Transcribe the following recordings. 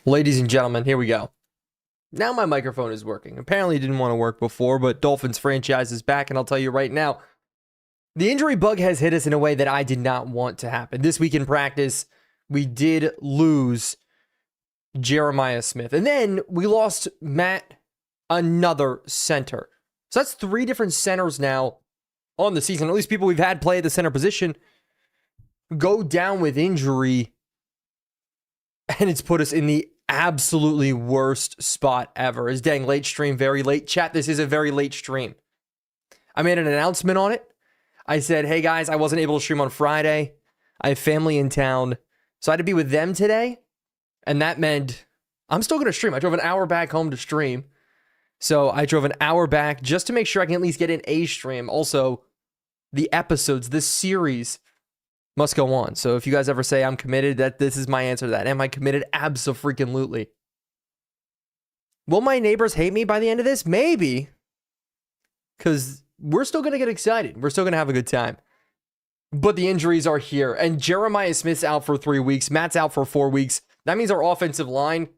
Ladies and gentlemen, here we go. Now my microphone is working. Apparently it didn't want to work before, but Dolphins franchise is back, and I'll tell you right now, the injury bug has hit us in a way that I did not want to happen. This week in practice, we did lose Jeremiah Smith, and then we lost Matt, another center. So that's three different centers now on the season. At least people we've had play at the center position go down with injury, and it's put us in the absolutely worst spot ever. It's dang late stream, very late. Chat, this is a very late stream. I made an announcement on it. I said, hey guys, I wasn't able to stream on Friday. I have family in town, so I had to be with them today. And that meant I'm still going to stream. I drove an hour back home to stream. So I drove an hour back just to make sure I can at least get in a stream. Also, the episodes, this series must go on. So if you guys ever say I'm committed, that this is my answer to that. Am I committed? Abso-freaking-lutely. Will my neighbors hate me by the end of this? Maybe. Because we're still going to get excited. We're still going to have a good time. But the injuries are here. And Jeremiah Smith's out for 3 weeks. Matt's out for 4 weeks. That means our offensive line,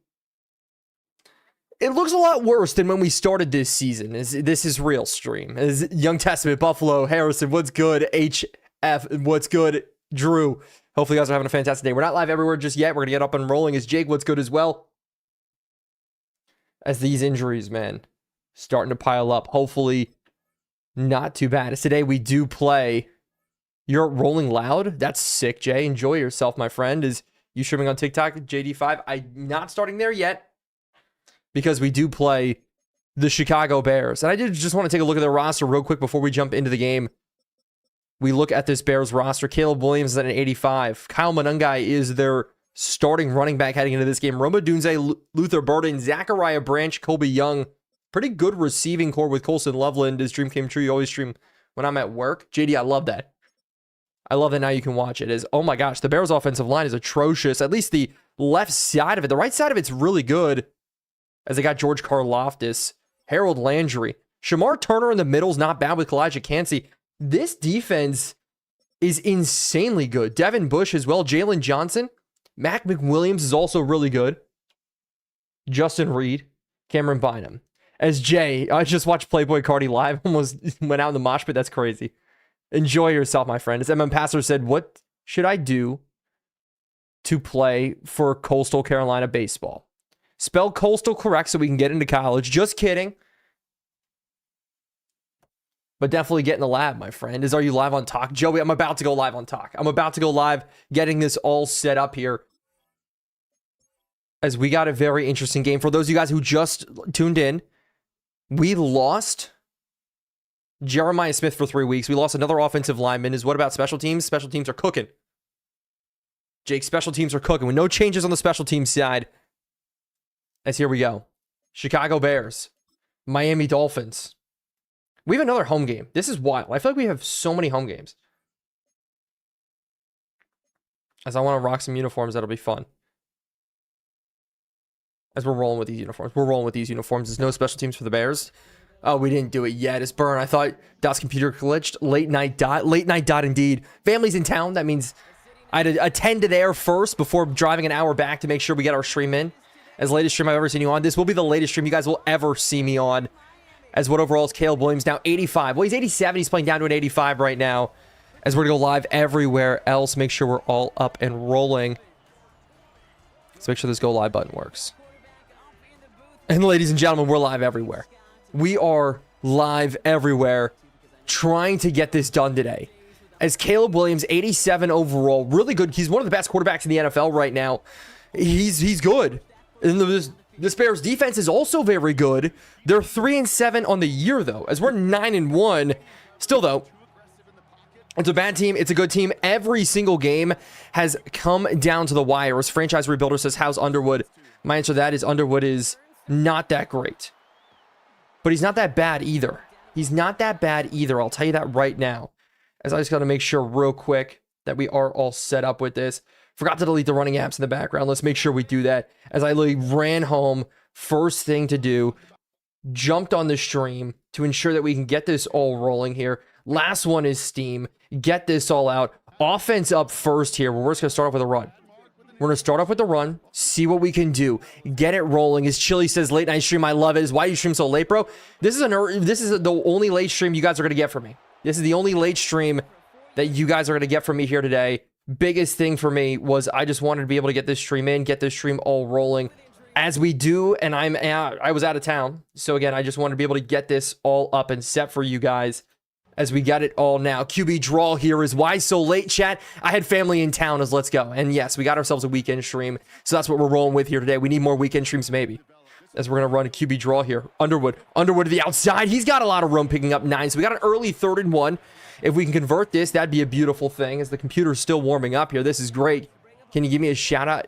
it looks a lot worse than when we started this season. This is real stream. As Young Testament, Buffalo, Harrison, what's good? HF, what's good? Drew, hopefully you guys are having a fantastic day. We're not live everywhere just yet. We're going to get up and rolling. Is Jake, what's good as well? As these injuries, man, starting to pile up. Hopefully not too bad. As today we do play. You're rolling loud? That's sick, Jay. Enjoy yourself, my friend. Is you streaming on TikTok, JD5? I'm not starting there yet because we do play the Chicago Bears. And I did just want to take a look at their roster real quick before we jump into the game. We look at this Bears roster. Caleb Williams is at an 85. Kyle Monungai is their starting running back heading into this game. Roma Dunze, Luther Burden, Zachariah Branch, Colby Young. Pretty good receiving core with Colson Loveland. His dream came true. You always stream when I'm at work. JD, I love that. I love that now you can watch it. Oh my gosh, the Bears offensive line is atrocious. At least the left side of it. The right side of it's really good. As they got George Karlaftis, Harold Landry. Shamar Turner in the middle is not bad with Kalijah Cansey. This defense is insanely good. Devin Bush as well. Jalen Johnson. Mac McWilliams is also really good. Justin Reed. Cameron Bynum. As Jay, I just watched Playboy Cardi live. Almost went out in the mosh pit. That's crazy. Enjoy yourself, my friend. As MM Passer said, what should I do to play for Coastal Carolina baseball? Spell Coastal correct so we can get into college. Just kidding. But definitely get in the lab, my friend. Are you live on Talk? Joey, I'm about to go live on Talk. I'm about to go live, getting this all set up here. As we got a very interesting game. For those of you guys who just tuned in, we lost Jeremiah Smith for 3 weeks. We lost another offensive lineman. What about special teams? Special teams are cooking. Jake, special teams are cooking. With no changes on the special teams side. As here we go. Chicago Bears. Miami Dolphins. We have another home game. This is wild. I feel like we have so many home games. As I want to rock some uniforms, that'll be fun. As we're rolling with these uniforms. There's no special teams for the Bears. Oh, we didn't do it yet. It's burn. I thought Dot's computer glitched. Late night dot indeed. Family's in town. That means I had to attend to there first before driving an hour back to make sure we get our stream in. As latest stream I've ever seen you on. This will be the latest stream you guys will ever see me on. As what overall is Caleb Williams now 85. Well, he's 87. He's playing down to an 85 right now. As we're going to go live everywhere else. Make sure we're all up and rolling. Let's make sure this go live button works. And ladies and gentlemen, we're live everywhere. We are live everywhere trying to get this done today. As Caleb Williams, 87 overall. Really good. He's one of the best quarterbacks in the NFL right now. He's good. And this Bears defense is also very good. They're 3-7 on the year, though. As we're 9-1. Still, though, it's a bad team. It's a good team. Every single game has come down to the wire. As Franchise Rebuilder says, how's Underwood? My answer to that is Underwood is not that great. But he's not that bad either. I'll tell you that right now. As I just got to make sure real quick that we are all set up with this. Forgot to delete the running apps in the background. Let's make sure we do that. As I literally ran home, first thing to do, jumped on the stream to ensure that we can get this all rolling here. Last one is Steam. Get this all out. Offense up first here. We're just going to start off with a run. We're going to start off with the run, see what we can do, get it rolling. As Chili says, late night stream, I love it. Why do you stream so late, bro? This is the only late stream you guys are going to get from me. This is the only late stream that you guys are going to get from me here today. Biggest thing for me was I just wanted to be able to get this stream in, get this stream all rolling as we do. And I was out of town. So again, I just wanted to be able to get this all up and set for you guys as we got it all now. QB draw here is why so late, chat. I had family in town as let's go. And yes, we got ourselves a weekend stream. So that's what we're rolling with here today. We need more weekend streams maybe. As we're going to run a QB draw here. Underwood to the outside. He's got a lot of room picking up 9. So we got an early 3rd and 1. If we can convert this, that'd be a beautiful thing as the computer's still warming up here. This is great. Can you give me a shout out?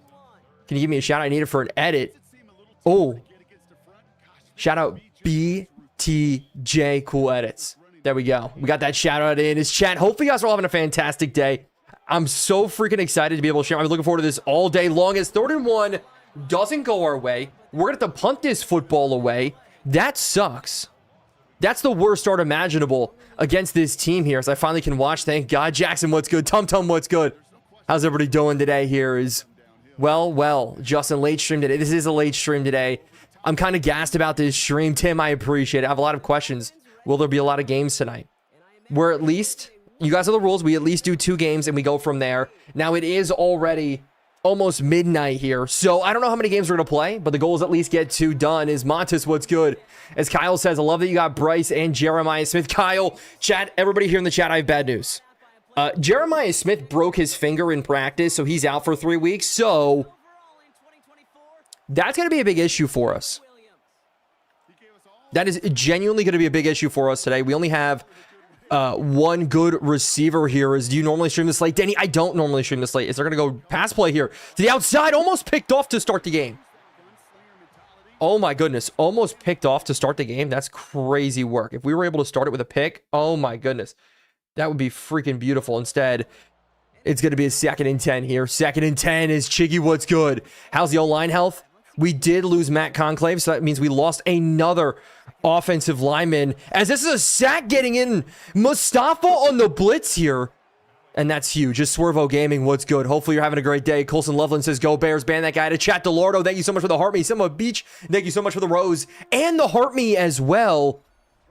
Can you give me a shout out? I need it for an edit. Oh. Shout out BTJ Cool Edits. There we go. We got that shout out in his chat. Hopefully you guys are all having a fantastic day. I'm so freaking excited to be able to share. I'm looking forward to this all day long. As 3rd and 1 doesn't go our way, we're going to have to punt this football away. That sucks. That's the worst start imaginable against this team here. As I finally can watch. Thank God. Jackson, what's good? Tum Tum, what's good? How's everybody doing today here? Well, Justin, late stream today. This is a late stream today. I'm kind of gassed about this stream. Tim, I appreciate it. I have a lot of questions. Will there be a lot of games tonight? We're at least, you guys are the rules. We at least do 2 games and we go from there. Now it is already almost midnight here. So I don't know how many games we're going to play, but the goal is at least get 2 done. Is Montes, what's good? As Kyle says, I love that you got Bryce and Jeremiah Smith. Kyle, chat, everybody here in the chat, I have bad news. Jeremiah Smith broke his finger in practice, so he's out for 3 weeks. So that's going to be a big issue for us. That is genuinely going to be a big issue for us today. We only have 1 good receiver here. Do you normally stream this late? Danny, I don't normally stream this late. Is there going to go pass play here to the outside? Almost picked off to start the game. Oh my goodness. Almost picked off to start the game. That's crazy work. If we were able to start it with a pick, oh my goodness. That would be freaking beautiful. Instead, it's going to be a 2nd and 10 here. 2nd and 10 is Chiggy. What's good? How's the O-line health? We did lose Matt Conclave, so that means we lost another offensive lineman. As this is a sack getting in. Mustafa on the blitz here. And that's huge. Just Swervo Gaming, what's good? Hopefully you're having a great day. Colson Loveland says, go Bears, ban that guy. To chat DeLordo, thank you so much for the heart me. Summer Beach, thank you so much for the rose. And the heart me as well.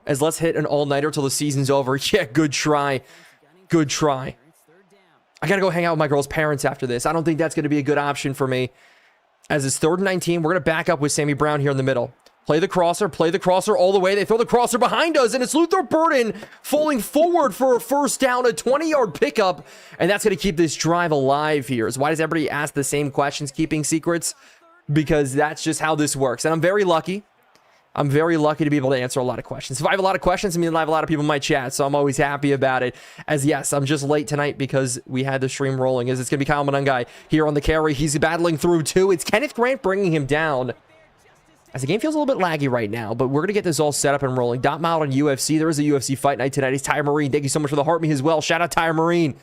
As let's hit an all-nighter till the season's over. Yeah, good try. Good try. I gotta go hang out with my girl's parents after this. I don't think that's gonna be a good option for me. As it's 3rd and 19, we're gonna back up with Sammy Brown here in the middle. Play the crosser all the way. They throw the crosser behind us, and it's Luther Burden falling forward for a 1st down, a 20-yard pickup, and that's going to keep this drive alive here. So why does everybody ask the same questions, keeping secrets? Because that's just how this works, and I'm very lucky. I'm very lucky to be able to answer a lot of questions. If I have a lot of questions, I mean, I have a lot of people in my chat, so I'm always happy about it. As yes, I'm just late tonight because we had the stream rolling. As it's going to be Kyle Monungai here on the carry. He's battling through 2. It's Kenneth Grant bringing him down. As the game feels a little bit laggy right now, but we're going to get this all set up and rolling. dotMILD on UFC. There is a UFC fight night tonight. He's Tyre Marine. Thank you so much for the heart me as well. Shout out Tyre Marine.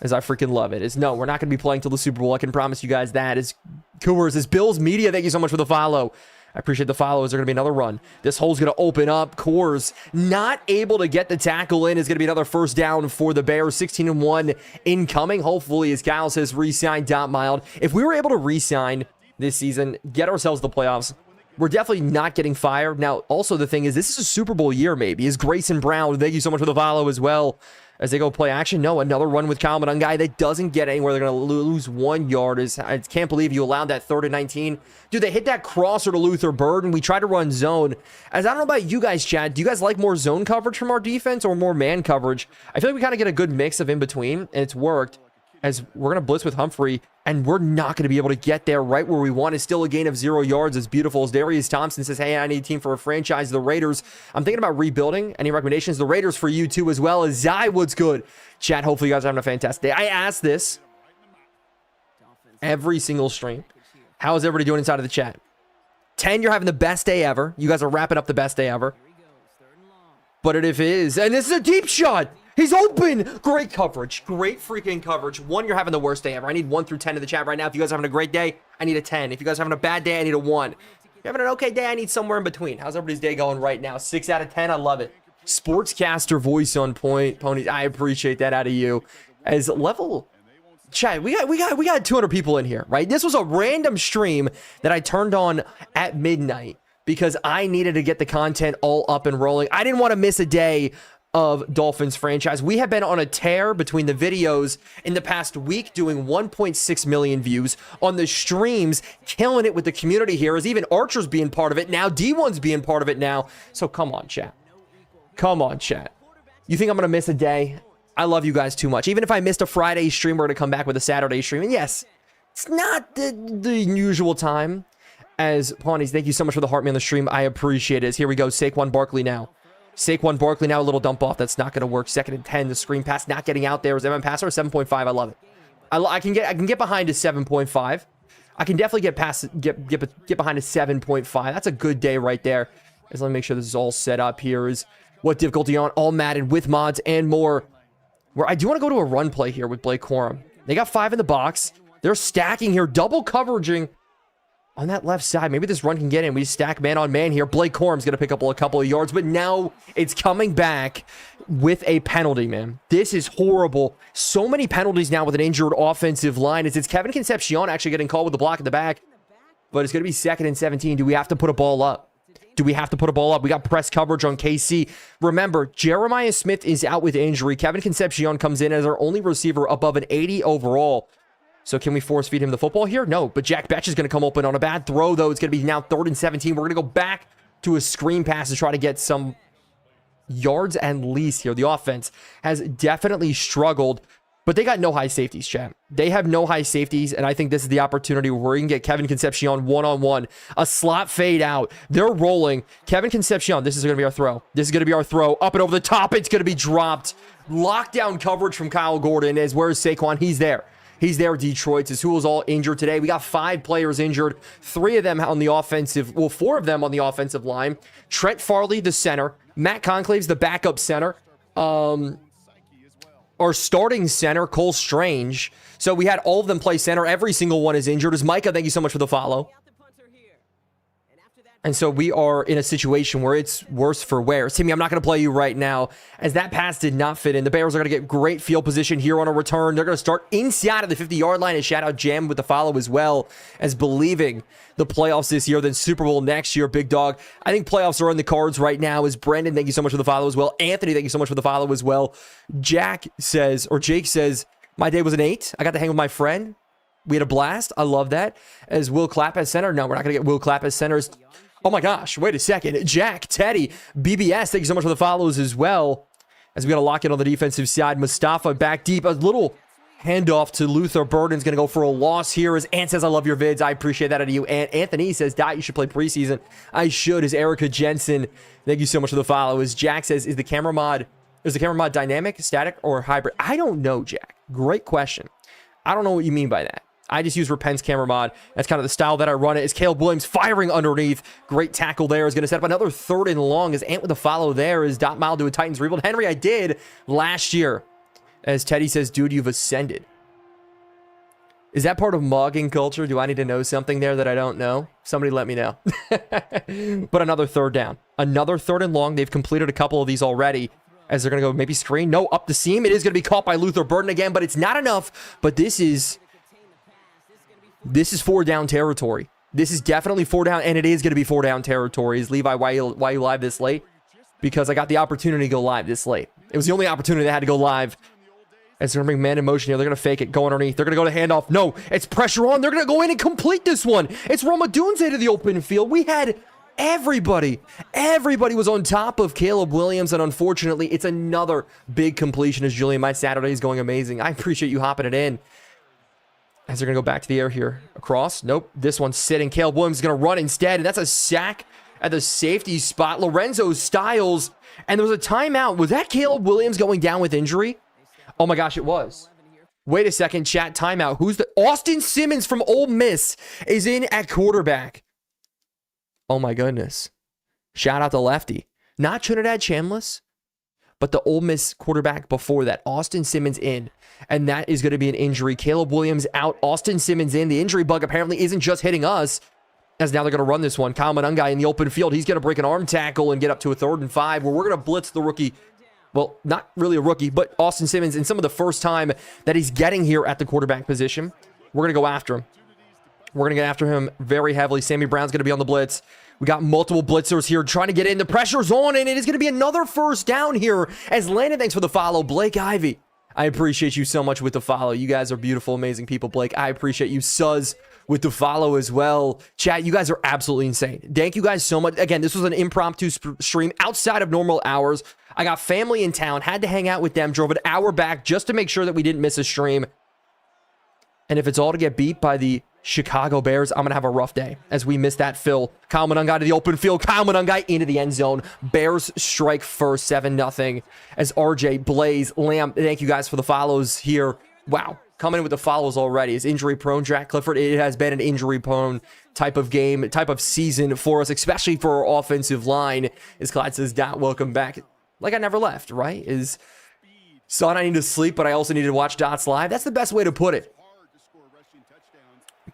As I freaking love it. No, we're not going to be playing till the Super Bowl. I can promise you guys that. As Coors, as Bills Media, thank you so much for the follow. I appreciate the follow. Is there going to be another run? This hole's going to open up. Coors not able to get the tackle in. Is going to be another 1st down for the Bears. 16 and 1 incoming. Hopefully, as Kyle says, re-sign dotMILD. If we were able to re-sign this season, get ourselves the playoffs, we're definitely not getting fired. Now, also the thing is, this is a Super Bowl year maybe. Is Grayson Brown, thank you so much for the follow as well. As they go play action, no, another run with Kyle Monungai that doesn't get anywhere. They're going to lose 1 yard. I can't believe you allowed that 3rd and 19. Dude, they hit that crosser to Luther Burden. We tried to run zone. As I don't know about you guys, Chad, do you guys like more zone coverage from our defense or more man coverage? I feel like we kind of get a good mix of in between, and it's worked. As we're going to blitz with Humphrey, and we're not going to be able to get there right where we want. It's still a gain of 0 yards. It's beautiful. As Darius Thompson says, hey, I need a team for a franchise. The Raiders. I'm thinking about rebuilding. Any recommendations? The Raiders for you too as well. As Zai, what's good? Chat, hopefully you guys are having a fantastic day. I ask this every single stream. How is everybody doing inside of the chat? 10, you're having the best day ever. You guys are wrapping up the best day ever. But it is. And this is a deep shot. He's open. Great coverage. Great freaking coverage. 1, you're having the worst day ever. I need 1 through 10 in the chat right now. If you guys are having a great day, I need a 10. If you guys are having a bad day, I need a 1. If you're having an okay day, I need somewhere in between. How's everybody's day going right now? 6 out of 10. I love it. Sportscaster voice on point. Ponies, I appreciate that out of you. As level Chad, we got 200 people in here, right? This was a random stream that I turned on at midnight because I needed to get the content all up and rolling. I didn't want to miss a day of Dolphins franchise. We have been on a tear between the videos in the past week, doing 1.6 million views on the streams, killing it with the community here, as even Archer's being part of it now, D1's being part of it now. So come on, chat. Come on, chat. You think I'm gonna miss a day? I love you guys too much. Even if I missed a Friday stream, we're gonna come back with a Saturday stream. And yes, it's not the usual time. As Pawneys, thank you so much for the heart me on the stream. I appreciate it. Here we go. Saquon Barkley now. Saquon Barkley now, a little dump off. That's not going to work. 2nd and 10. The screen pass not getting out there. Was MM passer 7.5? I love it. I can get behind a 7.5. I can definitely get behind a 7.5. That's a good day right there. Let me make sure this is all set up. Here is what difficulty on all Madden with mods and more. Where I do want to go to a run play here with Blake Corum. They got 5 in the box. They're stacking here, double coveraging on that left side. Maybe this run can get in. We stack man on man here. Blake Corum's going to pick up a couple of yards, but now it's coming back with a penalty, man. This is horrible. So many penalties now with an injured offensive line. It's Kevin Concepcion actually getting called with the block at the back, but it's going to be 2nd and 17. Do we have to put a ball up? Do we have to put a ball up? We got press coverage on KC. Remember, Jeremiah Smith is out with injury. Kevin Concepcion comes in as our only receiver above an 80 overall. So can we force feed him the football here? No, but Jack Betch is going to come open on a bad throw, though. It's going to be now 3rd and 17. We're going to go back to a screen pass to try to get some yards and least here. The offense has definitely struggled, but they got no high safeties, chat. They have no high safeties, and I think this is the opportunity where we can get Kevin Concepcion one-on-one. A slot fade out. They're rolling. Kevin Concepcion, this is going to be our throw. This is going to be our throw. Up and over the top. It's going to be dropped. Lockdown coverage from Kyle Gordon is where's Saquon? He's there. He's there, Detroit. Who's all injured today. We got 5 players injured. 3 of them on the offensive, well, 4 of them on the offensive line. Trent Farley, the center. Matt Conclave's the backup center. Our starting center, Cole Strange. So we had all of them play center. Every single one is injured. As Micah, thank you so much for the follow. And so we are in a situation where it's worse for wear. Timmy, I'm not going to play you right now, as that pass did not fit in. The Bears are going to get great field position here on a return. They're going to start inside of the 50-yard line, and shout out Jam with the follow as well, as believing the playoffs this year, then Super Bowl next year, big dog. I think playoffs are in the cards right now. As Brendan, thank you so much for the follow as well. Anthony, thank you so much for the follow as well. Jake says, my day was an 8. I got to hang with my friend. We had a blast. I love that. As Will Clapp as center. No, we're not going to get Will Clapp as center. Oh my gosh, wait a second. Jack, Teddy, BBS, thank you so much for the follows as well. As we got to lock in on the defensive side. Mustafa back deep. A little handoff to Luther Burden's going to go for a loss here. As Ant says, I love your vids. I appreciate that out of you. And Anthony says, Dot, you should play preseason. I should. As Erica Jensen, thank you so much for the follow. As Jack says, is the camera mod dynamic, static, or hybrid? I don't know, Jack. Great question. I don't know what you mean by that. I just use Repent's camera mod. That's kind of the style that I run it. Is Caleb Williams firing underneath. Great tackle there. Is going to set up another 3rd and long. As Ant with a follow there. Is dotMILD do a Titans rebuild? Henry, I did last year. As Teddy says, dude, you've ascended. Is that part of mogging culture? Do I need to know something there that I don't know? Somebody let me know. But another 3rd down. Another 3rd and long. They've completed a couple of these already. As they're going to go maybe screen. No, up the seam. It is going to be caught by Luther Burden again, but it's not enough. But this is 4 down territory. This is definitely 4 down, and it is going to be 4 down territory. Is Levi, why you live this late? Because I got the opportunity to go live this late. It was the only opportunity I had to go live. As they're going to bring man in motion here. They're going to fake it, go underneath. They're going to go to handoff. No, it's pressure on. They're going to go in and complete this one. It's Ramadunze to the open field. We had everybody. Everybody was on top of Caleb Williams, and unfortunately, it's another big completion. As Julian, my Saturday is going amazing. I appreciate you hopping it in. As they're going to go back to the air here. Across. Nope. This one's sitting. Caleb Williams is going to run instead. And that's a sack at the safety spot. Lorenzo Styles. And there was a timeout. Was that Caleb Williams going down with injury? Oh my gosh, it was. Wait a second, chat. Timeout. Who's the... Austin Simmons from Ole Miss is in at quarterback. Oh my goodness. Shout out to Lefty. Not Trinidad Chambliss, but the Ole Miss quarterback before that. Austin Simmons in. And that is going to be an injury. Caleb Williams out. Austin Simmons in. The injury bug apparently isn't just hitting us, as now they're going to run this one. Kyle Monungai in the open field. He's going to break an arm tackle and get up to a 3rd and 5, where we're going to blitz the rookie Well, not really a rookie, but Austin Simmons in some of the first time that he's getting here at the quarterback position. We're going to go after him. We're going to get after him very heavily. Sammy Brown's going to be on the blitz. We got multiple blitzers here trying to get in. The pressure's on, and it is going to be another first down here as Landon, thanks for the follow. Blake Ivy, I appreciate you so much with the follow. You guys are beautiful, amazing people. Blake, I appreciate you. Suz with the follow as well. Chat, you guys are absolutely insane. Thank you guys so much. Again, this was an impromptu stream outside of normal hours. I got family in town, had to hang out with them, drove an hour back just to make sure that we didn't miss a stream. And if it's all to get beat by the Chicago Bears, I'm going to have a rough day as we miss that fill. Kyle Monangai to the open field. Kyle Monangai into the end zone. Bears strike first, 7-0. As RJ, Blaze, Lamb, thank you guys for the follows here. Wow, coming in with the follows already. Is injury prone, Jack Clifford? It has been an injury prone type of game, type of season for us, especially for our offensive line. As Clyde says, Dot, welcome back. Like I never left, right? Is son, I need to sleep, but I also need to watch Dots live. That's the best way to put it.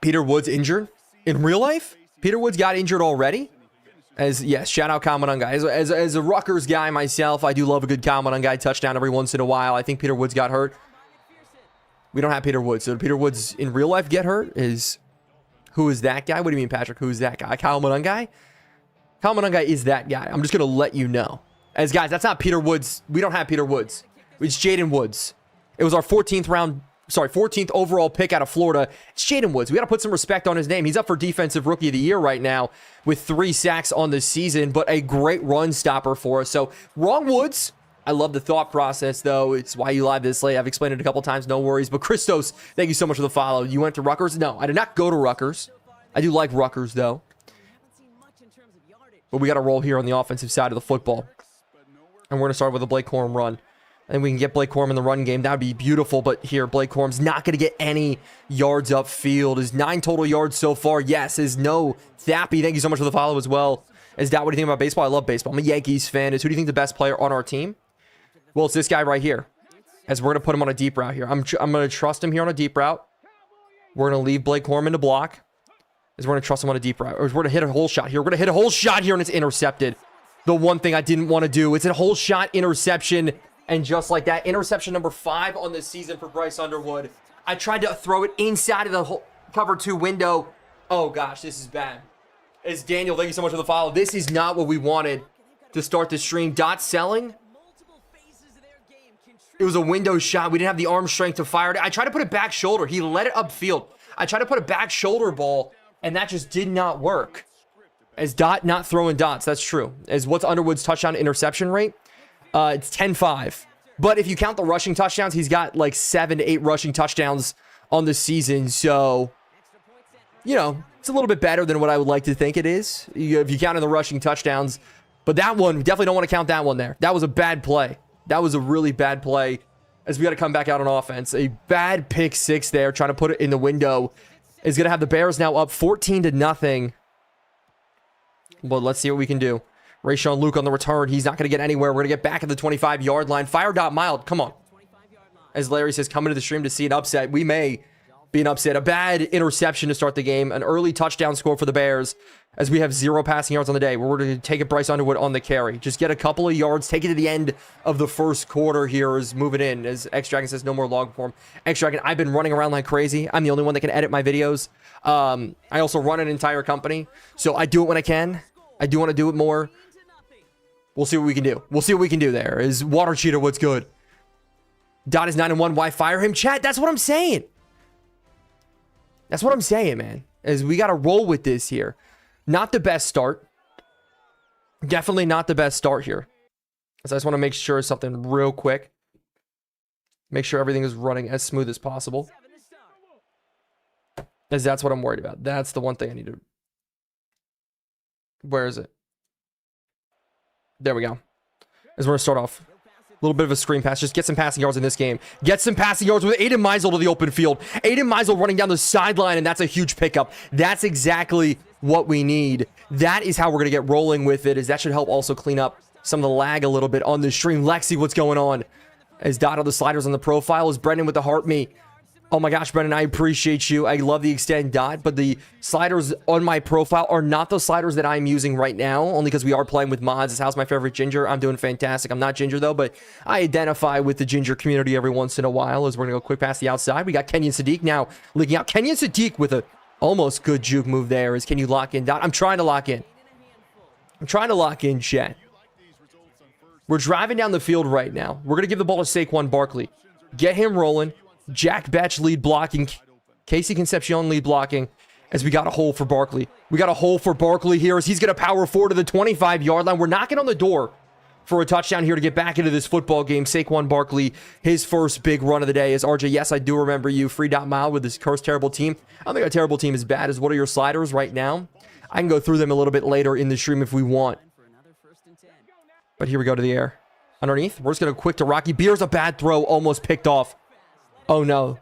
Peter Woods injured in real life? Peter Woods got injured already? As yes, shout out Kyle Monangai. As a Rutgers guy myself, I do love a good Kyle Monangai touchdown every once in a while. I think Peter Woods got hurt. We don't have Peter Woods. So did Peter Woods in real life get hurt? Who is that guy? What do you mean, Patrick? Who is that guy? Kyle Monangai? Kyle Monangai is that guy. I'm just going to let you know. As guys, that's not Peter Woods. We don't have Peter Woods. It's Jaden Woods. It was our 14th overall pick out of Florida. It's Jaden Woods. We got to put some respect on his name. He's up for Defensive Rookie of the Year right now with 3 sacks on the season, but a great run stopper for us. So, wrong Woods. I love the thought process, though. It's why you live this late. I've explained it a couple times. No worries. But Christos, thank you so much for the follow. You went to Rutgers? No, I did not go to Rutgers. I do like Rutgers, though. But we got to roll here on the offensive side of the football. And we're going to start with a Blake Corum run. And we can get Blake Corum in the run game. That would be beautiful. But here, Blake Corum's not going to get any yards upfield. His 9 total yards so far. Yes, is no Thappy. Thank you so much for the follow as well. As Dad, what do you think about baseball? I love baseball. I'm a Yankees fan. Who do you think the best player on our team? Well, it's this guy right here. As we're going to put him on a deep route here. I'm going to trust him here on a deep route. We're going to leave Blake Corum in the block. As we're going to trust him on a deep route. Or we're going to hit a hole shot here. We're going to hit a hole shot here, and it's intercepted. The one thing I didn't want to do. It's a hole shot interception. And just like that, interception number 5 on this season for Bryce Underwood. I tried to throw it inside of the cover 2 window. Oh gosh, this is bad. As Daniel, thank you so much for the follow. This is not what we wanted to start the stream. Dot selling. It was a window shot. We didn't have the arm strength to fire it. I tried to put it back shoulder. He let it upfield. I tried to put a back shoulder ball, and that just did not work. As Dot not throwing dots, that's true. As what's Underwood's touchdown interception rate? It's 10-5. But if you count the rushing touchdowns, he's got like 7 to 8 rushing touchdowns on the season. So, you know, it's a little bit better than what I would like to think it is. If you count in the rushing touchdowns. But that one, we definitely don't want to count that one there. That was a bad play. That was a really bad play. As we got to come back out on offense. A bad pick 6 there, trying to put it in the window. Is going to have the Bears now up 14-0. But let's see what we can do. Rayshawn Luke on the return. He's not going to get anywhere. We're going to get back at the 25-yard line. Fire dotMILD. Come on. As Larry says, come into the stream to see an upset. We may be an upset. A bad interception to start the game. An early touchdown score for the Bears as we have 0 passing yards on the day. We're going to take it Bryce Underwood on the carry. Just get a couple of yards. Take it to the end of the first quarter here as moving in. As X-Dragon says, no more log form. X-Dragon, I've been running around like crazy. I'm the only one that can edit my videos. I also run an entire company. So I do it when I can. I do want to do it more. We'll see what we can do. We'll see what we can do there. Is Water Cheater what's good? Dot is 9-1. Why fire him? Chat, that's what I'm saying. That's what I'm saying, man. Is we got to roll with this here. Not the best start. Definitely not the best start here. So I just want to make sure something real quick. Make sure everything is running as smooth as possible. As that's what I'm worried about. That's the one thing I need to... Where is it? There we go. As we're going to start off. A little bit of a screen pass. Just get some passing yards in this game. Get some passing yards with Aiden Meisel to the open field. Aiden Meisel running down the sideline, and that's a huge pickup. That's exactly what we need. That is how we're going to get rolling with it, as that should help also clean up some of the lag a little bit on the stream. Lexi, what's going on? As Dot on the sliders on the profile. Is Brendan with the heart me? Oh my gosh, Brendan, I appreciate you. I love the extend dot, but the sliders on my profile are not the sliders that I'm using right now, only because we are playing with mods. This how's my favorite ginger. I'm doing fantastic. I'm not ginger though, but I identify with the ginger community every once in a while as we're going to go quick past the outside. We got Kenyon Sadiq now leaking out. Kenyon Sadiq with a almost good juke move there. Is can you lock in dot? I'm trying to lock in. I'm trying to lock in, chat. We're driving down the field right now. We're going to give the ball to Saquon Barkley. Get him rolling. Jack Betch lead blocking. Casey Concepcion lead blocking as we got a hole for Barkley. We got a hole for Barkley here as he's going to power forward to the 25-yard line. We're knocking on the door for a touchdown here to get back into this football game. Saquon Barkley, his first big run of the day is RJ. Yes, I do remember you. Free dotMILD with this cursed terrible team. I don't think a terrible team is bad. As what are your sliders right now? I can go through them a little bit later in the stream if we want. But here we go to the air. Underneath, we're just going to quick to Rocky. Beer's a bad throw, almost picked off. Oh, no.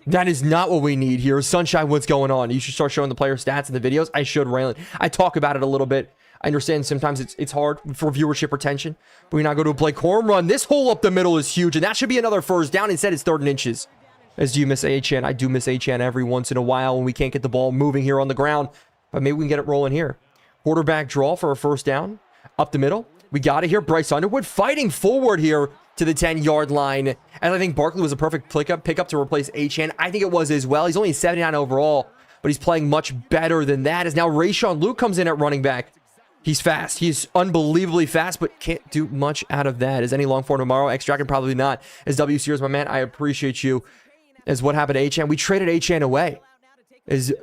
That is not what we need here. Sunshine, what's going on? You should start showing the player stats in the videos. I should, Raylan. I talk about it a little bit. I understand sometimes it's hard for viewership retention. But we now go to a play corn run. This hole up the middle is huge, and that should be another first down. Instead, it's 3rd and inches. As do you miss HN? I do miss HN every once in a while when we can't get the ball moving here on the ground. But maybe we can get it rolling here. Quarterback draw for a first down. Up the middle. We got it here. Bryce Underwood fighting forward here to the 10-yard line. And I think Barkley was a perfect pickup to replace HN. I think it was as well. He's only 79 overall, but he's playing much better than that. As now Rayshawn Luke comes in at running back. He's fast. He's unbelievably fast, but can't do much out of that. Is any long for tomorrow? Extracting probably not. As W Sears, my man, I appreciate you. As what happened to HN? We traded HN away. As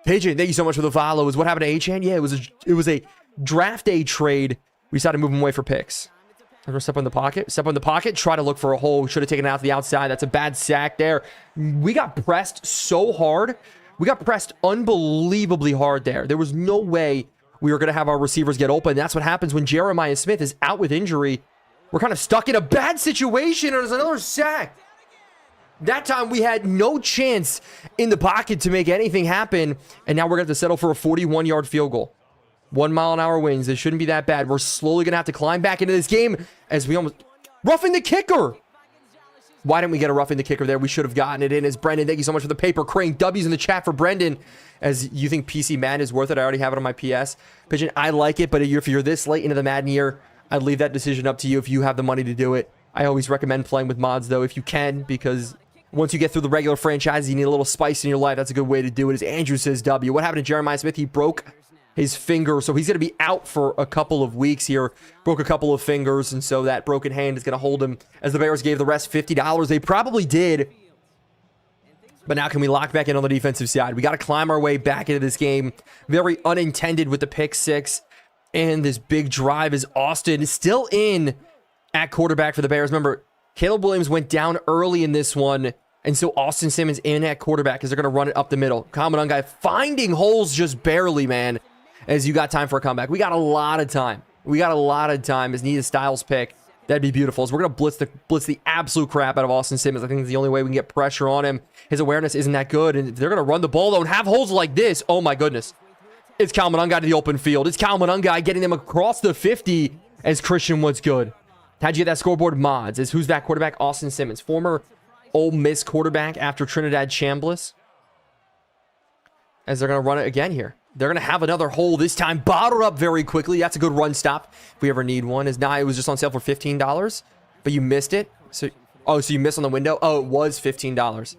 Paige, thank you so much for the follow. Is what happened to HN? Yeah, it was a draft day trade. We decided to move him away for picks. I'm going to step on the pocket. Step on the pocket. Try to look for a hole. Should have taken it out to the outside. That's a bad sack there. We got pressed so hard. We got pressed unbelievably hard there. There was no way we were going to have our receivers get open. That's what happens when Jeremiah Smith is out with injury. We're kind of stuck in a bad situation. And there's another sack. That time we had no chance in the pocket to make anything happen. And now we're going to have to settle for a 41-yard field goal. 1 mile an hour winds. It shouldn't be that bad. We're slowly going to have to climb back into this game as we almost... Roughing the kicker! Why didn't we get a roughing the kicker there? We should have gotten it in. As Brendan, thank you so much for the paper crane. W's in the chat for Brendan. As you think PC Madden is worth it. I already have it on my PS. Pigeon, I like it, but if you're this late into the Madden year, I'd leave that decision up to you if you have the money to do it. I always recommend playing with mods, though, if you can, because once you get through the regular franchise, you need a little spice in your life. That's a good way to do it. As Andrew says, W. What happened to Jeremiah Smith? He broke his finger, so he's going to be out for a couple of weeks here. Broke a couple of fingers, and so that broken hand is going to hold him. As the Bears gave the rest $50, they probably did. But now can we lock back in on the defensive side? We got to climb our way back into this game. Very unintended with the pick six. And this big drive is Austin still in at quarterback for the Bears. Remember, Caleb Williams went down early in this one. And so Austin Simmons in at quarterback because they're going to run it up the middle. Common guy finding holes just barely, man. As you got time for a comeback. We got a lot of time. We got a lot of time as Nita Styles pick. That'd be beautiful. So we're going to blitz the absolute crap out of Austin Simmons. I think it's the only way we can get pressure on him. His awareness isn't that good. And if they're going to run the ball, though, and have holes like this, oh my goodness. It's Kyle Monungai to the open field. It's Kyle Monungai getting them across the 50 as Christian Wood's good. How'd you get that scoreboard? Mods. As who's that quarterback? Austin Simmons. Former Ole Miss quarterback after Trinidad Chambliss. As they're going to run it again here. They're going to have another hole this time. Bottled up very quickly. That's a good run stop if we ever need one. As now it was just on sale for $15, but you missed it. So you missed on the window? Oh, it was $15.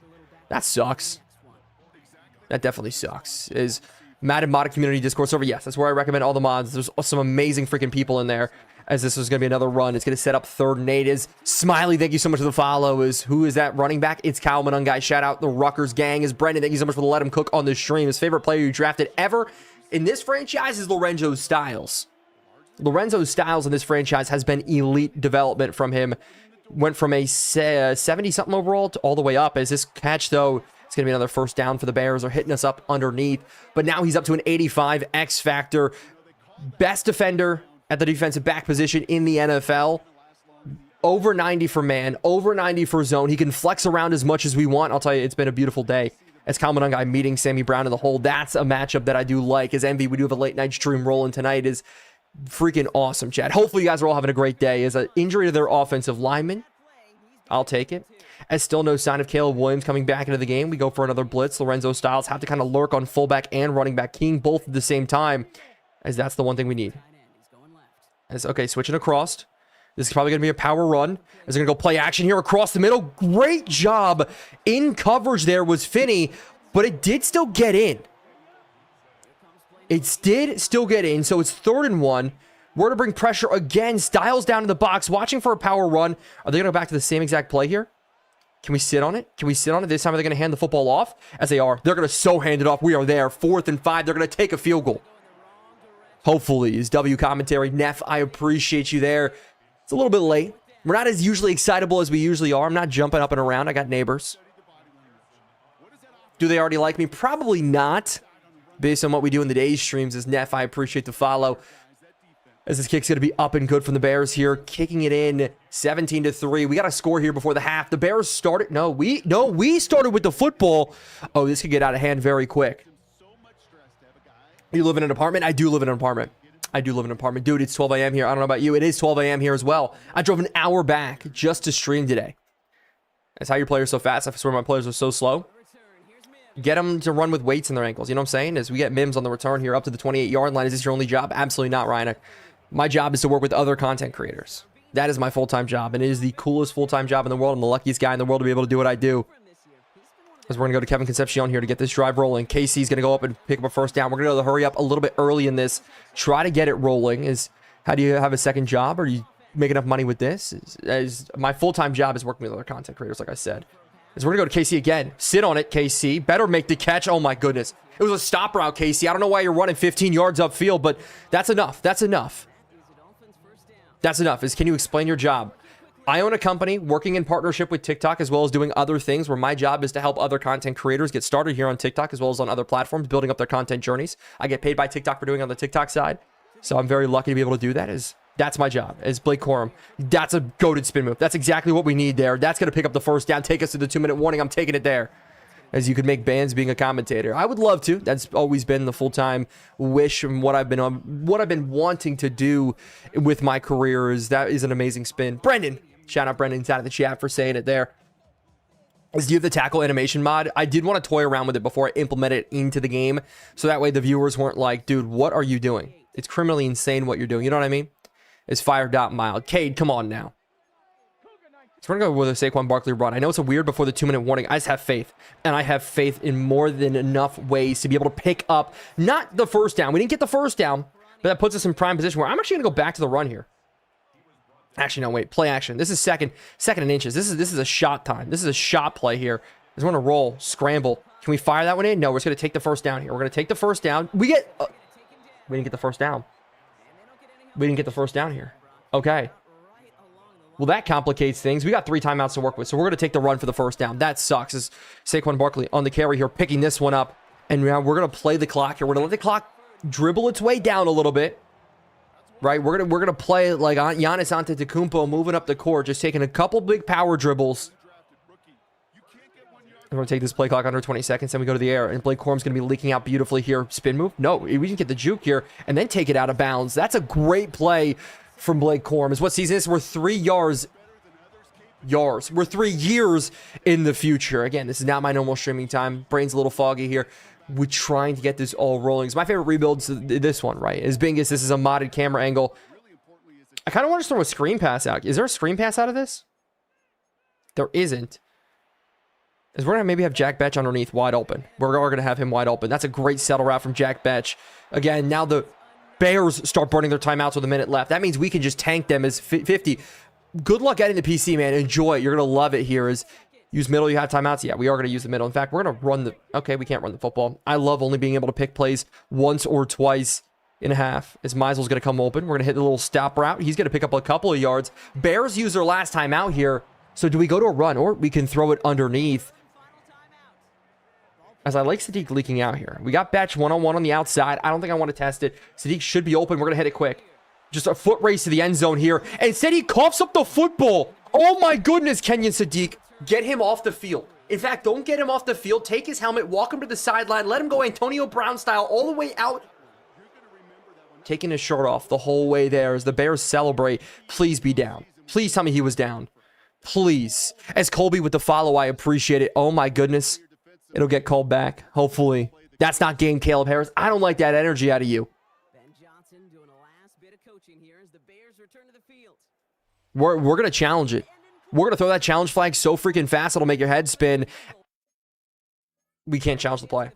That sucks. That definitely sucks. Is Madden Mod Community Discord server? Yes, that's where I recommend all the mods. There's some amazing freaking people in there. As this is going to be another run. It's going to set up 3rd and 8. Is Smiley, thank you so much for the follow. Who is that running back? It's Kyle Monungai. Shout out the Rutgers gang. Is Brendan, thank you so much for the Let Him Cook on the stream. His favorite player you drafted ever in this franchise is Lorenzo Styles. Lorenzo Styles in this franchise has been elite development from him. Went from a 70-something overall to all the way up. As this catch, though, it's going to be another first down for the Bears. They're hitting us up underneath. But now he's up to an 85 X factor. Best defender at the defensive back position in the NFL. Over 90 for man, over 90 for zone. He can flex around as much as we want. I'll tell you, it's been a beautiful day. As Kyle Monungai meeting Sammy Brown in the hole. That's a matchup that I do like. As Envy, we do have a late night stream rolling tonight. Is freaking awesome, Chad. Hopefully you guys are all having a great day. As an injury to their offensive lineman, I'll take it. as still no sign of Caleb Williams coming back into the game. We go for another blitz. Lorenzo Styles have to kind of lurk on fullback and running back, keying both at the same time, as that's the one thing we need. Okay, switching across. This is probably going to be a power run. As they're going to go play action here across the middle. Great job in coverage there was Finney, but it did still get in. It did still get in, so it's 3rd and 1. We're going to bring pressure again. Styles down in the box, watching for a power run. Are they going to go back to the same exact play here? Can we sit on it? Can we sit on it? This time, are they going to hand the football off? As they are. They're going to so hand it off. We are there. 4th and 5. They're going to take a field goal. Hopefully, is W commentary. Neff, I appreciate you there. It's a little bit late. We're not as usually excitable as we usually are. I'm not jumping up and around. I got neighbors. Do they already like me? Probably not. Based on what we do in the day's streams, as Neff, I appreciate the follow. As this kick's going to be up and good from the Bears here. Kicking it in 17-3. We got a score here before the half. The Bears started. No, we started with the football. Oh, this could get out of hand very quick. You live in an apartment? I do live in an apartment. I do live in an apartment. Dude, it's 12 a.m. here. I don't know about you. It is 12 a.m. here as well. I drove an hour back just to stream today. That's how your players so fast. I swear my players are so slow. Get them to run with weights in their ankles. You know what I'm saying? As we get Mims on the return here up to the 28-yard line. Is this your only job? Absolutely not, Ryan. My job is to work with other content creators. That is my full-time job, and it is the coolest full-time job in the world. I'm the luckiest guy in the world to be able to do what I do. As we're going to go to Kevin Concepcion here to get this drive rolling. Casey's going to go up and pick up a first down. We're going to go to hurry up a little bit early in this. Try to get it rolling. How do you have a second job? Or do you make enough money with this? My full-time job is working with other content creators, like I said. As we're going to go to KC again. Sit on it, KC. Better make the catch. Oh, my goodness. It was a stop route, KC. I don't know why you're running 15 yards upfield, but that's enough. That's enough. That's enough. Can you explain your job? I own a company working in partnership with TikTok as well as doing other things where my job is to help other content creators get started here on TikTok as well as on other platforms, building up their content journeys. I get paid by TikTok for doing it on the TikTok side. So I'm very lucky to be able to do that. That's my job. As Blake Corum, that's a goated spin move. That's exactly what we need there. That's going to pick up the first down, take us to the 2-minute warning. I'm taking it there. As you could make bands being a commentator. I would love to. That's always been the full-time wish and what I've been wanting to do with my career. That is an amazing spin. Brendan. Shout out Brendan's out of the chat for saying it there. Do you have the tackle animation mod? I did want to toy around with it before I implemented it into the game. So that way the viewers weren't like, dude, what are you doing? It's criminally insane what you're doing. You know what I mean? It's fire.mild. Cade, come on now. So we're going to go with a Saquon Barkley run. I know it's a weird before the 2-minute warning. I just have faith. And I have faith in more than enough ways to be able to pick up, not the first down. We didn't get the first down, but that puts us in prime position where I'm actually going to go back to the run here. Actually, no, wait. Play action. This is second and inches. This is a shot time. This is a shot play here. We're going to roll, scramble. Can we fire that one in? No, we're just going to take the first down here. We're going to take the first down. We didn't get the first down. We didn't get the first down here. Okay. Well, that complicates things. We got 3 timeouts to work with, so we're going to take the run for the first down. That sucks. As Saquon Barkley on the carry here, picking this one up. And now we're going to play the clock here. We're going to let the clock dribble its way down a little bit. Right, we're gonna play like Giannis Antetokounmpo moving up the court, just taking a couple big power dribbles. We're gonna take this play clock under 20 seconds, then we go to the air, and Blake Corum's gonna be leaking out beautifully here. Spin move? No, we can get the juke here and then take it out of bounds. That's a great play from Blake Corum. Is what season is? We're 3 yards. We're 3 years in the future. Again, this is not my normal streaming time. Brain's a little foggy here. We're trying to get this all rolling. So my favorite rebuild's this one, right? As being as this is a modded camera angle. I kind of want to throw a screen pass out. Is there a screen pass out of this? There isn't. As we're going to maybe have Jack Betch underneath wide open. We're going to have him wide open. That's a great settle route from Jack Betch. Again, now the Bears start burning their timeouts with a minute left. That means we can just tank them as 50. Good luck getting the PC, man. Enjoy it. You're going to love it here. Use middle, you have timeouts. Yeah, we are going to use the middle. In fact, we're going to run the... Okay, we can't run the football. I love only being able to pick plays once or twice in a half. As Meisel's going to come open. We're going to hit the little stop route. He's going to pick up a couple of yards. Bears use their last time out here. So do we go to a run? Or we can throw it underneath. As I like Sadiq leaking out here. We got Batch one-on-one on the outside. I don't think I want to test it. Sadiq should be open. We're going to hit it quick. Just a foot race to the end zone here. And instead he coughs up the football. Oh my goodness, Kenyon Sadiq. Get him off the field. In fact, don't get him off the field. Take his helmet, walk him to the sideline, let him go Antonio Brown style all the way out. Taking his shirt off the whole way there as the Bears celebrate. Please be down. Please tell me he was down. Please. As Colby with the follow, I appreciate it. Oh my goodness. It'll get called back. Hopefully. That's not game Caleb Harris. I don't like that energy out of you. We're going to challenge it. We're going to throw that challenge flag so freaking fast it'll make your head spin. We can't challenge the play.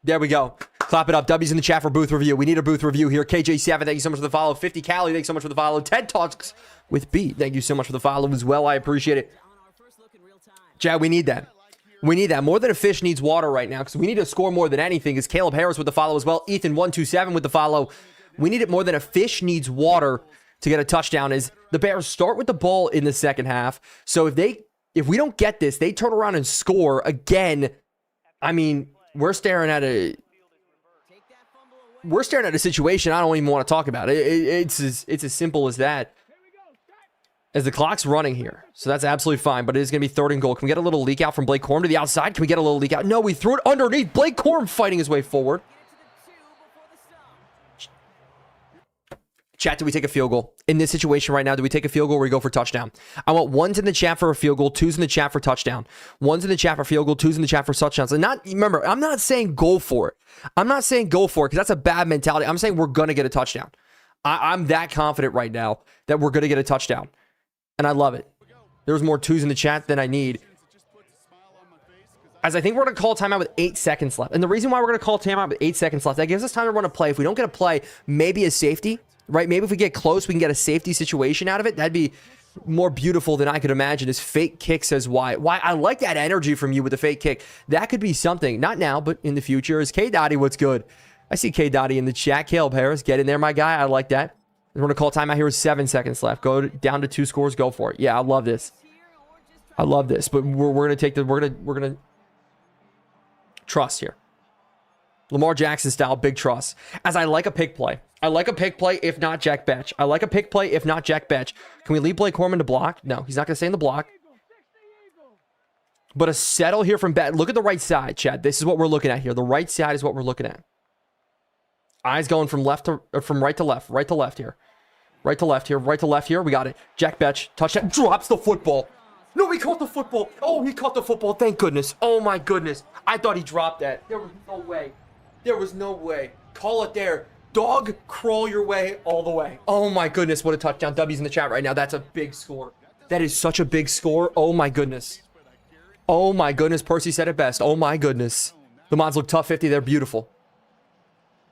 There we go. Clap it up. W's in the chat for booth review. We need a booth review here. KJ7, thank you so much for the follow. 50 Cali, thanks so much for the follow. TED Talks with B, thank you so much for the follow as well. I appreciate it. Chad, we need that. We need that. More than a fish needs water right now because we need to score more than anything. Is Caleb Harris with the follow as well. Ethan127 with the follow. We need it more than a fish needs water to get a touchdown. Is the Bears start with the ball in the second half. So if we don't get this, they turn around and score again. I mean, we're staring at a situation I don't even want to talk about. It's as simple as that. As the clock's running here. So that's absolutely fine, but it is going to be 3rd and goal. Can we get a little leak out from Blake Corum to the outside? Can we get a little leak out? No, we threw it underneath. Blake Corum fighting his way forward. Chat, do we take a field goal? In this situation right now, do we take a field goal or we go for touchdown? I want 1s in the chat for a field goal, 2s in the chat for touchdown. 1s in the chat for field goal, 2s in the chat for touchdowns. And remember, I'm not saying go for it. I'm not saying go for it because that's a bad mentality. I'm saying we're going to get a touchdown. I'm that confident right now that we're going to get a touchdown. And I love it. There's more 2s in the chat than I need. As I think we're going to call timeout with 8 seconds left. And the reason why we're going to call timeout with 8 seconds left, that gives us time to run a play. If we don't get a play, maybe a safety, right? Maybe if we get close, we can get a safety situation out of it. That'd be more beautiful than I could imagine. Is fake kick says why. I like that energy from you with the fake kick. That could be something. Not now, but in the future. Is K Dotty what's good? I see K Dotty in the chat. Caleb Harris, get in there, my guy. I like that. We're going to call timeout here with 7 seconds left. Go down to 2 scores. Go for it. Yeah, I love this. I love this. But we're going to take the... We're going to trust here. Lamar Jackson style, big trust. As I like a pick play. I like a pick play, if not Jack Betch. I like a pick play, if not Jack Betch. Can we leave Blake Corum to block? No, he's not going to stay in the block. But a settle here from Bet. Look at the right side, Chad. This is what we're looking at here. The right side is what we're looking at. Eyes going from right to left here. Right to left here, right to left here. We got it. Jack Betch, touchdown, drops the football. No, he caught the football. Oh, he caught the football. Thank goodness. Oh, my goodness. I thought he dropped that. There was no way. There was no way. Call it there. Dog, crawl your way all the way. Oh, my goodness. What a touchdown. W's in the chat right now. That's a big score. That is such a big score. Oh, my goodness. Oh, my goodness. Percy said it best. Oh, my goodness. The mods look tough 50. They're beautiful.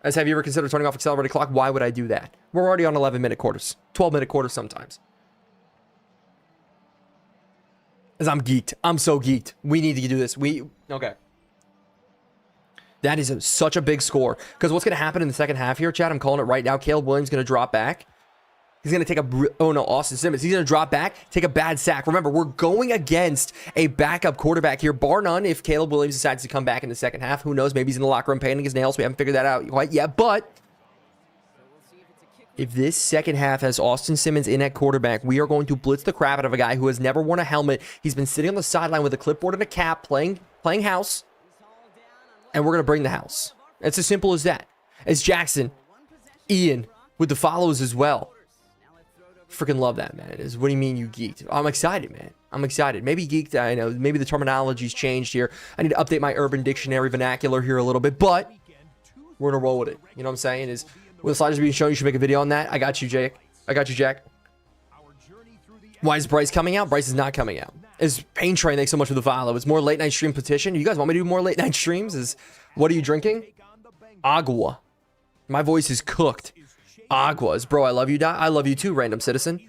As have you ever considered turning off accelerated clock? Why would I do that? We're already on 11-minute quarters. 12-minute quarters sometimes. As I'm geeked. I'm so geeked. We need to do this. Okay. That is such a big score. Because what's going to happen in the second half here, Chad? I'm calling it right now. Caleb Williams is going to drop back. He's going to take Austin Simmons. He's going to drop back, take a bad sack. Remember, we're going against a backup quarterback here, bar none. If Caleb Williams decides to come back in the second half, who knows? Maybe he's in the locker room painting his nails. We haven't figured that out quite yet. But if this second half has Austin Simmons in at quarterback, we are going to blitz the crap out of a guy who has never worn a helmet. He's been sitting on the sideline with a clipboard and a cap playing house. And we're going to bring the house. It's as simple as that. As Jackson, Ian with the follows as well. Freaking love that, man. What do you mean you geeked? I'm excited, man. I'm excited. Maybe geeked, I know. Maybe the terminology's changed here. I need to update my Urban Dictionary vernacular here a little bit, but we're going to roll with it. You know what I'm saying? Is with the sliders being shown, you should make a video on that. I got you, Jake. I got you, Jack. Why is Bryce coming out? Bryce is not coming out. Is Pain Train, thanks so much for the follow. It's more late night stream petition. You guys want me to do more late night streams? What are you drinking? Agua. My voice is cooked. Aguas. Bro, I love you, I love you too, random citizen.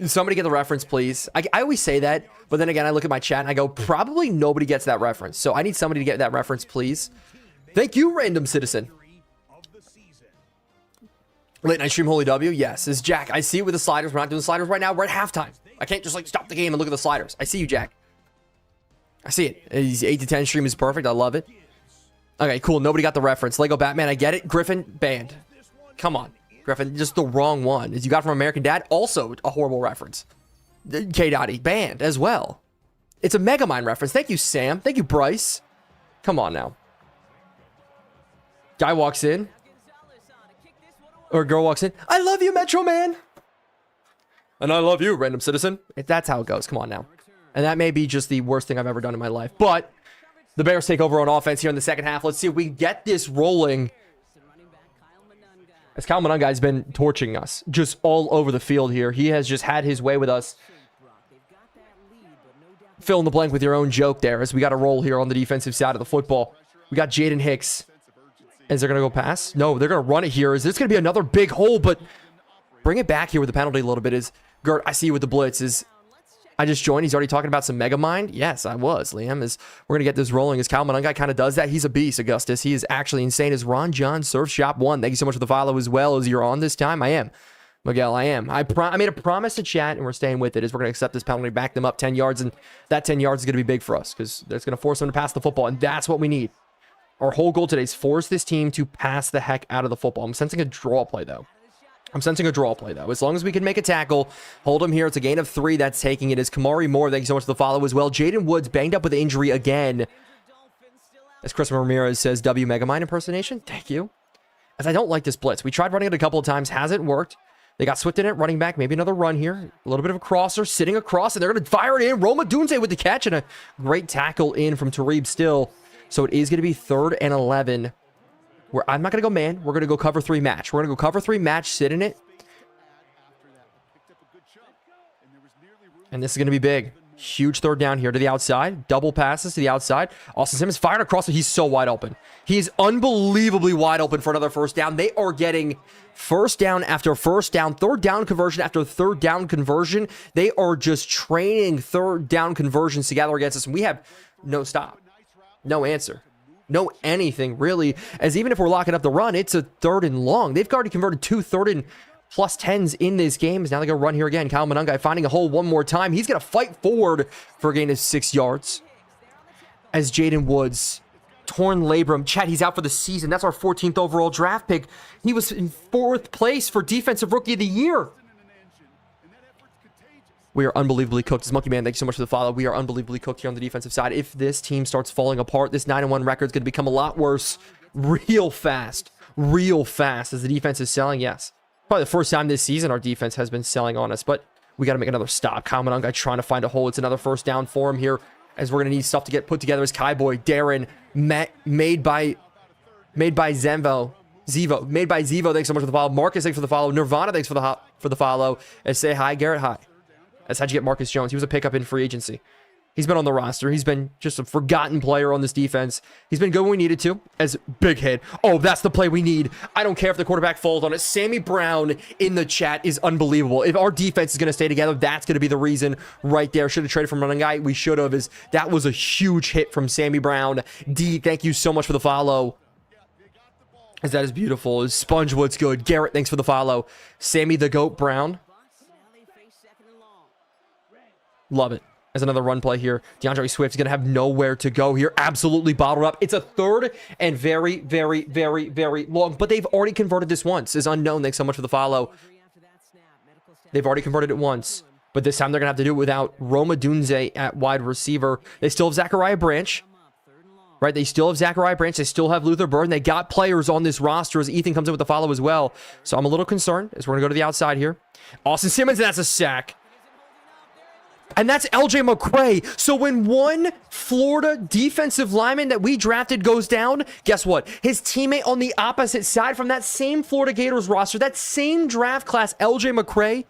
Somebody get the reference, please. I always say that, but then again, I look at my chat and I go, probably nobody gets that reference. So I need somebody to get that reference, please. Thank you, random citizen. Late night stream, Holy W. Yes, is Jack. I see it with the sliders. We're not doing the sliders right now. We're at halftime. I can't just stop the game and look at the sliders. I see you, Jack. I see it. His 8 to 10 stream is perfect. I love it. Okay, cool. Nobody got the reference. Lego Batman, I get it. Griffin, banned. Come on, Griffin, just the wrong one. As you got from American Dad, also a horrible reference. K Dotty, banned as well. It's a Megamind reference. Thank you, Sam. Thank you, Bryce. Come on now. Guy walks in. Or girl walks in. I love you, Metro Man. And I love you, random citizen. That's how it goes. Come on now. And that may be just the worst thing I've ever done in my life. But the Bears take over on offense here in the second half. Let's see if we can get this rolling. As Kyle Monunga has been torching us just all over the field here. He has just had his way with us. Fill in the blank with your own joke there as we got a roll here on the defensive side of the football. We got Jaden Hicks. Is they're going to go pass? No, they're going to run it here. Is this going to be another big hole? But bring it back here with the penalty a little bit. Is Gert, I see you with the blitz. I just joined. He's already talking about some Mega Mind. Yes, I was. Liam, we're going to get this rolling as Kyle Monunga kind of does that. He's a beast, Augustus. He is actually insane. As Ron John Surf Shop 1. Thank you so much for the follow as well. As you're on this time, I am. Miguel, I am. I made a promise to chat, and we're staying with it. Is we're going to accept this penalty, back them up 10 yards, and that 10 yards is going to be big for us because that's going to force them to pass the football, and that's what we need. Our whole goal today is force this team to pass the heck out of the football. I'm sensing a draw play, though. As long as we can make a tackle, hold him here. It's a gain of 3 that's taking it. Is Kamari Moore. Thank you so much for the follow as well. Jaden Woods banged up with injury again. As Chris Ramirez says, W Megamind impersonation. Thank you. As I don't like this blitz. We tried running it a couple of times. Hasn't worked. They got Swift in it, running back. Maybe another run here. A little bit of a crosser, sitting across, and they're going to fire it in. Roma Dunze with the catch, and a great tackle in from Tarib Still. So it is going to be 3rd and 11. I'm not going to go man. We're going to go cover 3 match. We're going to go cover 3 match, sit in it. And this is going to be big. Huge 3rd down here to the outside. Double passes to the outside. Austin Simmons fired across. He's so wide open. He's unbelievably wide open for another 1st down. They are getting 1st down after 1st down, 3rd down conversion after 3rd down conversion. They are just training 3rd down conversions together against us. And we have no stop, no answer, no anything really. As even if we're locking up the run, it's a 3rd and long. They've already converted 2 3rd and plus 10s in this game. Now they're going to run here again. Kyle Monunga finding a hole one more time. He's going to fight forward for a gain of 6 yards. As Jaden Woods, torn labrum. Chat, he's out for the season. That's our 14th overall draft pick. He was in 4th place for Defensive Rookie of the Year. We are unbelievably cooked. As Monkey Man, thank you so much for the follow. We are unbelievably cooked here on the defensive side. If this team starts falling apart, this 9-1 record is going to become a lot worse real fast as the defense is selling. Yes. Probably the first time this season our defense has been selling on us, but we got to make another stop. Kyle Monunga trying to find a hole. It's another 1st down for him here, as we're going to need stuff to get put together. As Kai Boy, Darren, made by Zevo. Thanks so much for the follow. Marcus, thanks for the follow. Nirvana, thanks for the follow. And say hi, Garrett, hi. That's how'd you get Marcus Jones. He was a pickup in free agency. He's been on the roster. He's been just a forgotten player on this defense. He's been good when we needed to. As big hit. Oh, that's the play we need. I don't care if the quarterback falls on it. Sammy Brown in the chat is unbelievable. If our defense is going to stay together, that's going to be the reason right there. Should have traded from running guy. We should have. That was a huge hit from Sammy Brown. D, thank you so much for the follow. As that is beautiful. As Sponge, what's good? Garrett, thanks for the follow. Sammy the Goat Brown. Love it. As another run play here. DeAndre Swift is going to have nowhere to go here. Absolutely bottled up. It's a 3rd and very, very, very, very long. But they've already converted this once. Is unknown. Thanks so much for the follow. They've already converted it once. But this time they're going to have to do it without Roma Dunze at wide receiver. They still have Zachariah Branch. Right? They still have Zachariah Branch. They still have Luther Bird. And they got players on this roster as Ethan comes in with the follow as well. So I'm a little concerned as we're going to go to the outside here. Austin Simmons, and that's a sack. And that's LJ McCray. So when one Florida defensive lineman that we drafted goes down, guess what? His teammate on the opposite side from that same Florida Gators roster, that same draft class, LJ McCray,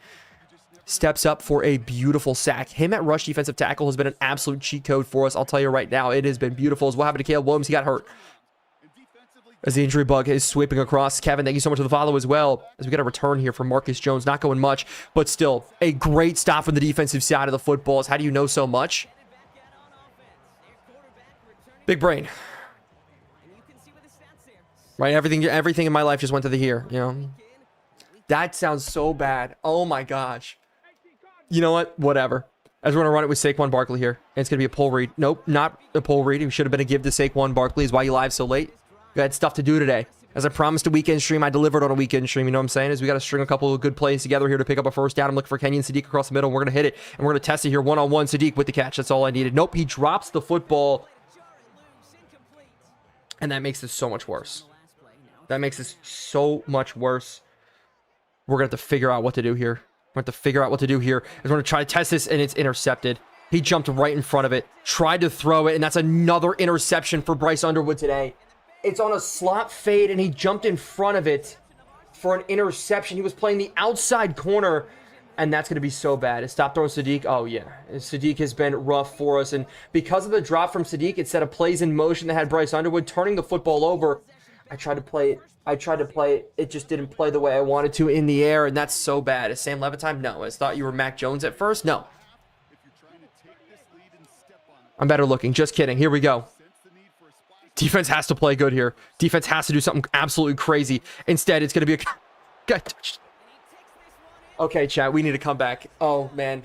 steps up for a beautiful sack. Him at rush defensive tackle has been an absolute cheat code for us. I'll tell you right now, it has been beautiful. As what happened to Caleb Williams, he got hurt. As the injury bug is sweeping across. Kevin, thank you so much for the follow as well. As we get a return here from Marcus Jones. Not going much, but still a great stop from the defensive side of the footballs. How do you know so much? Big brain. Right, everything in my life just went to the here, you know? That sounds so bad. Oh my gosh. You know what? Whatever. As we're going to run it with Saquon Barkley here. And it's going to be a pull read. Nope, not a pull read. It should have been a give to Saquon Barkley. Is why you live so late. We had stuff to do today. As I promised a weekend stream, I delivered on a weekend stream. You know what I'm saying? Is we got to string a couple of good plays together here to pick up a 1st down. I'm looking for Kenyon Sadiq across the middle. And we're going to hit it. And we're going to test it here one-on-one. Sadiq with the catch. That's all I needed. Nope, he drops the football. And that makes this so much worse. That makes this so much worse. We're going to have to figure out what to do here. have to figure out what to do here. We're going to try to test this, and it's intercepted. He jumped right in front of it, tried to throw it, and that's another interception for Bryce Underwood today. It's on a slot fade, and he jumped in front of it for an interception. He was playing the outside corner, and that's going to be so bad. Stop throwing Sadiq. Oh, yeah. Sadiq has been rough for us, and because of the drop from Sadiq, it set of plays in motion that had Bryce Underwood turning the football over. I tried to play it. It just didn't play the way I wanted to in the air, and that's so bad. Is Sam Levittime? No. I thought you were Mac Jones at first? No. I'm better looking. Just kidding. Here we go. Defense has to play good here. Defense has to do something absolutely crazy. Instead, it's going to be a... Okay, chat. We need to come back. Oh, man.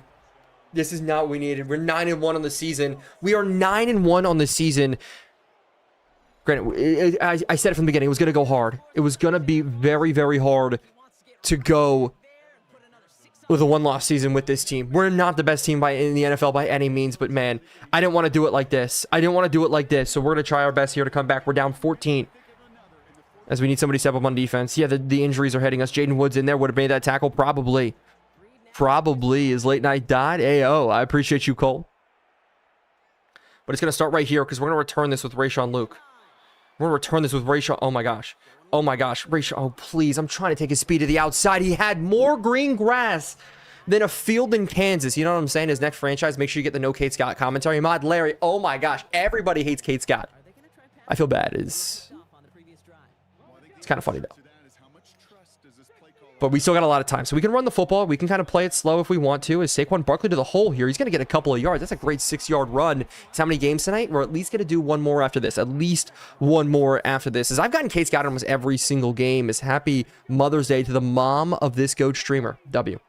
This is not what we needed. We're 9-1 on the season. We are 9-1 on the season. Granted, I said it from the beginning. It was going to go hard. It was going to be very, very hard to go with a one-loss season with this team. We're not the best team in the NFL by any means, but man, I didn't want to do it like this. So we're going to try our best here to come back. We're down 14 as we need somebody to step up on defense. Yeah, the injuries are hitting us. Jaden Woods in there would have made that tackle. Probably is late night dot. Ayo, I appreciate you, Cole. But it's going to start right here because we're going to return this with Rayshawn Luke. We're going to return this with Rayshawn. Oh my gosh. Rayshawn. Oh, please. I'm trying to take his speed to the outside. He had more green grass than a field in Kansas. You know what I'm saying? His next franchise, make sure you get the no Kate Scott commentary. Mod Larry. Oh my gosh. Everybody hates Kate Scott. I feel bad. It's kind of funny though. But we still got a lot of time. So we can run the football. We can kind of play it slow if we want to. Is Saquon Barkley to the hole here? He's going to get a couple of yards. That's a great 6-yard run. It's how many games tonight? We're at least going to do one more after this. As I've gotten Kate Scott almost every single game. Is happy Mother's Day to the mom of this GOAT streamer. W.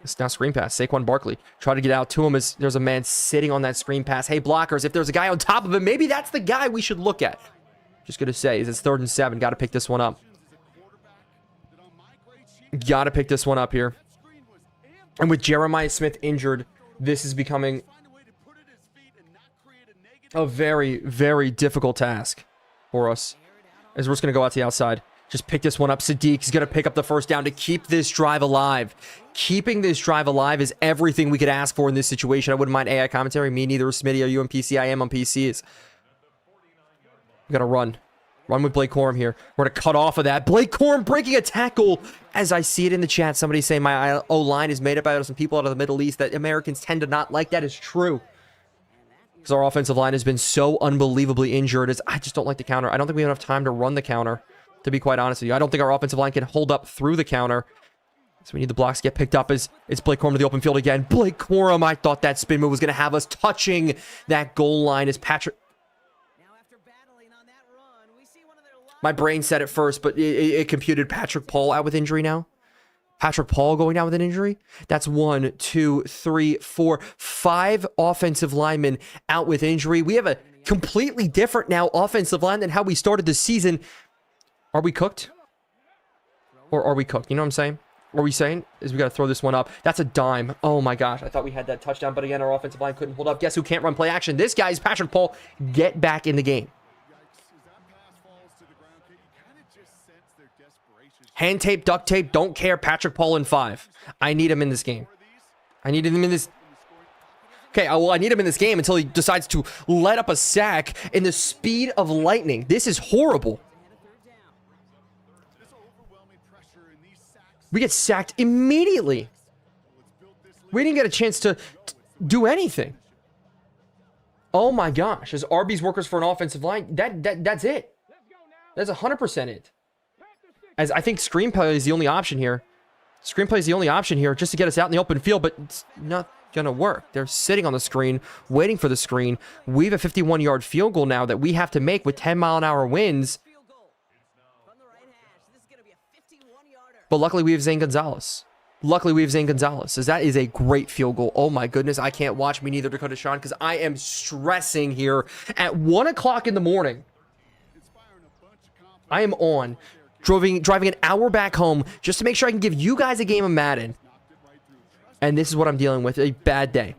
It's now screen pass. Saquon Barkley. Try to get out to him as there's a man sitting on that screen pass. Hey, blockers, if there's a guy on top of him, maybe that's the guy we should look at. Just going to say, it's 3rd and 7. Got to pick this one up. Got to pick this one up here. And with Jeremiah Smith injured, this is becoming a very, very difficult task for us. As we're just going to go out to the outside. Just pick this one up. Sadiq is going to pick up the first down to keep this drive alive. Keeping this drive alive is everything we could ask for in this situation. I wouldn't mind AI commentary. Me neither. Smitty, are you on PC? I am on PCs. We got to run. Run with Blake Corum here. We're going to cut off of that. Blake Corum breaking a tackle. As I see it in the chat, somebody saying my O-line is made up out of some people out of the Middle East that Americans tend to not like. That is true. Because our offensive line has been so unbelievably injured. I just don't like the counter. I don't think we have enough time to run the counter, to be quite honest with you. I don't think our offensive line can hold up through the counter. So we need the blocks to get picked up as it's Blake Corum to the open field again. Blake Corum, I thought that spin move was going to have us touching that goal line as Patrick... My brain said it first, but it computed Patrick Paul out with injury now. Patrick Paul going down with an injury. That's 1, 2, 3, 4, 5 offensive linemen out with injury. We have a completely different now offensive line than how we started the season. Are we cooked? Or are we cooked? You know what I'm saying? What are we saying? Is we got to throw this one up. That's a dime. Oh my gosh. I thought we had that touchdown, but again, our offensive line couldn't hold up. Guess who can't run play action? This guy's Patrick Paul. Get back in the game. Hand tape, duct tape, don't care. Patrick Paul in 5. I need him in this game. I need him in this. Okay, well, I need him in this game until he decides to let up a sack in the speed of lightning. This is horrible. We get sacked immediately. We didn't get a chance to do anything. Oh my gosh. As Arby's workers for an offensive line, that's it. That's 100% it. As I think screenplay is the only option here. Screenplay is the only option here just to get us out in the open field, but it's not going to work. They're sitting on the screen, waiting for the screen. We have a 51-yard field goal now that we have to make with 10-mile-an-hour winds. But luckily, we have Zane Gonzalez. As that is a great field goal. Oh my goodness, I can't watch. Me neither, Dakota Sean, because I am stressing here at 1 o'clock in the morning. I am on. Driving an hour back home just to make sure I can give you guys a game of Madden. And this is what I'm dealing with. A bad day.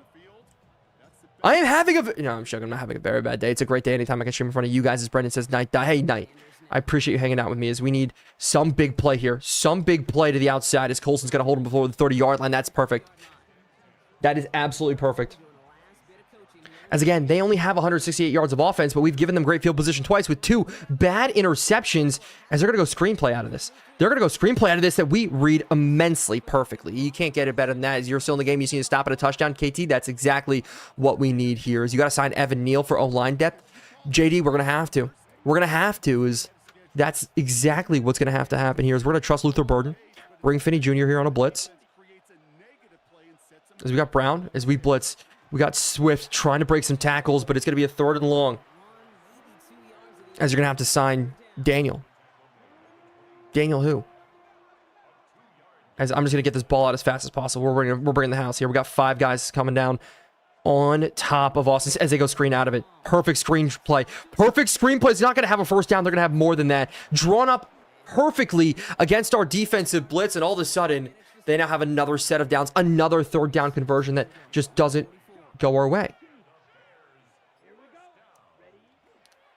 I am having a... No, I'm joking. I'm not having a very bad day. It's a great day anytime I can stream in front of you guys. As Brendan says, night. Hey, night. I appreciate you hanging out with me as we need some big play here. Some big play to the outside as Colson's going to hold him before the 30-yard line. That's perfect. That is absolutely perfect. As again, they only have 168 yards of offense, but we've given them great field position twice with 2 bad interceptions as they're going to go screenplay out of this. They're going to go screenplay out of this that we read immensely perfectly. You can't get it better than that. As you're still in the game, you just need to stop at a touchdown. KT, that's exactly what we need here. Is you got to sign Evan Neal for O-line depth. JD, we're going to have to. We're going to have to. That's exactly what's going to have to happen here. Is we're going to trust Luther Burden. Bring Finney Jr. here on a blitz. As we got Brown, as we blitz. We got Swift trying to break some tackles, but it's going to be a 3rd and long. As you're going to have to sign Daniel. Daniel who? As I'm just going to get this ball out as fast as possible. We're bringing the house here. We got 5 guys coming down on top of Austin as they go screen out of it. Perfect screen play. Perfect screen play. It's not going to have a first down. They're going to have more than that. Drawn up perfectly against our defensive blitz, and all of a sudden, they now have another set of downs. Another 3rd down conversion that just doesn't go our way.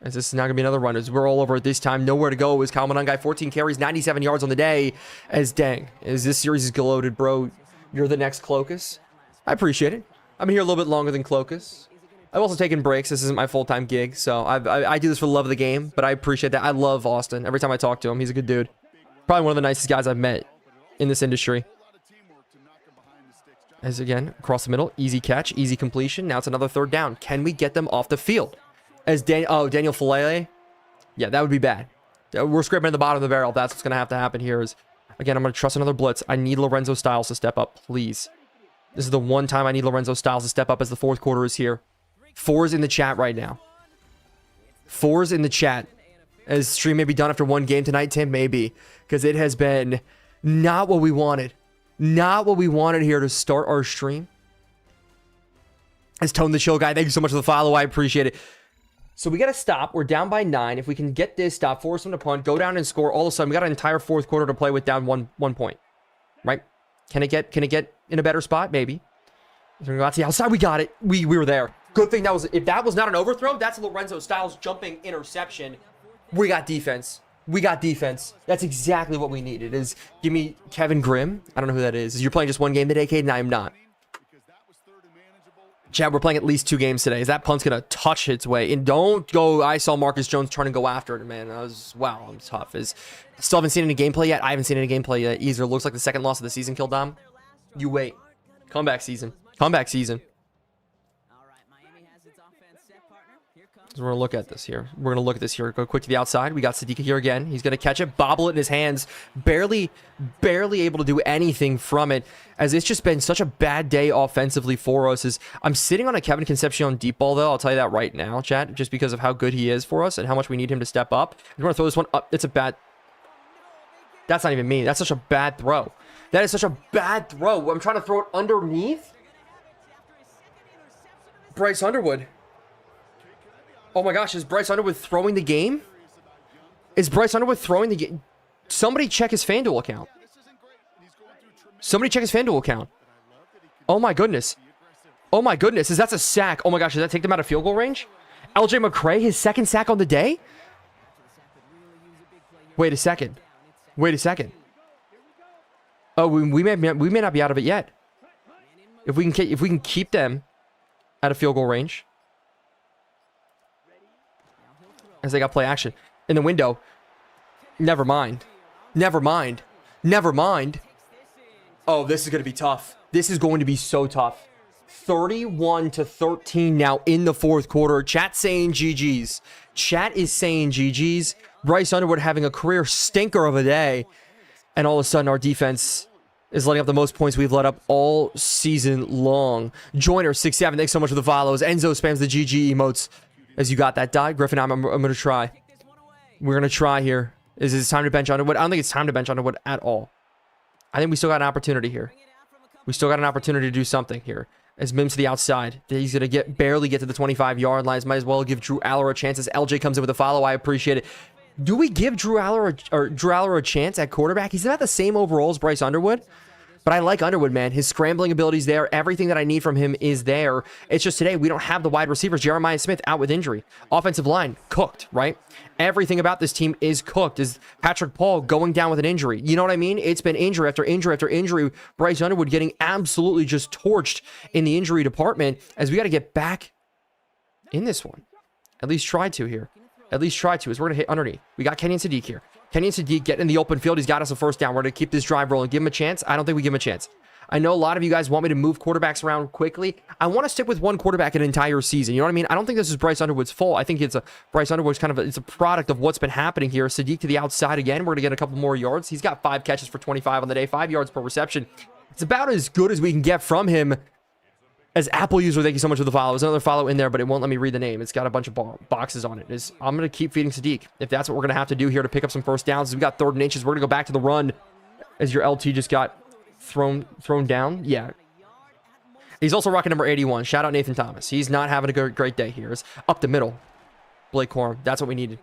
As this is now going to be another run as we're all over it this time. Nowhere to go is Kyle Monangai. 14 carries, 97 yards on the day. As dang, as this series is loaded, bro. You're the next Cloacus. I appreciate it. I'm here a little bit longer than Cloacus. I've also taken breaks. This isn't my full-time gig, so I do this for the love of the game, but I appreciate that. I love Austin. Every time I talk to him, he's a good dude. Probably one of the nicest guys I've met in this industry. As again, across the middle, easy catch, easy completion. Now it's another 3rd down. Can we get them off the field? As Daniel Filele? Yeah, that would be bad. We're scraping at the bottom of the barrel. That's what's going to have to happen here. Is again, I'm going to trust another blitz. I need Lorenzo Styles to step up, please. This is the one time I need Lorenzo Styles to step up as the 4th quarter is here. 4's in the chat right now. 4's in the chat. As stream may be done after 1 game tonight, Tim, maybe. Because it has been not what we wanted. Not what we wanted here to start our stream. As Tone the Chill Guy, thank you so much for the follow. I appreciate it. So we got to stop. We're down by 9. If we can get this stop, force them to punt, go down and score, all of a sudden we got an entire 4th quarter to play with down one point. Right? Can it get in a better spot? Maybe. We're going to the outside. We got it. We were there. Good thing that was, if that was not an overthrow, that's Lorenzo Styles jumping interception. We got defense. We got defense. That's exactly what we needed. Is give me Kevin Grimm. I don't know who that is. You're playing just 1 game today, Caden? I am not. Chad, we're playing at least 2 games today. Is that punt's going to touch its way? And don't go, I saw Marcus Jones trying to go after it, man. Wow, I'm tough. Still haven't seen any gameplay yet. I haven't seen any gameplay yet either. Looks like the 2nd loss of the season, Kildom. You wait. Comeback season. Comeback season. So we're going to look at this here. We're going to look at this here. Go quick to the outside. We got Sadiqa here again. He's going to catch it, bobble it in his hands. Barely able to do anything from it, as it's just been such a bad day offensively for us. I'm sitting on a Kevin Concepcion deep ball, though. I'll tell you that right now, chat, just because of how good he is for us and how much we need him to step up. We're going to throw this one up. It's a bad... That's not even me. That's such a bad throw. That is such a bad throw. I'm trying to throw it underneath. Bryce Underwood. Oh my gosh, is Bryce Underwood throwing the game? Is Bryce Underwood throwing the game? Somebody check his FanDuel account. Somebody check his FanDuel account. Oh my goodness. Oh my goodness, is that a sack? Oh my gosh, does that take them out of field goal range? LJ McCray, his 2nd sack on the day? Wait a second. Wait a second. Oh, we may not be out of it yet. If we can keep them out of field goal range. As they got play action in the window. Never mind. Never mind. Never mind. Oh, this is going to be tough. This is going to be so tough. 31-13 now in the 4th quarter. Chat saying GG's. Chat is saying GG's. Bryce Underwood having a career stinker of a day. And all of a sudden our defense is letting up the most points we've let up all season long. Joiner 6-7. Thanks so much for the follows. Enzo spams the GG emotes. As you got that die, Griffin, I'm going to try. We're going to try here. Is it time to bench Underwood? I don't think it's time to bench Underwood at all. I think we still got an opportunity here. We still got an opportunity to do something here. As Mims to the outside. He's going to barely get to the 25-yard line. Might as well give Drew Aller a chance as LJ comes in with a follow. I appreciate it. Do we give Drew Aller a chance at quarterback? He's about the same overall as Bryce Underwood. But I like Underwood, man. His scrambling ability's there. Everything that I need from him is there. It's just today we don't have the wide receivers. Jeremiah Smith out with injury. Offensive line cooked, right? Everything about this team is cooked. Is Patrick Paul going down with an injury? You know what I mean? It's been injury after injury after injury. Bryce Underwood getting absolutely just torched in the injury department as we got to get back in this one. At least try to here. At least try to, as we're going to hit underneath. We got Kenyon Sadiq here. Kenyon Sadiq getting in the open field. He's got us a first down. We're going to keep this drive rolling. Give him a chance. I don't think we give him a chance. I know a lot of you guys want me to move quarterbacks around quickly. I want to stick with one quarterback an entire season. You know what I mean? I don't think this is Bryce Underwood's fault. I think it's a Bryce Underwood's kind of it's a product of what's been happening here. Sadiq to the outside again. We're going to get a couple more yards. He's got 5 catches for 25 on the day, 5 yards per reception. It's about as good as we can get from him. As Apple user, thank you so much for the follow. There's another follow in there, but it won't let me read the name. It's got a bunch of boxes on it. I'm going to keep feeding Sadiq. If that's what we're going to have to do here to pick up some first downs. We got 3rd and inches. We're going to go back to the run as your LT just got thrown down. Yeah. He's also rocking number 81. Shout out Nathan Thomas. He's not having a great day here. It's up the middle. Blake Corum. That's what we needed.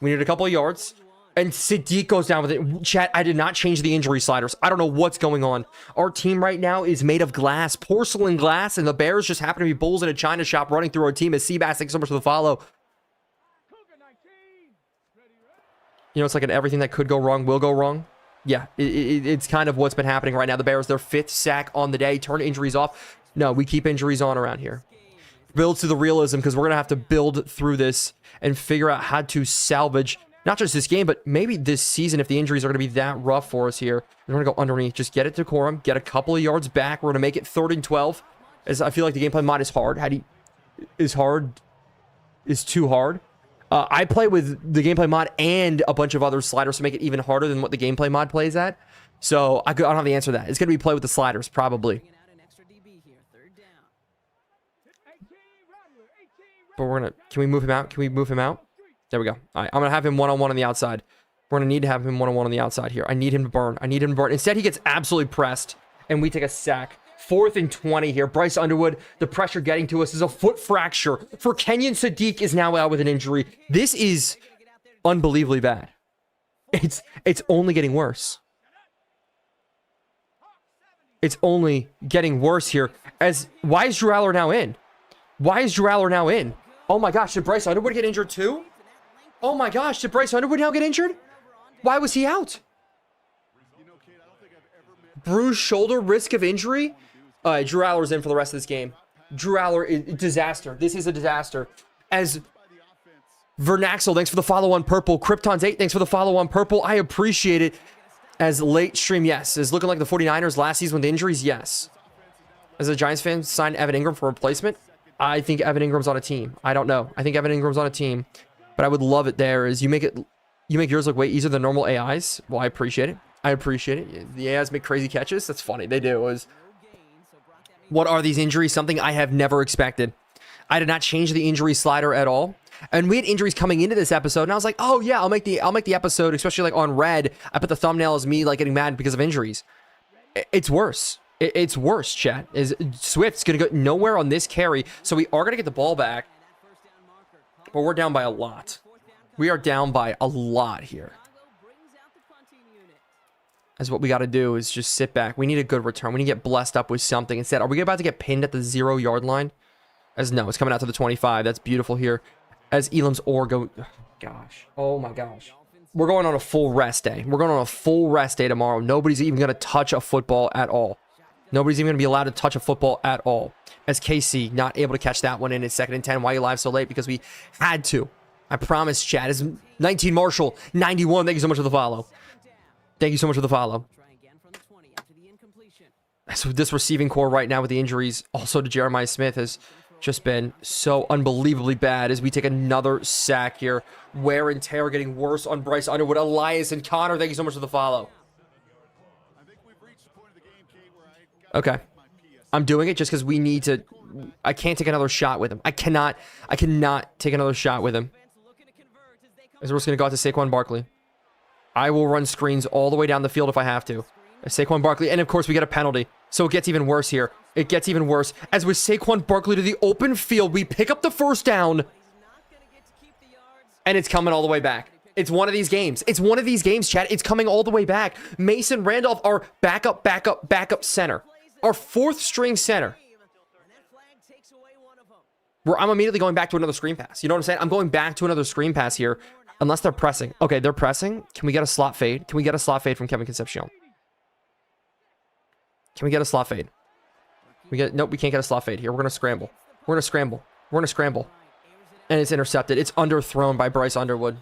We needed a couple of yards. And Sadiq goes down with it. Chat, I did not change the injury sliders. I don't know what's going on. Our team right now is made of glass, porcelain glass, and the Bears just happen to be bulls in a china shop running through our team. As Seabass, thanks so much for the follow. You know, it's like an everything that could go wrong will go wrong. Yeah, it's kind of what's been happening right now. The Bears, their 5th sack on the day. Turn injuries off. No, we keep injuries on around here. Build to the realism because we're going to have to build through this and figure out how to salvage not just this game, but maybe this season if the injuries are going to be that rough for us here. We're going to go underneath. Just get it to Corum. Get a couple of yards back. We're going to make it 3rd and 12. As I feel like the gameplay mod is hard. Is too hard. I play with the gameplay mod and a bunch of other sliders to make it even harder than what the gameplay mod plays at. So I don't have the answer to that. It's going to be play with the sliders, probably. But we're going to... Can we move him out? Can we move him out? There we go. All right, I'm going to have him one-on-one on the outside. We're going to need to have him one-on-one on the outside here. I need him to burn. Instead, he gets absolutely pressed, and we take a sack. 4th and 20 here. Bryce Underwood, the pressure getting to us is a foot fracture. For Kenyon Sadiq is now out with an injury. This is unbelievably bad. It's only getting worse. It's only getting worse here. Why is Drew Aller now in? Oh my gosh, did Bryce Underwood get injured too? Oh my gosh, did Bryce Underwood now get injured? Why was he out? Bruised shoulder, risk of injury? Drew Aller's in for the rest of this game. Drew Aller is disaster. This is a disaster. As Vernaxel, thanks for the follow on purple. Krypton's8, thanks for the follow on purple. I appreciate it. As late stream, yes. Is looking like the 49ers last season with injuries, yes. As a Giants fan, signed Evan Ingram for replacement. I think Evan Ingram's on a team. I don't know. I think Evan Ingram's on a team. But I would love it there is you make yours look way easier than normal AIs. Well, I appreciate it. The AIs make crazy catches. That's funny. They do. What are these injuries? Something I have never expected. I did not change the injury slider at all. And we had injuries coming into this episode, and I was like, oh yeah, I'll make the episode, especially like on red. I put the thumbnail as me like getting mad because of injuries. It's worse. It's worse, chat. Swift's gonna go nowhere on this carry, so we are gonna get the ball back. But we're down by a lot. We are down by a lot here. As what we got to do is just sit back. We need a good return. We need to get blessed up with something. Instead, are we about to get pinned at the 0-yard line? No, it's coming out to the 25. That's beautiful here. As Elam's or go... Gosh. Oh my gosh. We're going on a full rest day. We're going on a full rest day tomorrow. Nobody's even going to touch a football at all. Nobody's even going to be allowed to touch a football at all. As KC not able to catch that one in his 2nd and 10. Why are you live so late? Because we had to. I promise, chat. Is 19 Marshall, 91. Thank you so much for the follow. Thank you so much for the follow. So this receiving core right now with the injuries also to Jeremiah Smith has just been so unbelievably bad as we take another sack here. Wear and tear getting worse on Bryce Underwood. Elias and Connor, thank you so much for the follow. Okay. I'm doing it just because we need to... I can't take another shot with him. I cannot take another shot with him. As we're just going to go out to Saquon Barkley. I will run screens all the way down the field if I have to. Saquon Barkley, and of course we get a penalty. So it gets even worse here. It gets even worse. As with Saquon Barkley to the open field, we pick up the first down. And it's coming all the way back. It's one of these games. It's one of these games, chat. It's coming all the way back. Mason Randolph, our backup center. Our fourth string center. Where I'm immediately going back to another screen pass. You know what I'm saying? I'm going back to another screen pass here. Unless they're pressing. Okay, they're pressing. Can we get a slot fade? Can we get a slot fade from Kevin Concepcion? Can we get a slot fade? Nope, we can't get a slot fade here. We're going to scramble. We're going to scramble. We're going to scramble. And it's intercepted. It's underthrown by Bryce Underwood.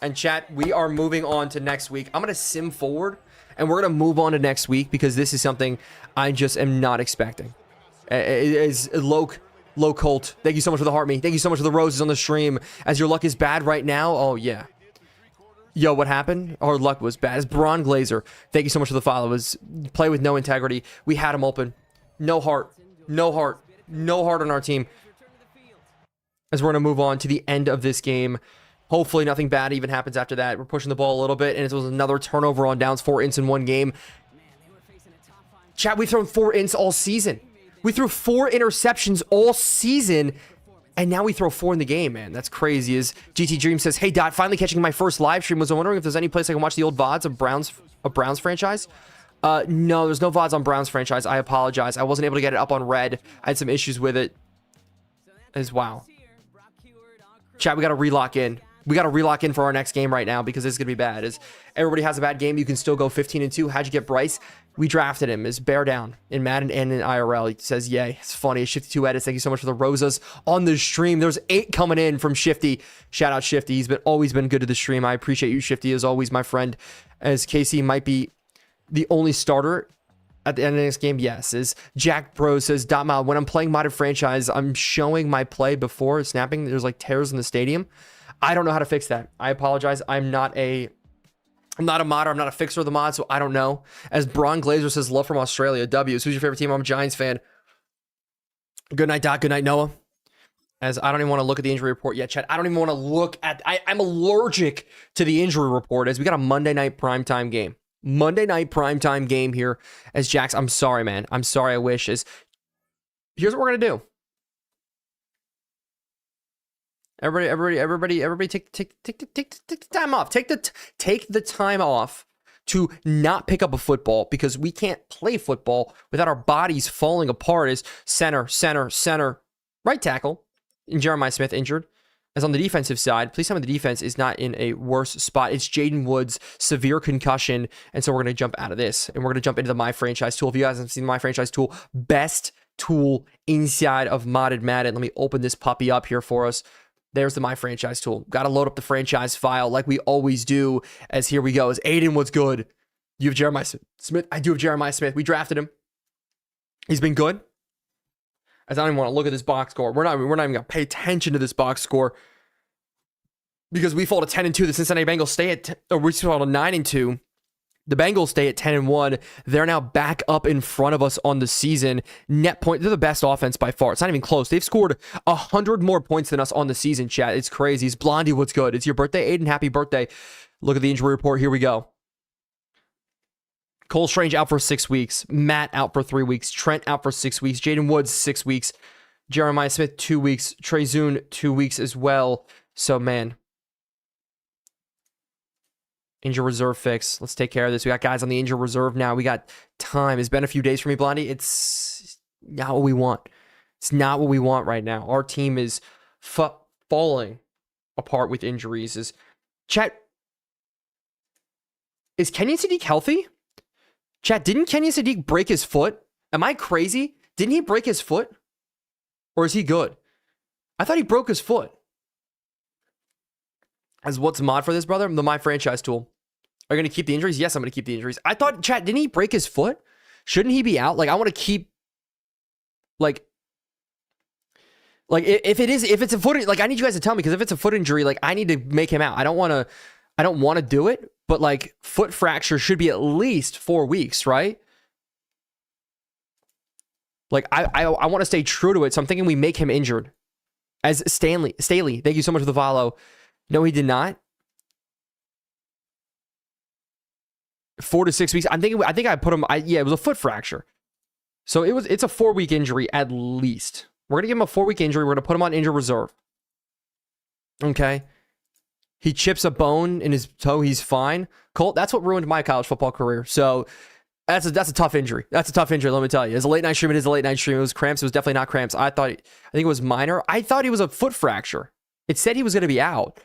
And chat, we are moving on to next week. I'm going to sim forward. And we're going to move on to next week because this is something I just am not expecting. Is low Colt. Thank you so much for the heart me. Thank you so much for the roses on the stream. As your luck is bad right now. Oh, yeah. Yo, what happened? Our luck was bad. It's Braun Glazer. Thank you so much for the follow. It was play with no integrity. We had him open. No heart. No heart. No heart on our team. As we're going to move on to the end of this game. Hopefully nothing bad even happens after that. We're pushing the ball a little bit. And it was another turnover on downs. 4 ints in one game. Chat, we've thrown 4 ints all season. We threw 4 interceptions all season. And now we throw 4 in the game, man. That's crazy. As GT Dream says, hey, Dot, finally catching my first live stream. Was wondering if there's any place I can watch the old VODs of Browns franchise. No, there's no VODs on Browns franchise. I apologize. I wasn't able to get it up on Red. I had some issues with it. Wow. Chat, we got to relock in. We got to relock in for our next game right now because this is going to be bad. As everybody has a bad game, you can still go 15-2. How'd you get Bryce? We drafted him as bear down in Madden and in IRL. He says, yay. It's funny. Shifty2 edits. Thank you so much for the roses on the stream. There's 8 coming in from Shifty. Shout out Shifty. He's always been good to the stream. I appreciate you, Shifty, as always, my friend. As Casey might be the only starter at the end of this game, yes. As Jack Bro says, dotMILD, when I'm playing modded franchise, I'm showing my play before snapping. There's like tears in the stadium. I don't know how to fix that. I apologize. I'm not a modder. I'm not a fixer of the mod, so I don't know. As Braun Glazer says, love from Australia. W's. Who's your favorite team? I'm a Giants fan. Good night, Doc. Good night, Noah. As I don't even want to look at the injury report yet, Chat. I don't even want to look at... I'm allergic to the injury report as we got a Monday night primetime game. Monday night primetime game here as Jax. I'm sorry, man. I'm sorry. I wish. Here's what we're going to do. Everybody, take the time off. Take the time off to not pick up a football because we can't play football without our bodies falling apart. As center, right tackle, and Jeremiah Smith injured. As on the defensive side, please tell me the defense is not in a worse spot. It's Jaden Woods, severe concussion, and so we're going to jump out of this and we're going to jump into the My Franchise tool. If you guys haven't seen the My Franchise tool, best tool inside of modded Madden. Let me open this puppy up here for us. There's the My Franchise tool. Got to load up the franchise file like we always do. As here we go. As Aiden, what's good? You have Jeremiah Smith. I do have Jeremiah Smith. We drafted him. He's been good. As I don't even want to look at this box score. We're not even going to pay attention to this box score because we fall to 10-2. The Cincinnati Bengals stay at, or we fall to 9-2. The Bengals stay at 10-1. They're now back up in front of us on the season. Net point, they're the best offense by far. It's not even close. They've scored 100 more points than us on the season, chat. It's crazy. It's Blondie, what's good? It's your birthday, Aiden. Happy birthday. Look at the injury report. Here we go. Cole Strange out for 6 weeks. Matt out for 3 weeks. Trent out for 6 weeks. Jaden Woods, 6 weeks. Jeremiah Smith, 2 weeks. Trey Zune, 2 weeks as well. So, man. Injury reserve fix. Let's take care of this. We got guys on the injury reserve now. We got time. It's been a few days for me, Blondie. It's not what we want. It's not what we want right now. Our team is falling apart with injuries. Is Kenyon Sadiq healthy? Chat, didn't Kenyon Sadiq break his foot? Am I crazy? Didn't he break his foot? Or is he good? I thought he broke his foot. As what's the mod for this, brother? The My Franchise tool. Are you going to keep the injuries? Yes, I'm going to keep the injuries. I thought, chat, didn't he break his foot? Shouldn't he be out? Like, I want to keep, like if it's a foot, like, I need you guys to tell me, because if it's a foot injury, like, I need to make him out. I don't want to do it, but like, foot fracture should be at least 4 weeks, right? Like, I want to stay true to it, so I'm thinking we make him injured. As Staley, thank you so much for the follow. No, he did not. 4 to 6 weeks. I think I put him. Yeah, it was a foot fracture. So it's a 4-week injury at least. We're gonna give him a 4-week injury. We're gonna put him on injured reserve. Okay. He chips a bone in his toe. He's fine. Colt, that's what ruined my college football career. So that's a tough injury. That's a tough injury, let me tell you. It's a late night stream. It is a late night stream. It was cramps. It was definitely not cramps. I think it was minor. I thought he was a foot fracture. It said he was going to be out.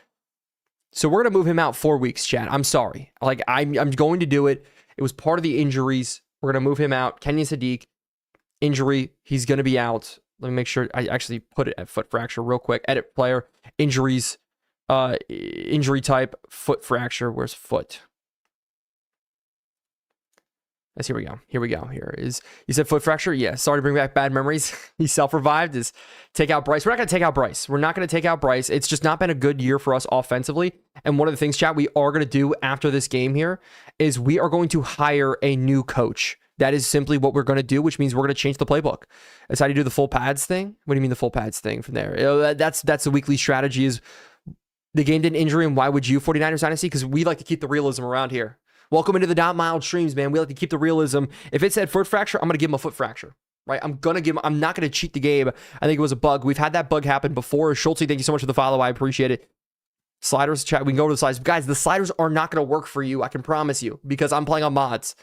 So we're going to move him out 4 weeks, Chad. I'm sorry. Like, I'm going to do it. It was part of the injuries. We're going to move him out. Kenyon Sadiq, injury. He's going to be out. Let me make sure I actually put it at foot fracture real quick. Edit player, injuries, injury type, foot fracture. Where's foot? Yes, here we go. Here is, you said foot fracture? Yeah, sorry to bring back bad memories. He self-revived. Is take out Bryce. We're not going to take out Bryce. We're not going to take out Bryce. It's just not been a good year for us offensively. And one of the things, chat, we are going to do after this game here is we are going to hire a new coach. That is simply what we're going to do, which means we're going to change the playbook. That's how you do the full pads thing. What do you mean the full pads thing from there? That's the weekly strategy is the game didn't injury, and why would you, 49ers Dynasty? Because we like to keep the realism around here. Welcome into the dotMILD streams, man. We like to keep the realism. If it said foot fracture, I'm going to give him a foot fracture, right? I'm not going to cheat the game. I think it was a bug. We've had that bug happen before. Schultz, thank you so much for the follow. I appreciate it. Sliders, chat. We can go to the sliders. Guys, the sliders are not going to work for you. I can promise you, because I'm playing on mods.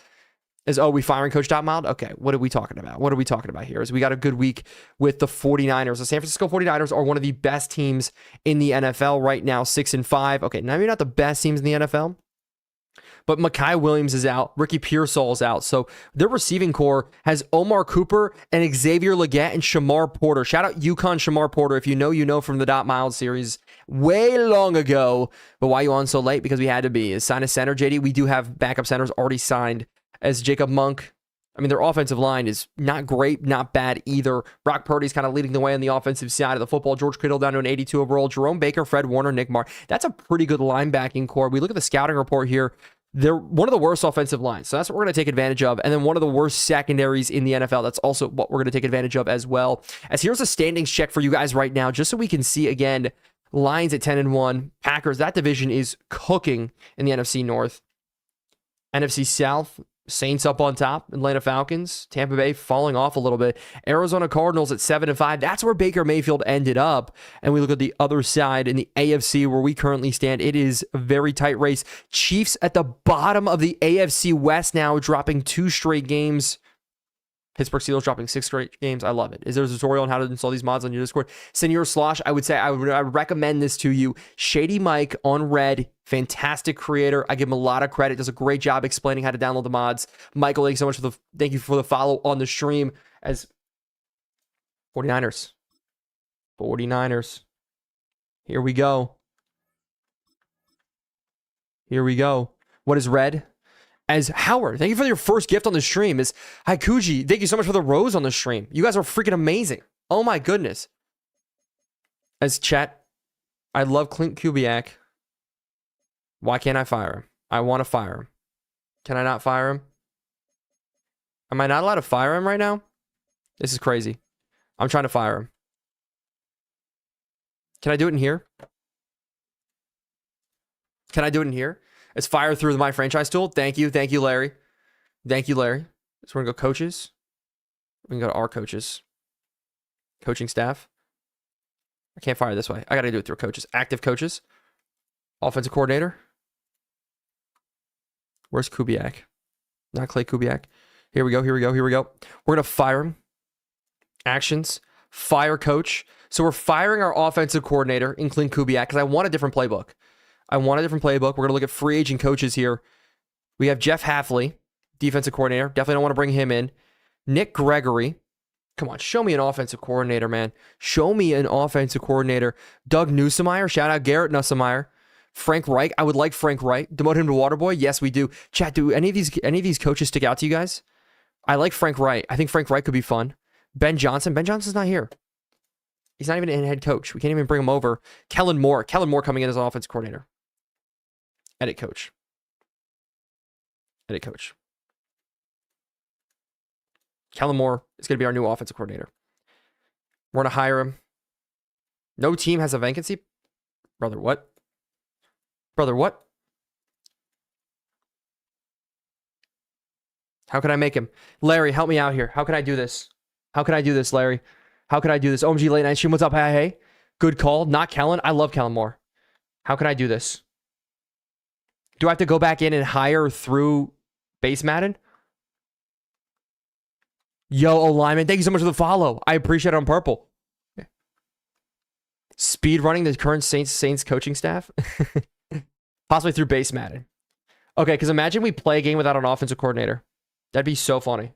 We firing Coach dotMILD? Okay, what are we talking about? What are we talking about here? We got a good week with the 49ers. The San Francisco 49ers are one of the best teams in the NFL right now, 6-5. Okay, now maybe not the best teams in the NFL, but Mekhi Williams is out. Ricky Pearsall is out. So their receiving core has Omar Cooper and Xavier Legette and Shamar Porter. Shout out UConn Shamar Porter. If you know, you know from the dotMILD series way long ago. But why you on so late? Because we had to be. Is sign a center, JD. We do have backup centers already signed as Jacob Monk. I mean, their offensive line is not great, not bad either. Brock Purdy's kind of leading the way on the offensive side of the football. George Kittle down to an 82 overall. Jerome Baker, Fred Warner, Nick Marr. That's a pretty good linebacking core. We look at the scouting report here. They're one of the worst offensive lines. So that's what we're going to take advantage of. And then one of the worst secondaries in the NFL. That's also what we're going to take advantage of as well. As here's a standings check for you guys right now, just so we can see again, Lions at 10-1. Packers, that division is cooking in the NFC North. NFC South, Saints up on top, Atlanta Falcons, Tampa Bay falling off a little bit, Arizona Cardinals at 7-5. That's where Baker Mayfield ended up. And we look at the other side in the AFC where we currently stand. It is a very tight race. Chiefs at the bottom of the AFC West now, dropping 2 straight games. Pittsburgh Steelers dropping 6 straight games. I love it. Is there a tutorial on how to install these mods on your Discord? Senior Slosh, I would say I would recommend this to you. Shady Mike on Red, fantastic creator. I give him a lot of credit. Does a great job explaining how to download the mods. Michael, thank you for the follow on the stream. As 49ers. Here we go. What is red? As Howard, thank you for your first gift on the stream. Is Haikuji, thank you so much for the rose on the stream. You guys are freaking amazing. Oh my goodness. As chat, I love Clint Kubiak. Why can't I fire him? I want to fire him. Can I not fire him? Am I not allowed to fire him right now? This is crazy. I'm trying to fire him. Can I do it in here? It's fire through my franchise tool. Thank you, Larry. So we're gonna go coaches. We can go to our coaches. Coaching staff. I can't fire this way. I gotta do it through coaches. Active coaches. Offensive coordinator. Where's Kubiak? Not Clay Kubiak. Here we go. We're gonna fire him. Actions. Fire coach. So we're firing our offensive coordinator in Clint Kubiak because I want a different playbook. We're going to look at free agent coaches here. We have Jeff Hafley, defensive coordinator. Definitely don't want to bring him in. Nick Gregory. Come on, show me an offensive coordinator, man. Show me an offensive coordinator. Doug Nussmeier. Shout out Garrett Nussmeier. Frank Reich. I would like Frank Reich. Demote him to Waterboy. Yes, we do. Chat, do any of these coaches stick out to you guys? I like Frank Reich. I think Frank Reich could be fun. Ben Johnson. Ben Johnson's not here. He's not even a head coach. We can't even bring him over. Kellen Moore coming in as an offensive coordinator. Edit coach. Kellen Moore is going to be our new offensive coordinator. We're going to hire him. No team has a vacancy. Brother, what? How can I make him? Larry, help me out here. How can I do this? Larry? How can I do this? OMG Late Night Stream, what's up? Hey. Good call. Not Kellen. I love Kellen Moore. How can I do this? Do I have to go back in and hire through base Madden? Yo, O-Lineman, thank you so much for the follow. I appreciate it on purple. Speed running the current Saints coaching staff? Possibly through base Madden. Okay, because imagine we play a game without an offensive coordinator. That'd be so funny.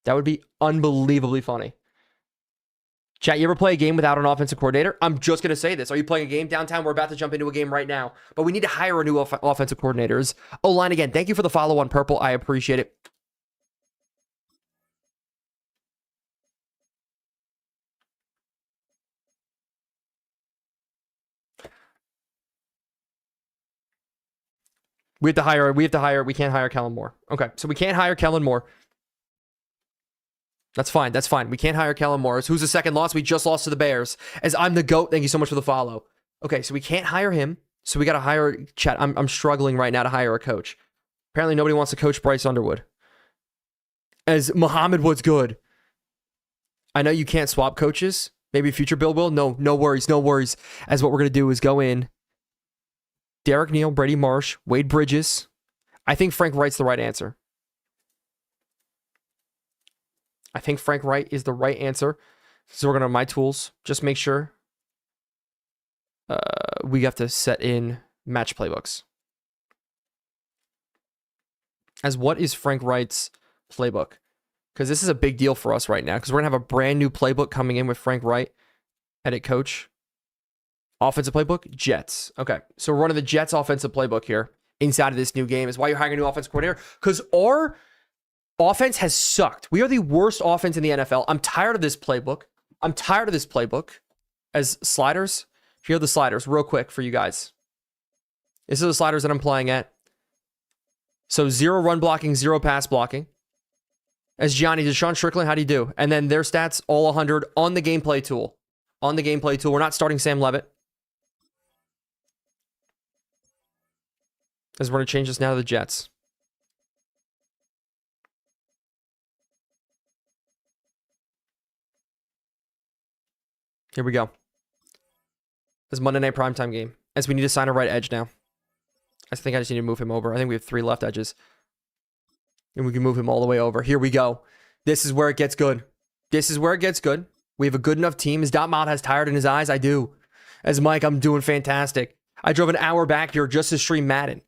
That would be unbelievably funny. Chat, you ever play a game without an offensive coordinator? I'm just going to say this. Are you playing a game downtown? We're about to jump into a game right now. But we need to hire a new offensive coordinators. O-line again, thank you for the follow on purple. I appreciate it. We can't hire Kellen Moore. Okay, so we can't hire Kellen Moore. That's fine. We can't hire Kellen Moore. Who's the second loss? We just lost to the Bears. As I'm the GOAT, thank you so much for the follow. Okay, so we can't hire him. So we got to hire, chat, I'm struggling right now to hire a coach. Apparently nobody wants to coach Bryce Underwood. As Muhammad Wood's good. I know you can't swap coaches. Maybe future Bill will. No worries. As what we're going to do is go in. Derek Neal, Brady Marsh, Wade Bridges. I think Frank Wright's the right answer. I think Frank Wright is the right answer. So we're going to my tools. Just make sure we have to set in match playbooks. As what is Frank Wright's playbook? Because this is a big deal for us right now. Because we're going to have a brand new playbook coming in with Frank Wright, edit coach. Offensive playbook, Jets. Okay, so we're running the Jets offensive playbook here inside of this new game. Is why you're hiring a new offensive coordinator. Because our offense has sucked. We are the worst offense in the NFL. I'm tired of this playbook. As sliders, here are the sliders real quick for you guys. This is the sliders that I'm playing at. So 0 run blocking, 0 pass blocking. As Gianni, Deshaun Strickland, how do you do? And then their stats, all 100 on the gameplay tool. We're not starting Sam Levitt. As we're going to change this now to the Jets. Here we go. This Monday night primetime game. As we need to sign a right edge now. I think I just need to move him over. I think we have 3 left edges. And we can move him all the way over. Here we go. This is where it gets good. We have a good enough team. As dotMILD has tired in his eyes, I do. As Mike, I'm doing fantastic. I drove an hour back here just to stream Madden.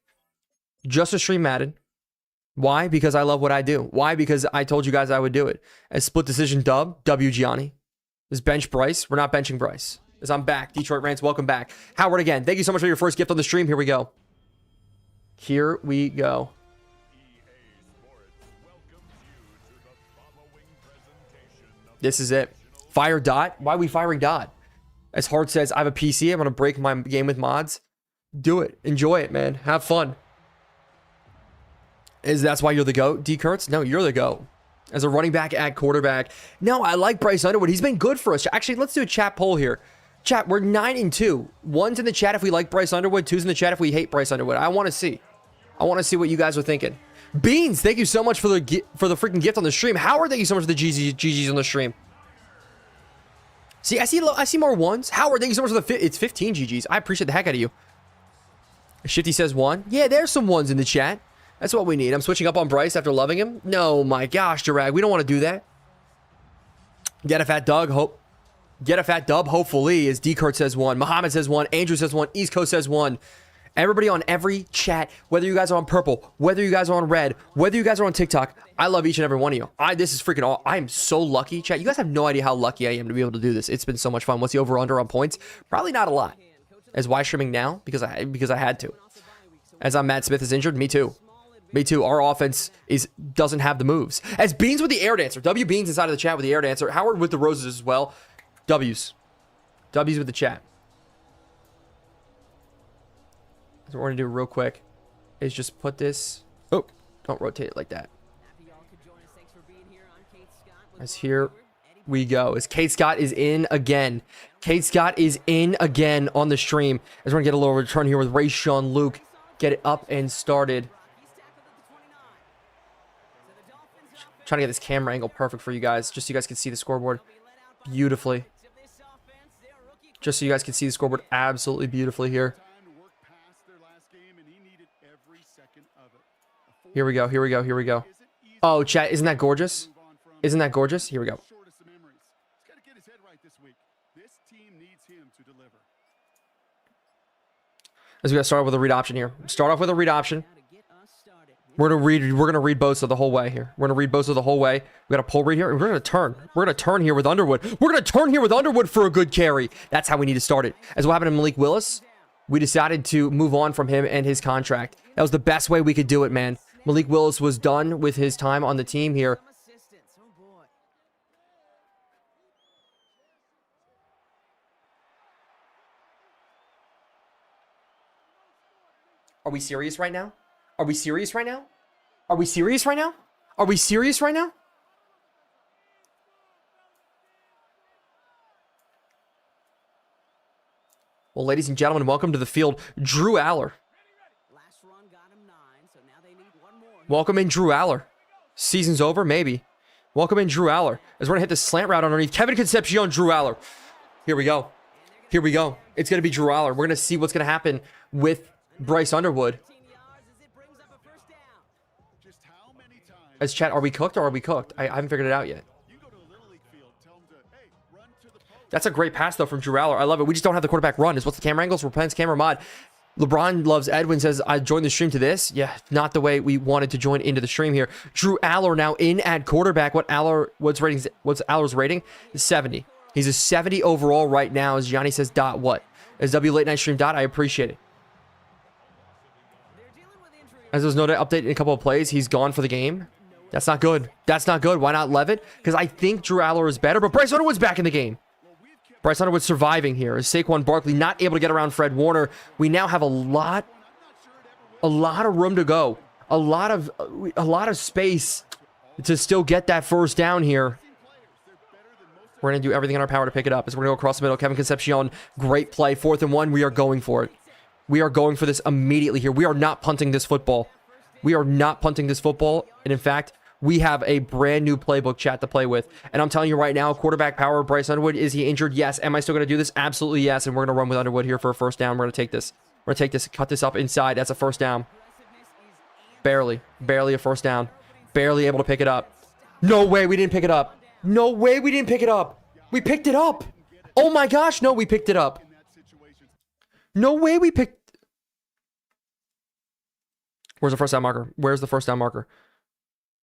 Why? Because I love what I do. Why? Because I told you guys I would do it. As split decision W Gianni. As bench Bryce. We're not benching Bryce. As I'm back. Detroit Rants, welcome back. Howard again. Thank you so much for your first gift on the stream. Here we go. This is it. Fire Dot. Why are we firing Dot? As Hart says, I have a PC. I'm going to break my game with mods. Do it. Enjoy it, man. Have fun. That's why you're the GOAT, D. Kurtz? No, you're the GOAT. As a running back at quarterback. No, I like Bryce Underwood. He's been good for us. Actually, let's do a chat poll here. Chat, we're 9-2. 1's in the chat if we like Bryce Underwood. 2's in the chat if we hate Bryce Underwood. I want to see what you guys are thinking. Beans, thank you so much for the freaking gift on the stream. Howard, thank you so much for the GGs on the stream. See, I see more 1s. Howard, thank you so much for it's 15 GGs. I appreciate the heck out of you. Shifty says 1. Yeah, there's some 1s in the chat. That's what we need. I'm switching up on Bryce after loving him. No, my gosh, Durag. We don't want to do that. Get a fat dub, hopefully, as D. Kurt says 1. Muhammad says 1. Andrew says 1. East Coast says 1. Everybody on every chat, whether you guys are on purple, whether you guys are on red, whether you guys are on TikTok, I love each and every one of you. This is freaking all. I am so lucky, chat. You guys have no idea how lucky I am to be able to do this. It's been so much fun. What's the over/under on points? Probably not a lot. As why streaming now? Because I had to. As I'm Matt Smith is injured. Me too. Our offense doesn't have the moves. As Beans with the air dancer. W Beans inside of the chat with the air dancer. Howard with the roses as well. W's with the chat. So what we're going to do real quick is just put this... Oh, don't rotate it like that. As here we go. As Kate Scott is in again. On the stream. As we're going to get a little return here with Rayshawn Luke. Get it up and started. Trying to get this camera angle perfect for you guys. Just so you guys can see the scoreboard beautifully. Absolutely beautifully here. Here we go. Here we go. Here we go. Oh, chat. Isn't that gorgeous? Isn't that gorgeous? Here we go. As we got to start off with a read option here. Start off with a read option. We're gonna read Bosa the whole way here. We're gonna read Bosa the whole way. We got a pull read here. We're gonna turn. We're gonna turn here with Underwood. We're gonna turn here with Underwood for a good carry. That's how we need to start it. As what happened to Malik Willis, we decided to move on from him and his contract. That was the best way we could do it, man. Malik Willis was done with his time on the team here. Are we serious right now? Are we serious right now? Are we serious right now? Are we serious right now? Well, ladies and gentlemen, welcome to the field, Drew Aller. Welcome in, Drew Aller. Season's over, maybe. Welcome in, Drew Aller. As we're going to hit the slant route underneath. Kevin Concepcion, Drew Aller. Here we go. Here we go. It's going to be Drew Aller. We're going to see what's going to happen with Bryce Underwood. As chat, are we cooked or are we cooked? I haven't figured it out yet. That's a great pass, though, from Drew Aller. I love it. We just don't have the quarterback run. Is what's the camera angles? We're playing camera mod. LeBron loves Edwin, says, I joined the stream to this. Yeah, not the way we wanted to join into the stream here. Drew Aller now in at quarterback. What's Aller's rating? 70. He's a 70 overall right now. As Gianni says, dot what? As W Late Night Stream dot, I appreciate it. As there's no update in a couple of plays, he's gone for the game. That's not good. That's not good. Why not Levitt? Because I think Drew Aller is better, but Bryce Underwood's back in the game. Bryce Underwood surviving here. Is Saquon Barkley not able to get around Fred Warner? We now have a lot of room to go. A lot of space to still get that first down here. We're going to do everything in our power to pick it up. As we're going to go across the middle. Kevin Concepcion, great play. 4th and 1. We are going for it. We are going for this immediately here. We are not punting this football. We are not punting this football. And in fact, we have a brand new playbook, chat, to play with. And I'm telling you right now, quarterback power, Bryce Underwood, is he injured? Yes. Am I still going to do this? Absolutely yes. And we're going to run with Underwood here for a first down. We're going to take this. We're going to take this, cut this up inside. That's a first down. Barely a first down. Barely able to pick it up. No way we didn't pick it up. No way we didn't pick it up. We picked it up. Oh my gosh, no, we picked it up. No way we picked... Where's the first down marker? Where's the first down marker?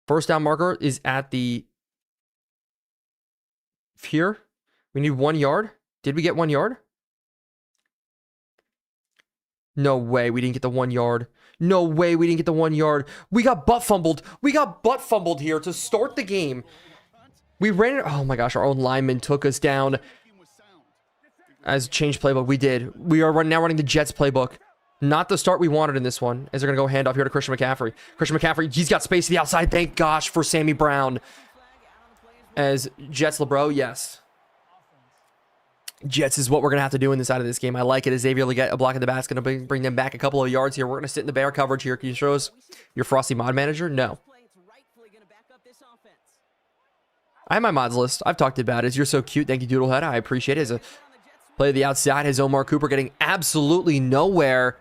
First down marker is at the... Here. We need 1 yard. Did we get 1 yard? No way we didn't get the 1 yard. No way we didn't get the 1 yard. We got butt fumbled. We got butt fumbled here to start the game. We ran it. Oh my gosh, our own lineman took us down. As change playbook, we did. We are now running the Jets playbook. Not the start we wanted in this one. As they're going to go hand off here to Christian McCaffrey. Christian McCaffrey, he's got space to the outside. Thank gosh for Sammy Brown. As Jets LeBro, yes. Jets is what we're going to have to do in this side of this game. I like it. As Xavier will get a block in the basket, going to bring them back a couple of yards here. We're going to sit in the bear coverage here. Can you show us your Frosty mod manager? No. I have my mods list. I've talked about it. You're so cute. Thank you, Doodlehead. I appreciate it. As a play to the outside, has Omar Cooper getting absolutely nowhere.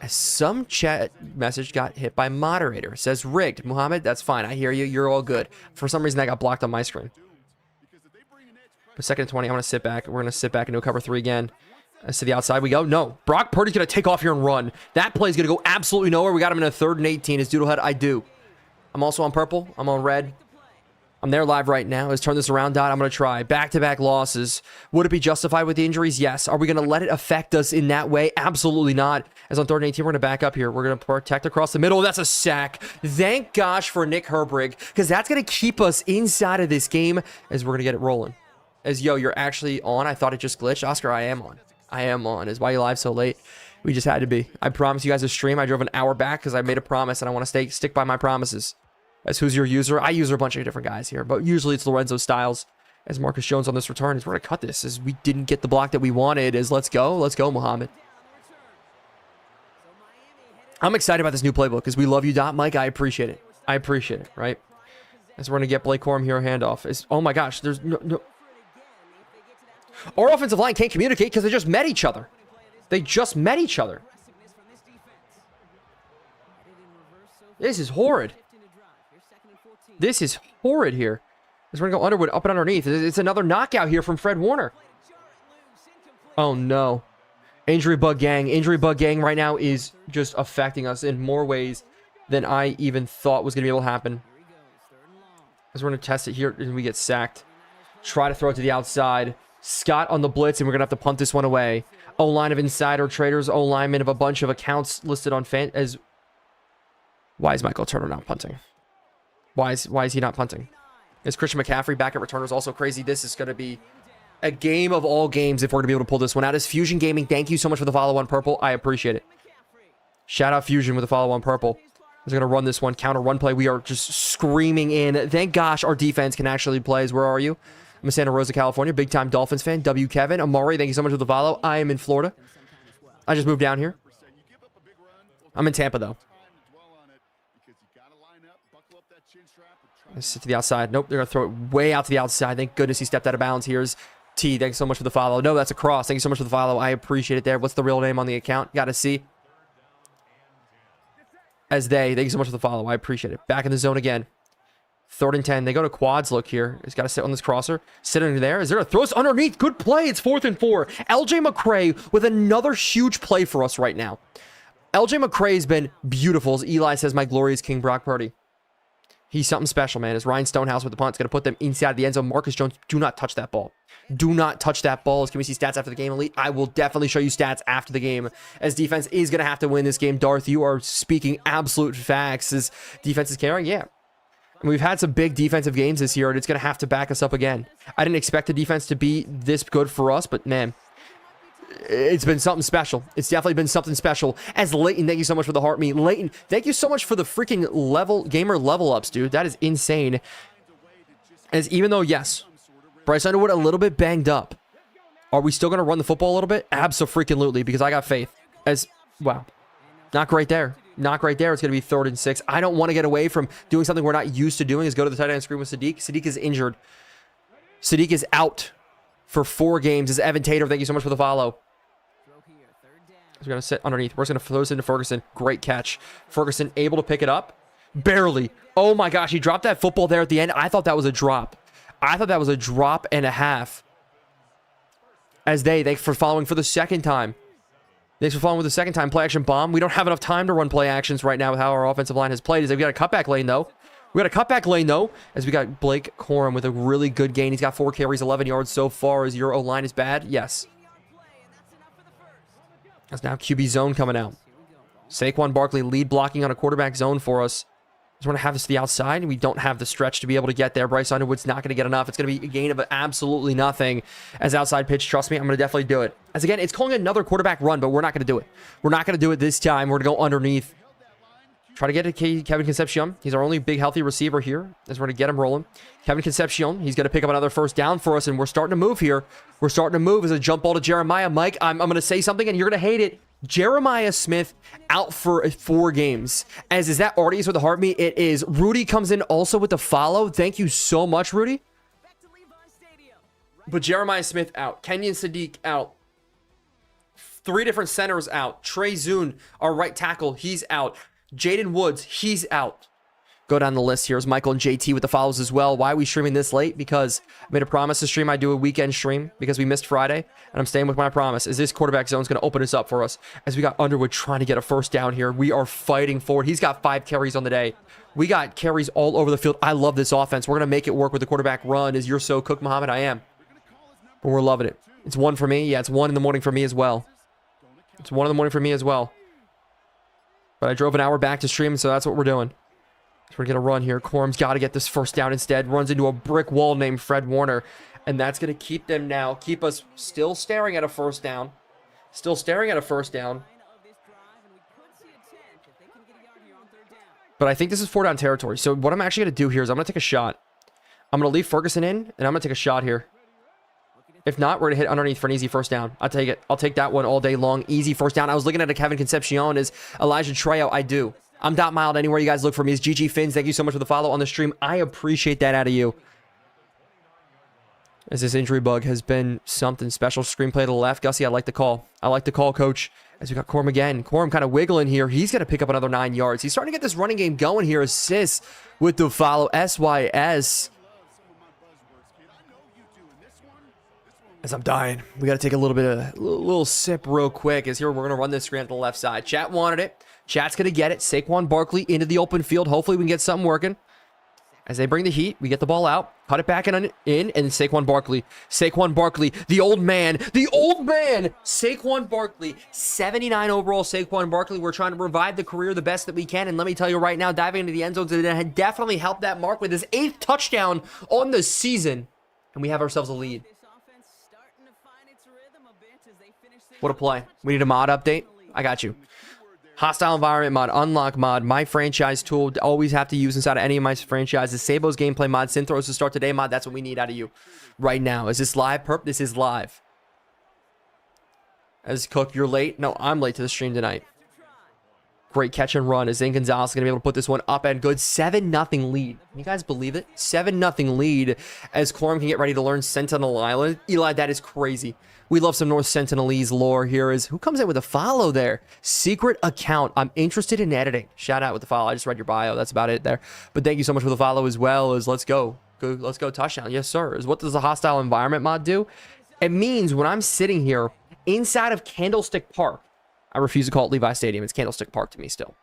As some chat message got hit by moderator. It says rigged. Muhammad, that's fine. I hear you. You're all good. For some reason, that got blocked on my screen. But 2nd and 20, I'm going to sit back. We're going to sit back and do cover 3 again. As to the outside we go. No. Brock Purdy's going to take off here and run. That play is going to go absolutely nowhere. We got him in a 3rd and 18. Is Doodlehead? I do. I'm also on purple. I'm on red. I'm there live right now. Let's turn this around, Dot. I'm going to try. Back-to-back losses. Would it be justified with the injuries? Yes. Are we going to let it affect us in that way? Absolutely not. As on 3rd and 18, we're going to back up here. We're going to protect across the middle. That's a sack. Thank gosh for Nick Herbrig, because that's going to keep us inside of this game as we're going to get it rolling. As, yo, you're actually on. I thought it just glitched. Oscar, I am on. I am on. Is why you live so late. We just had to be. I promised you guys a stream. I drove an hour back because I made a promise, and I want to stick by my promises. As who's your user? I use a bunch of different guys here, but usually it's Lorenzo Styles. As Marcus Jones on this return, we're going to cut this as we didn't get the block that we wanted. As let's go, Muhammad. I'm excited about this new playbook because we love you, Dot Mike. I appreciate it. I appreciate it, right? As we're going to get Blake Corum here, handoff. Oh my gosh, there's no. Our offensive line can't communicate because they just met each other. They just met each other. This is horrid. This is horrid here. As we're going to go Underwood up and underneath. It's another knockout here from Fred Warner. Oh, no. Injury bug gang. Injury bug gang right now is just affecting us in more ways than I even thought was going to be able to happen. As we're going to test it here and we get sacked. Try to throw it to the outside. Scott on the blitz, and we're going to have to punt this one away. O-line of insider traders. O-lineman of a bunch of accounts listed on fan as... Why is Michael Turner not punting? Why is he not punting? Is Christian McCaffrey back at returners also crazy? This is going to be a game of all games if we're going to be able to pull this one out. As Fusion Gaming, thank you so much for the follow on purple. I appreciate it. Shout out Fusion with the follow on purple. We're going to run this one. Counter run play. We are just screaming in. Thank gosh our defense can actually play. Where are you? I'm in Santa Rosa, California. Big time Dolphins fan. W. Kevin. Amari, thank you so much for the follow. I am in Florida. I just moved down here. I'm in Tampa, though. Let's sit to the outside. Nope, they're going to throw it way out to the outside. Thank goodness he stepped out of bounds. Here's T. Thanks so much for the follow. No, that's a cross. Thank you so much for the follow. I appreciate it there. What's the real name on the account? Got to see. As thank you so much for the follow. I appreciate it. Back in the zone again. 3rd and 10. They go to quads look here. He's got to sit on this crosser. Sit under there. Is there a throw underneath? Good play. It's 4th and 4. LJ McCray with another huge play for us right now. LJ McCray has been beautiful. As Eli says, my glorious King Brock Purdy. He's something special, man. As Ryan Stonehouse with the punt. It's going to put them inside the end zone. Marcus Jones, do not touch that ball. Do not touch that ball. Can we see stats after the game, Elite? I will definitely show you stats after the game. As defense is going to have to win this game. Darth, you are speaking absolute facts. As defense is carrying, yeah. And we've had some big defensive games this year, and it's going to have to back us up again. I didn't expect the defense to be this good for us, but man, it's been something special. It's definitely been something special. As Leighton, thank you so much for the heart me. Leighton, thank you so much for the freaking gamer level ups, dude. That is insane. As even though, yes, Bryce Underwood a little bit banged up. Are we still going to run the football a little bit? Absolutely, because I got faith. As, wow. Not great there. Not great there. It's going to be 3rd and 6. I don't want to get away from doing something we're not used to doing is go to the tight end screen with Sadiq. Sadiq is injured. Sadiq is out for 4 games. As Evan Tater, thank you so much for the follow. We're going to sit underneath. We're just going to throw this into Ferguson. Great catch. Ferguson able to pick it up. Barely. Oh my gosh, he dropped that football there at the end. I thought that was a drop. I thought that was a drop and a half. As thanks for following for the second time. Thanks for following with the second time. Play action bomb. We don't have enough time to run play actions right now with how our offensive line has played. As we got a cutback lane though. As we got Blake Corum with a really good gain. He's got 4 carries, 11 yards so far. As your O-line is bad? Yes. That's now QB zone coming out. Saquon Barkley lead blocking on a quarterback zone for us. We're going to have this to the outside, and we don't have the stretch to be able to get there. Bryce Underwood's not going to get enough. It's going to be a gain of absolutely nothing as outside pitch. Trust me, I'm going to definitely do it. As again, it's calling another quarterback run, but we're not going to do it. We're not going to do it this time. We're going to go underneath. Try to get to Kevin Concepcion. He's our only big, healthy receiver here as we're going to get him rolling. Kevin Concepcion, he's going to pick up another 1st down for us, and we're starting to move here. We're starting to move as a jump ball to Jeremiah. Mike, I'm going to say something, and you're going to hate it. Jeremiah Smith out for 4 games. Is that Artie's with the heart me? It is. Rudy comes in also with the follow. Thank you so much, Rudy. But Jeremiah Smith out. Kenyon Sadiq out. 3 different centers out. Trey Zune, our right tackle, he's out. Jaden Woods, he's out. Go down the list. Here's Michael and JT with the follows as well. Why are we streaming this late? Because I made a promise to stream. I do a weekend stream because we missed Friday, and I'm staying with my promise. Is this quarterback zone is going to open us up for us as we got Underwood trying to get a 1st down here. We are fighting forward. He's got 5 carries on the day. We got carries all over the field. I love this offense. We're going to make it work with the quarterback run. Is you're so cooked, Muhammad? I am. But we're loving it. It's 1 for me. Yeah, it's 1 in the morning for me as well. It's 1 in the morning for me as well. But I drove an hour back to stream, so that's what we're doing. So we're going to run here. Corum's got to get this 1st down instead. Runs into a brick wall named Fred Warner. And that's going to keep them now. Keep us still staring at a 1st down. Still staring at a 1st down. But I think this is 4 down territory. So what I'm actually going to do here is I'm going to take a shot. I'm going to leave Ferguson in, and I'm going to take a shot here. If not, we're going to hit underneath for an easy 1st down. I'll take it. I'll take that one all day long. Easy 1st down. I was looking at a Kevin Concepcion as Elijah Trejo. I do. I'm dotMILD anywhere you guys look for me. Is GG Fins. Thank you so much for the follow on the stream. I appreciate that out of you. as this injury bug has been something special. Screenplay to the left. Gussie, I like the call. I like the call, coach. As we got Corum again. Corum kind of wiggling here. He's going to pick up another 9 yards. He's starting to get this running game going here. Assists with the follow. SYS. As I'm dying. We got to take a little bit of little sip real quick. As here we're going to run this screen at the left side. Chat wanted it. Chat's going to get it. Saquon Barkley into the open field. Hopefully we can get something working. As they bring the heat, we get the ball out, cut it back in, and Saquon Barkley. Saquon Barkley, the old man, Saquon Barkley, 79 overall Saquon Barkley. We're trying to revive the career the best that we can, and let me tell you right now, diving into the end zones, it definitely helped that mark with his 8th touchdown on the season, and we have ourselves a lead. What a play. We need a mod update. I got you. Hostile environment mod, unlock mod, my franchise tool, always have to use inside of any of my franchises. Sabo's gameplay mod, Synthros to start today mod. That's what we need out of you right now. Is this live, Perp? This is live. As Cook, you're late. No, I'm late to the stream tonight. Great catch and run. Is Zane Gonzalez going to be able to put this one up and good? 7-0 lead. Can you guys believe it? 7-0 lead as Corum can get ready to learn Sentinel Island. Eli, that is crazy. We love some North Sentinelese lore here. Who comes in with a follow there? Secret account. I'm interested in editing. Shout out with the follow. I just read your bio. That's about it there. But thank you so much for the follow as well. Let's go. Let's go touchdown. Yes, sir. What does the hostile environment mod do? It means when I'm sitting here inside of Candlestick Park, I refuse to call it Levi Stadium. It's Candlestick Park to me still.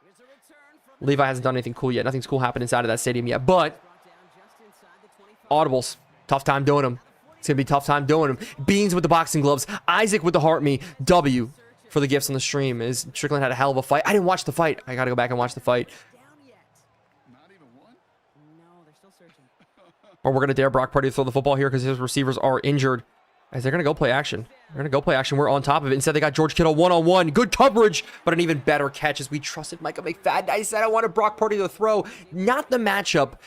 Levi hasn't done anything cool yet. Nothing's cool happened inside of that stadium yet. But audibles. Tough time doing them. It's going to be a tough time doing them. Beans with the boxing gloves. Isaac with the heart me. W for the gifts on the stream. Is Strickland had a hell of a fight. I didn't watch the fight. I got to go back and watch the fight. Or we're going to dare Brock Purdy to throw the football here because his receivers are injured. As they're going to go play action. They're going to go play action. We're on top of it. Instead, they got George Kittle one-on-one. Good coverage, but an even better catch as we trusted Micah McFadden. I said I wanted Brock Purdy to throw. Not the matchup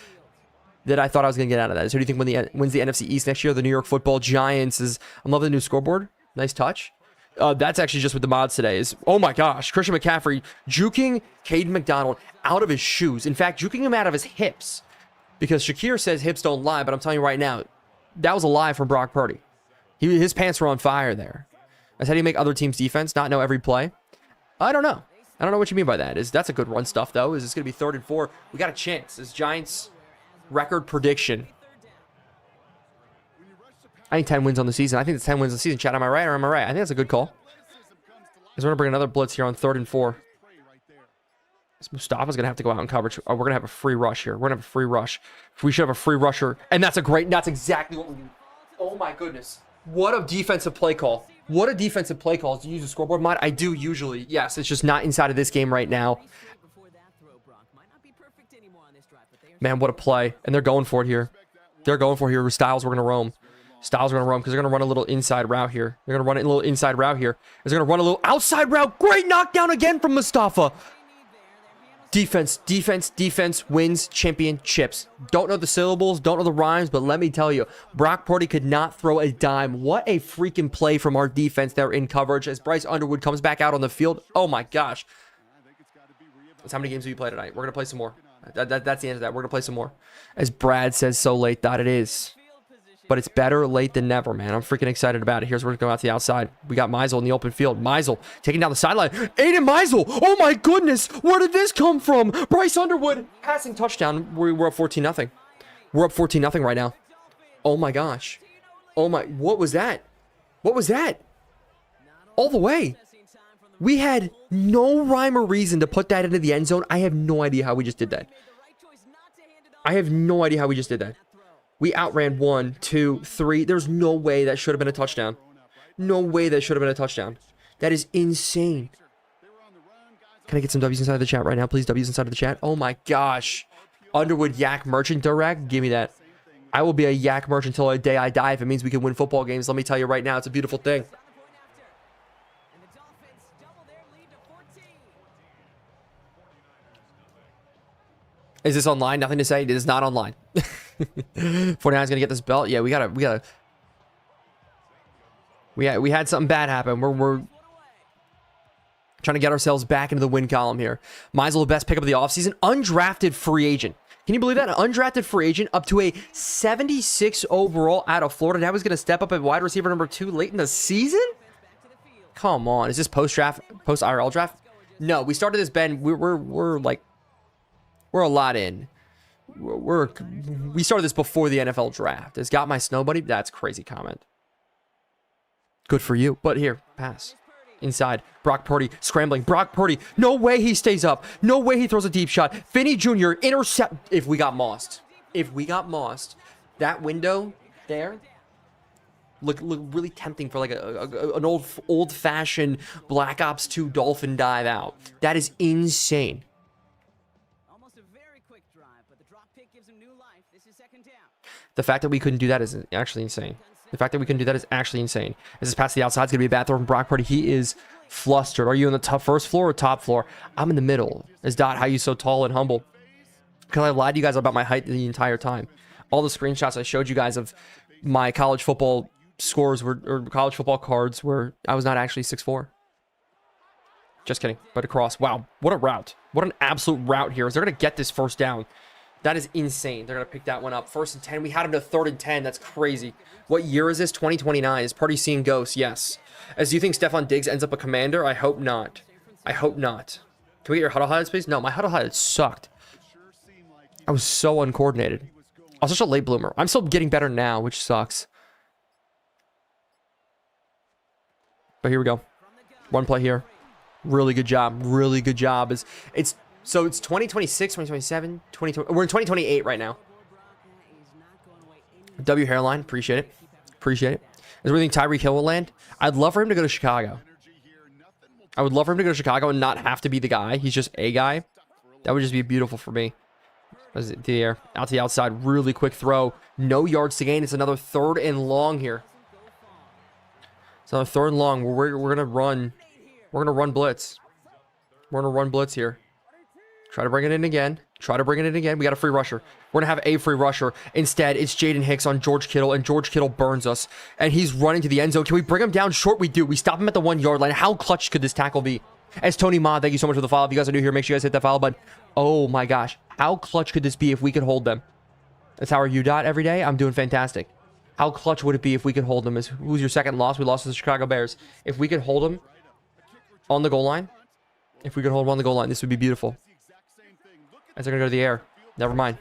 that I thought I was going to get out of that. So who do you think wins the NFC East next year? The New York Football Giants. I'm loving the new scoreboard. Nice touch. That's actually just with the mods today. Oh my gosh. Christian McCaffrey juking Caden McDonald out of his shoes. In fact, juking him out of his hips. Because Shakir says hips don't lie, but I'm telling you right now, that was a lie from Brock Purdy. His pants were on fire there. That's how do you make other teams' defense not know every play? I don't know. I don't know what you mean by that. That's a good run stuff, though. Is this going to be 3rd and 4? We got a chance. This Giants record prediction. I think 10 wins on the season. I think it's 10 wins on the season. Chat, am I right or am I right? I think that's a good call. Because we're going to bring another blitz here on 3rd and 4. Mustafa's going to have to go out in coverage. Oh, we're going to have a free rush here. We're going to have a free rush. We should have a free rusher. And that's exactly what we do. Oh, my goodness. What a defensive play call. What a defensive play call. Do you use a scoreboard mod? I do usually. Yes, it's just not inside of this game right now. Man, what a play. And they're going for it here. They're going for it here. Styles, we're going to roam. Styles are going to roam because they're going to run a little inside route here. They're going to run a little inside route here. They're going to run a little outside route. Great knockdown again from Mustafa. Defense, defense, defense wins championships. Don't know the syllables, don't know the rhymes, but let me tell you, Brock Purdy could not throw a dime. What a freaking play from our defense there in coverage as Bryce Underwood comes back out on the field. Oh my gosh. That's how many games have you played tonight? We're going to play some more. That's the end of that. We're going to play some more. As Brad says, so late that it is. But it's better late than never, man. I'm freaking excited about it. Here's where we're going out to the outside. We got Meisel in the open field. Meisel taking down the sideline. Aiden Meisel. Oh, my goodness. Where did this come from? Bryce Underwood. Passing touchdown. We're up 14-0. We're up 14-0 right now. Oh, my gosh. Oh, my. What was that? What was that? All the way. We had no rhyme or reason to put that into the end zone. I have no idea how we just did that. I have no idea how we just did that. We outran 1, 2, 3. There's no way that should have been a touchdown. No way that should have been a touchdown. That is insane. Can I get some W's inside of the chat right now, please? W's inside of the chat. Oh my gosh. Underwood Yak Merchant Direct. Give me that. I will be a Yak Merchant until the day I die if it means we can win football games. Let me tell you right now, it's a beautiful thing. Is this online? Nothing to say. It is not online. 49's gonna get this belt. Yeah, we had something bad happen. We're trying to get ourselves back into the win column here. Meisel, the best pickup of the offseason. Undrafted free agent. Can you believe that? An undrafted free agent up to a 76 overall out of Florida. Now he's going to step up at wide receiver number 2 late in the season? Come on. Is this post-draft, post-IRL draft? No, we started this, Ben. We're a lot in. We started this before the NFL draft. Has got my snow buddy? That's a crazy comment. Good for you. But here, pass. Inside. Brock Purdy scrambling. Brock Purdy. No way he stays up. No way he throws a deep shot. Finney Jr. intercept. If we got mossed. That window there look really tempting for like an old-fashioned Black Ops 2 Dolphin dive out. That is insane. The fact that we couldn't do that is actually insane. As this past the outside, it's going to be a bad throw from Brock Purdy. He is flustered. Are you in the first floor or top floor? I'm in the middle. Is Dot, how you so tall and humble? Because I lied to you guys about my height the entire time. All the screenshots I showed you guys of my college football scores or college football cards where I was not actually 6'4". Just kidding. But across. Wow. What a route. What an absolute route here. Is they're going to get this first down. That is insane. They're going to pick that one up. 1st and 10. We had him to 3rd and 10. That's crazy. What year is this? 2029. Is Purdy seeing ghosts? Yes. As do you think Stephon Diggs ends up a commander? I hope not. I hope not. Can we get your huddle highlights, please? No, my huddle highlights sucked. I was so uncoordinated. I was such a late bloomer. I'm still getting better now, which sucks. But here we go. One play here. Really good job. Really good job. So it's 2026, 2027, 2020. We're in 2028 right now. W hairline. Appreciate it. Appreciate it. Is there anything Tyreek Hill will land? I'd love for him to go to Chicago. I would love for him to go to Chicago and not have to be the guy. He's just a guy. That would just be beautiful for me. Is it the air? Out to the outside. Really quick throw. No yards to gain. It's another 3rd and long here. It's another 3rd and long. We're gonna run. We're gonna run blitz. We're gonna run blitz here. Try to bring it in again. We got a free rusher. We're going to have a free rusher. Instead, it's Jaden Hicks on George Kittle, and George Kittle burns us. And he's running to the end zone. Can we bring him down short? We do. We stop him at the 1-yard line. How clutch could this tackle be? As Tony Ma, thank you so much for the follow. If you guys are new here, make sure you guys hit that follow button. Oh my gosh. How clutch could this be if we could hold them? That's how are you, Dot, every day? I'm doing fantastic. How clutch would it be if we could hold them? Who's your second loss? We lost to the Chicago Bears. If we could hold them on the goal line, this would be beautiful. As they're going to go to the air. Never mind.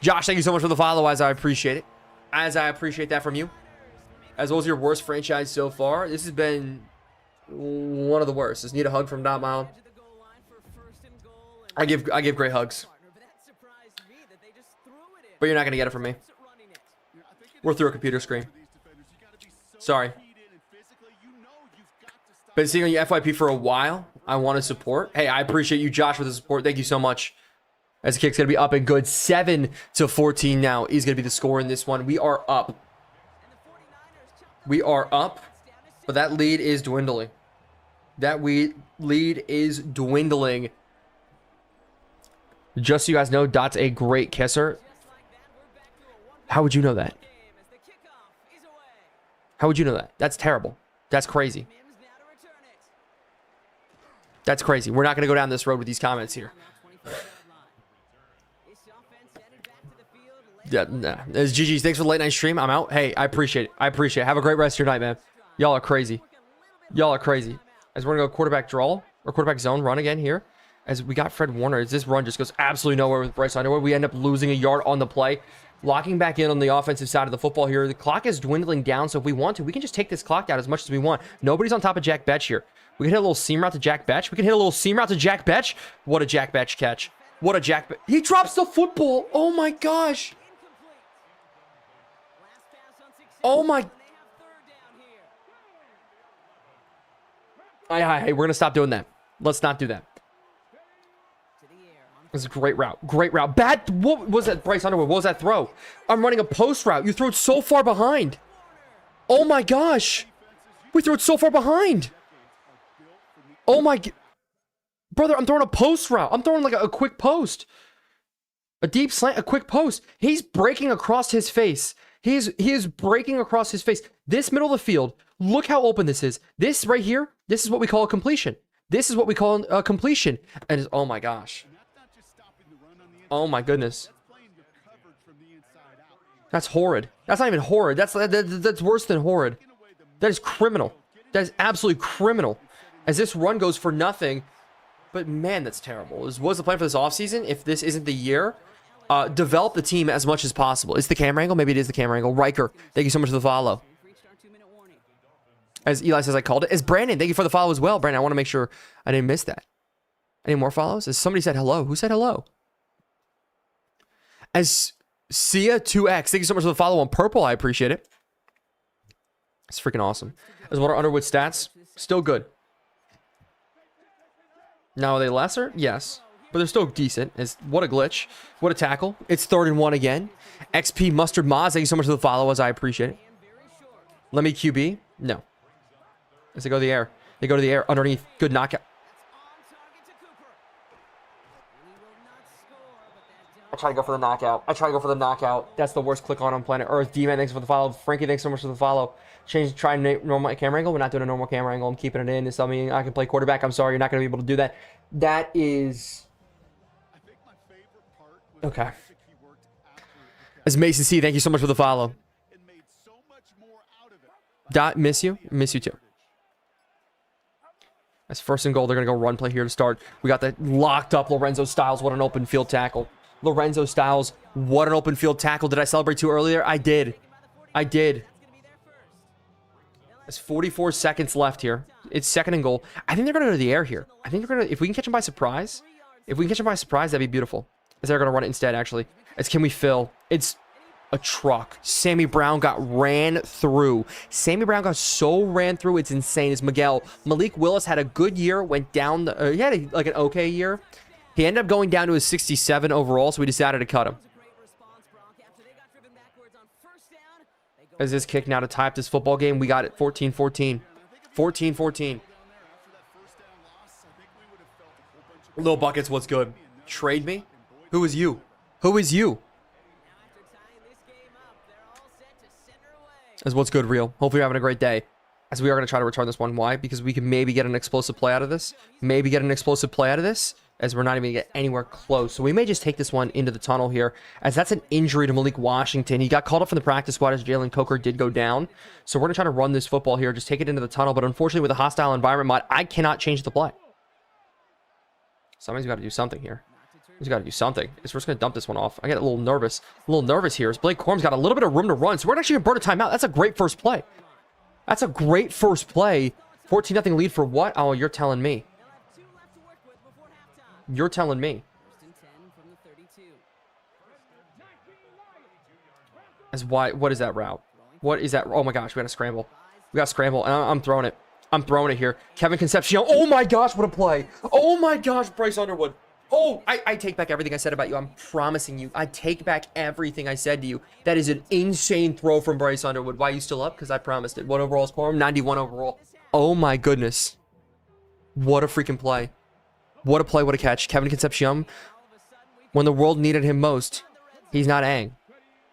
Josh, thank you so much for the follow, as I appreciate it. As I appreciate that from you. As well as your worst franchise so far. This has been one of the worst. Just need a hug from dotMILD. I give great hugs. But you're not going to get it from me. We're through a computer screen. Sorry. Been seeing on your FYP for a while. I want to support. Hey, I appreciate you, Josh, for the support. Thank you so much. As the kick's going to be up and good. 7-14 now is going to be the score in this one. We are up. But that lead is dwindling. Just so you guys know, Dot's a great kisser. How would you know that? That's terrible. That's crazy. We're not going to go down this road with these comments here. Yeah, nah. It's GG's. Thanks for the late night stream. I'm out. Hey, I appreciate it. Have a great rest of your night, man. Y'all are crazy. As we're going to go quarterback draw or quarterback zone run again here. As we got Fred Warner. As this run just goes absolutely nowhere with Bryce Underwood. We end up losing a yard on the play. Locking back in on the offensive side of the football here. The clock is dwindling down, so if we want to, we can just take this clock down as much as we want. Nobody's on top of Jack Betch here. We can hit a little seam route to Jack Betch. What a Jack Betch catch. He drops the football. Oh my gosh. Oh my. Hey, we're going to stop doing that. Let's not do that. This is a great route. What was that, Bryce Underwood? What was that throw? I'm running a post route. You threw it so far behind. Oh my gosh. We threw it so far behind. Oh my. Brother, I'm throwing a post route. I'm throwing like a quick post. A deep slant, a quick post. He's breaking across his face. He is breaking across his face. This middle of the field, look how open this is. This right here, this is what we call a completion. And it's, oh my gosh. Oh my goodness. That's horrid. That's not even horrid. That's worse than horrid. That is criminal. That is absolutely criminal. As this run goes for nothing. But man, that's terrible. What's the plan for this offseason? If this isn't the year, develop the team as much as possible. Is the camera angle? Maybe it is the camera angle. Riker, thank you so much for the follow. As Eli says, I called it. As Brandon, thank you for the follow as well. Brandon, I want to make sure I didn't miss that. Any more follows? As somebody said hello. Who said hello? As Sia2X, thank you so much for the follow on purple. I appreciate it. It's freaking awesome. As what are Underwood stats? Still good. Now, are they lesser? Yes. But they're still decent. What a glitch. What a tackle. It's 3rd and 1 again. XP Mustard Moz, thank you so much for the follow, I appreciate it. Let me QB. No. As they go to the air. They go to the air underneath. Good knockout. I try to go for the knockout. That's the worst click on planet Earth. D-Man, thanks for the follow. Frankie, thanks so much for the follow. Try normal camera angle. We're not doing a normal camera angle. I'm keeping it in. It's something I can play quarterback. I'm sorry, you're not going to be able to do that. That is... Okay. As Mason C, thank you so much for the follow. Dot, miss you. Miss you too. That's 1st and goal. They're going to go run play here to start. We got the locked up Lorenzo Styles. What an open field tackle. Lorenzo Styles. What an open field tackle. Did I celebrate too earlier? I did. There's 44 seconds left here. It's 2nd and goal. I think they're going to go to the air here. I think they're going to, if we can catch them by surprise, that'd be beautiful. As they're going to run it instead, actually. As can we fill? It's a truck. Sammy Brown got ran through. Sammy Brown got so ran through, it's insane. As Malik Willis had a good year, went down, he had like an okay year. He ended up going down to a 67 overall, so we decided to cut him. As this kick now to tie up this football game, we got it 14-14. 14-14. Lil Buckets, what's good? Trade me? Who is you? Who is you? As what's good, Real? Hopefully you're having a great day. As we are going to try to return this one. Why? Because we can maybe get an explosive play out of this. As we're not even going to get anywhere close. So we may just take this one into the tunnel here, as that's an injury to Malik Washington. He got called up from the practice squad as Jalen Coker did go down. So we're going to try to run this football here, just take it into the tunnel. But unfortunately, with a hostile environment mod, I cannot change the play. Somebody's got to do something here. He's got to do something. We're just going to dump this one off. I get a little nervous. Here. As Blake Corum's got a little bit of room to run. So we're actually going to burn a timeout. That's a great first play. 14-0 lead for what? Oh, you're telling me. As why? What is that route? What is that? Oh my gosh, we got to scramble. And I'm throwing it. Here. Kevin Concepcion. Oh my gosh, what a play. Oh my gosh, Bryce Underwood. Oh, I take back everything I said about you. I'm promising you. I take back everything I said to you. That is an insane throw from Bryce Underwood. Why are you still up? Because I promised it. What overall score? 91 overall. Oh my goodness. What a freaking play. What a play, what a catch. Kevin Concepcion, when the world needed him most, he's not Aang.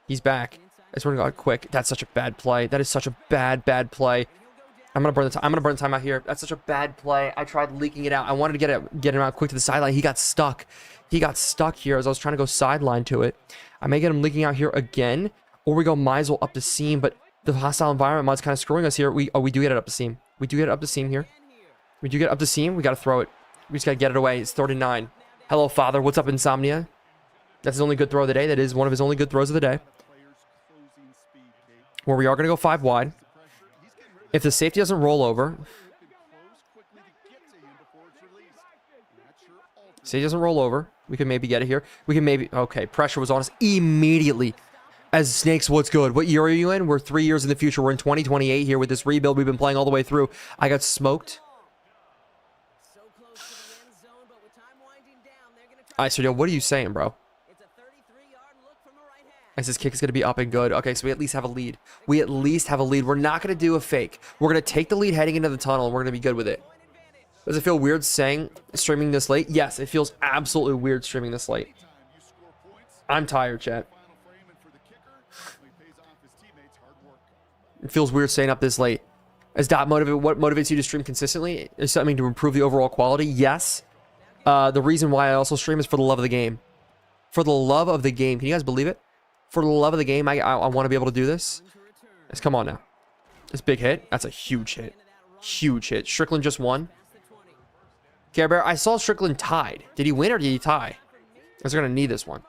He's back. It's running out quick. That's such a bad play. That is such a bad play. I'm gonna burn the time out here. That's such a bad play. I tried leaking it out. I wanted to get him out quick to the sideline. He got stuck. Here as I was trying to go sideline to it. I may get him leaking out here again, or we go Meisel up the seam, but the hostile environment mod's kind of screwing us here. We do get it up the seam. We do get it up the seam here. We got to throw it. We just got to get it away. It's 3rd and 9. Hello, Father. What's up, Insomnia? That's his only good throw of the day. That is one of his only good throws of the day. Where we are going to go 5 wide. If the safety doesn't roll over. We can maybe get it here. Okay, pressure was on us immediately. As Snakes, what's good? What year are you in? We're 3 years in the future. We're in 2028 here with this rebuild we've been playing all the way through. I got smoked. All right, so what are you saying, bro? As this kick is going to be up and good. Okay, so we at least have a lead. We're not going to do a fake. We're going to take the lead heading into the tunnel, and we're going to be good with it. Does it feel weird streaming this late? Yes, it feels absolutely weird streaming this late. I'm tired, chat. It feels weird staying up this late. As dotMILD, what motivates you to stream consistently? Is something to improve the overall quality? Yes. The reason why I also stream is for the love of the game. For the love of the game. Can you guys believe it? For the love of the game, I want to be able to do this. Let's come on now. This big hit. That's a huge hit. Huge hit. Strickland just won. Care Bear, I saw Strickland tied. Did he win or did he tie? Because they're going to need this one.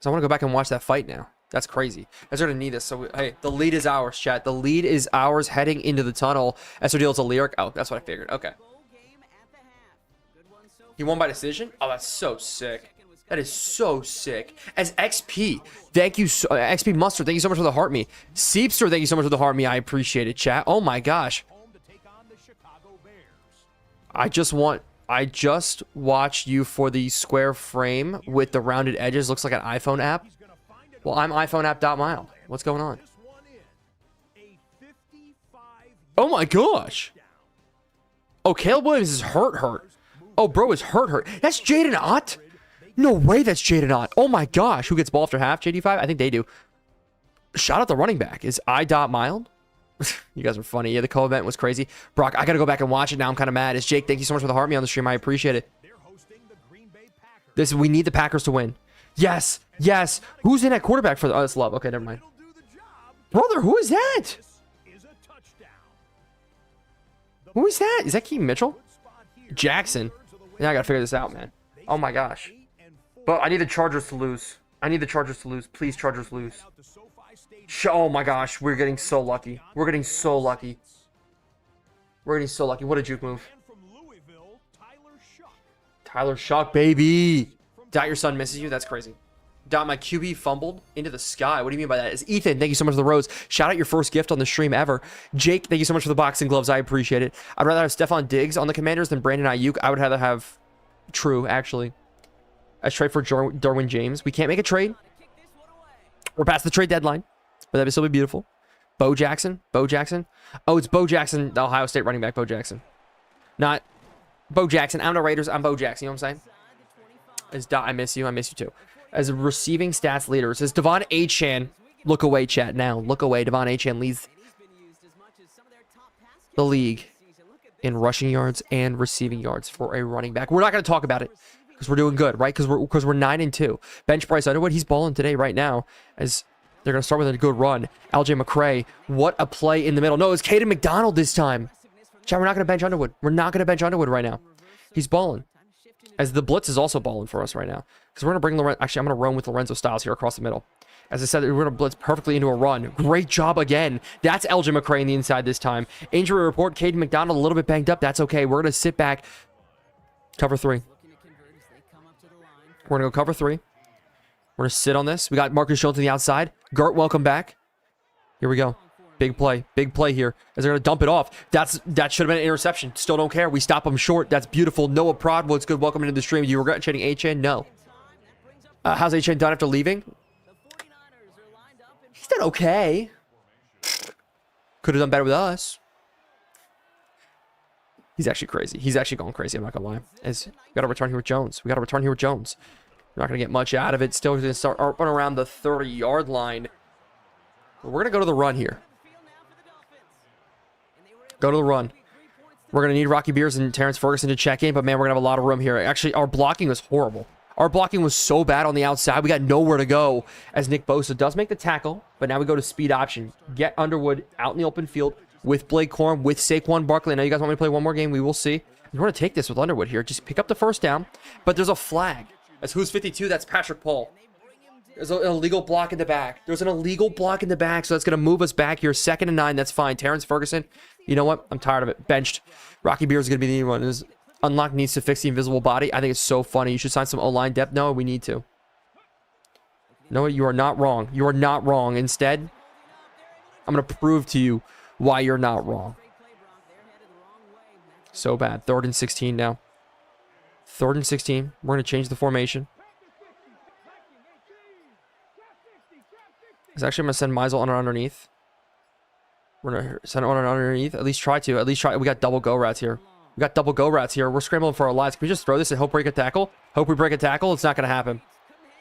So I want to go back and watch that fight now. That's crazy. Guys are going to need this. So, hey, the lead is ours, chat. The lead is ours heading into the tunnel. SO deals a lyric. Oh, that's what I figured. Okay. He won by decision? Oh, that's so sick. That is so sick. As XP, thank you. XP Mustard, thank you so much for the heart me. Seepster, thank you so much for the heart me. I appreciate it, chat. Oh, my gosh. I just watched you for the square frame with the rounded edges. Looks like an iPhone app. Well, I'm iPhone app dotMILD. What's going on? Oh my gosh. Oh, Caleb Williams is hurt. Oh, bro is hurt. That's Jaden Ott? No way that's Jaden Ott. Oh my gosh. Who gets ball after half? JD5? I think they do. Shout out the running back. Is I dotMILD? You guys are funny. Yeah, the co-event was crazy. Brock, I got to go back and watch it now. I'm kind of mad. It's Jake. Thank you so much for the heart me on the stream. I appreciate it. We need the Packers to win. Yes. Yes. Who's in at quarterback for the... Oh, it's Love. Okay, never mind. Brother, who is that? Who is that? Is that Keaton Mitchell? Jackson. Yeah, I got to figure this out, man. Oh, my gosh. But I need the Chargers to lose. Please, Chargers lose. Oh, my gosh. We're getting so lucky. What a juke move. Tyler Shuck, baby. Dot, your son misses you. That's crazy. Dot, my QB fumbled into the sky. What do you mean by that? It's Ethan. Thank you so much for the rose. Shout out your first gift on the stream ever. Jake, thank you so much for the boxing gloves. I appreciate it. I'd rather have Stephon Diggs on the Commanders than Brandon Ayuk. I would rather have True, actually. I trade for Derwin James. We can't make a trade. We're past the trade deadline, but that would still be beautiful. Bo Jackson. Oh, it's Bo Jackson, the Ohio State running back. Bo Jackson. Not Bo Jackson. I'm the Raiders. I'm Bo Jackson. You know what I'm saying? As Dot, I miss you too. As a receiving stats leader, it says Devon Achane. Look away, chat now. Look away. Devon Achane leads the league in rushing yards and receiving yards for a running back. We're not going to talk about it because we're doing good, right? Because we're 9-2. Bench Bryce Underwood. He's balling today right now. As they're going to start with a good run. LJ McCray. What a play in the middle. No, it's Caden McDonald this time. Chat, we're not going to bench Underwood. We're not going to bench Underwood right now. He's balling. As the blitz is also balling for us right now. Because we're going to bring Lorenzo. Actually, I'm going to run with Lorenzo Styles here across the middle. As I said, we're going to blitz perfectly into a run. Great job again. That's LJ McCray in the inside this time. Injury report, Caden McDonald a little bit banged up. That's okay. We're going to sit back. Cover 3. We're going to go cover 3. We're going to sit on this. We got Marcus Jones on the outside. Gert, welcome back. Here we go. Big play here. As they're going to dump it off. That should have been an interception. Still don't care. We stop them short. That's beautiful. Noah Prod, what's good? Welcome into the stream. Do you regret trading Achane? No. How's Achane done after leaving? He's done okay. Could have done better with us. He's actually crazy. He's actually going crazy. I'm not going to lie. We got to return here with Jones. We're not going to get much out of it. Still going to start up and around the 30-yard line. We're going to go to the run here. Go to the run. We're going to need Rocky Beers and Terrence Ferguson to check in, but man, we're going to have a lot of room here. Actually, our blocking was horrible. Our blocking was so bad on the outside. We got nowhere to go as Nick Bosa does make the tackle, but now we go to speed option. Get Underwood out in the open field with Blake Corum, with Saquon Barkley. I know you guys want me to play one more game. We will see. We're going to take this with Underwood here. Just pick up the first down, but there's a flag. That's who's 52. That's Patrick Paul. There's an illegal block in the back. So that's going to move us back here. 2nd and 9. That's fine. Terrence Ferguson. You know what? I'm tired of it. Benched. Rocky Beer is going to be the new one. Unlock needs to fix the invisible body. I think it's so funny. You should sign some O-line depth. No, we need to. No, you are not wrong. You are not wrong. Instead, I'm going to prove to you why you're not wrong. So bad. 3rd and 16 now. 3rd and 16. We're going to change the formation. Actually, I'm going to send Meisel on underneath. We're going to send it on underneath. At least try. We got double go routes here. We're scrambling for our lives. Can we just throw this and hope we break a tackle? It's not going to happen.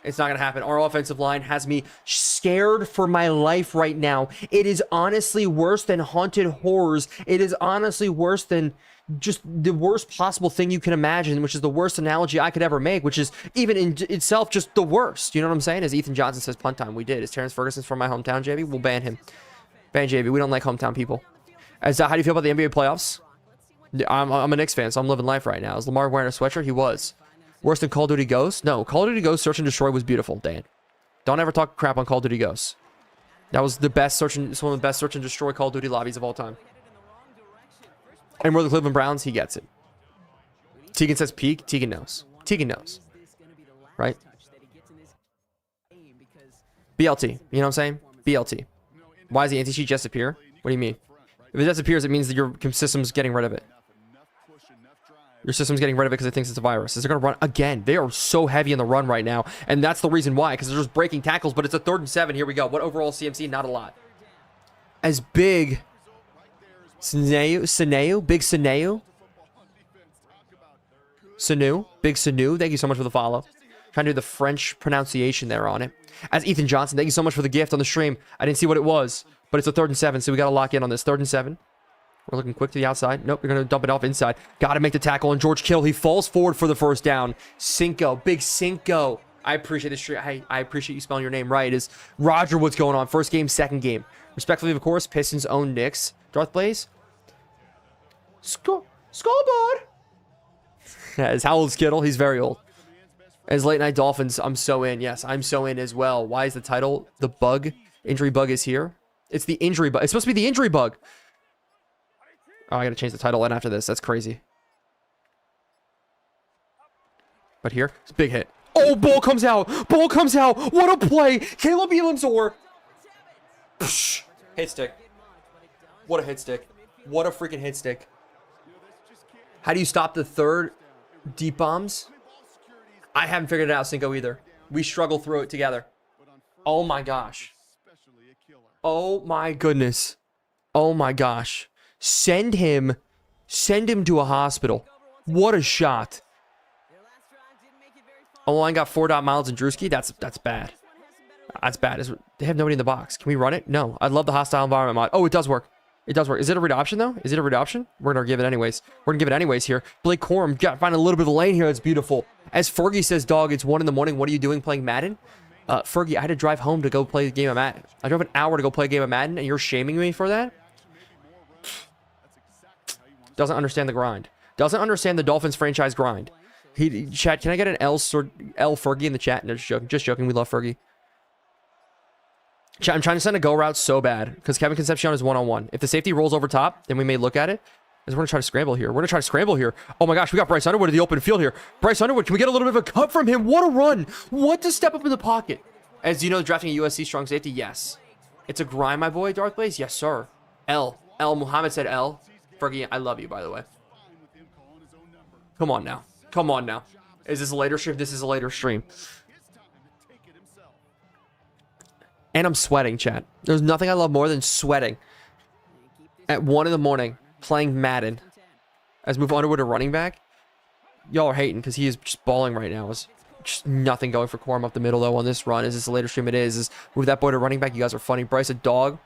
It's not going to happen. Our offensive line has me scared for my life right now. It is honestly worse than Haunted Horrors. It is honestly worse than just the worst possible thing you can imagine, which is the worst analogy I could ever make, which is even in itself just the worst. You know what I'm saying? As Ethan Johnson says, punt time. We did. Is Terrence Ferguson's from my hometown, JB? We'll ban him. Ban JB. We don't like hometown people. As how do you feel about the NBA playoffs? I'm a Knicks fan, so I'm living life right now. Is Lamar wearing a sweatshirt? He was. Worse than Call of Duty Ghosts? No, Call of Duty Ghosts Search and Destroy was beautiful, Dan. Don't ever talk crap on Call of Duty Ghosts. That was the best search and, it's one of the best Search and Destroy Call of Duty lobbies of all time. And we're the Cleveland Browns, he gets it. Tegan says peak, Tegan knows. Tegan knows. Right? BLT, you know what I'm saying? BLT. Why does the anti-cheat just appear? What do you mean? If it disappears, it means that your system's getting rid of it. Your system's getting rid of it because it thinks it's a virus. Is it going to run again? They are so heavy in the run right now, and that's the reason why, because they're just breaking tackles, but it's a 3rd and 7. Here we go. What overall CMC? Not a lot. As big Sineu, Big Sineu. Sanu, Big Sanu. Thank you so much for the follow. Trying to do the French pronunciation there on it. As Ethan Johnson, thank you so much for the gift on the stream. I didn't see what it was, but it's a 3rd and 7, so we got to lock in on this. 3rd and 7. We're looking quick to the outside. Nope, you're going to dump it off inside. Got to make the tackle on George Kittle. He falls forward for the 1st down. Cinco, Big Cinco. I appreciate this. I appreciate you spelling your name right. Is Roger, what's going on? 1st game, 2nd game. Respectfully, of course, Pistons own Knicks. Darth Blaze. Scoreboard. As how old is Kittle? He's very old. As Late Night Dolphins, I'm so in. Yes, I'm so in as well. Why is the title? The bug. Injury bug is here. It's the injury bug. It's supposed to be the injury bug. Oh, I gotta change the title in after this. That's crazy. But here, it's a big hit. Oh, ball comes out. Ball comes out. What a play. Caleb Elam's or. Hit stick. What a hit stick. What a freaking hit stick. How do you stop the 3rd deep bombs? I haven't figured it out, Cinco, either. We struggle through it together. Oh my gosh. Oh my goodness. Oh my gosh. Send him to a hospital. What a shot. O-line got 4 dotMILD and Drewski. That's bad. That's bad. They have nobody in the box. Can we run it? No. I love the hostile environment mod. Oh, it does work. It does work. Is it a read option, though? Is it a read option? We're going to give it anyways. We're going to give it anyways here. Blake Corum got to find a little bit of a lane here. That's beautiful. As Fergie says, dog, it's 1 in the morning. What are you doing playing Madden? Fergie, I had to drive home to go play a game of Madden. I drove an hour to go play a game of Madden, and you're shaming me for that? Doesn't understand the grind. Doesn't understand the Dolphins franchise grind. Chat, can I get an L Fergie in the chat? No, just joking. Just joking. We love Fergie. Chat, I'm trying to send a go route so bad because Kevin Concepcion is 1-on-1. If the safety rolls over top, then we may look at it. As we're going to try to scramble here. We're going to try to scramble here. Oh my gosh, we got Bryce Underwood in the open field here. Bryce Underwood, can we get a little bit of a cut from him? What a run. What to step up in the pocket. As you know, drafting a USC strong safety, yes. It's a grind, my boy, Darth Blaze. Yes, sir. L. Muhammad said L. Fergie, I love you, by the way. Come on now. Come on now. Is this a later stream? This is a later stream. And I'm sweating, chat. There's nothing I love more than sweating at 1 in the morning playing Madden. As move Underwood to running back. Y'all are hating because he is just balling right now. It's just nothing going for Corum up the middle, though, on this run. Is this a later stream? It is move that boy to running back. You guys are funny. Bryce, a dog.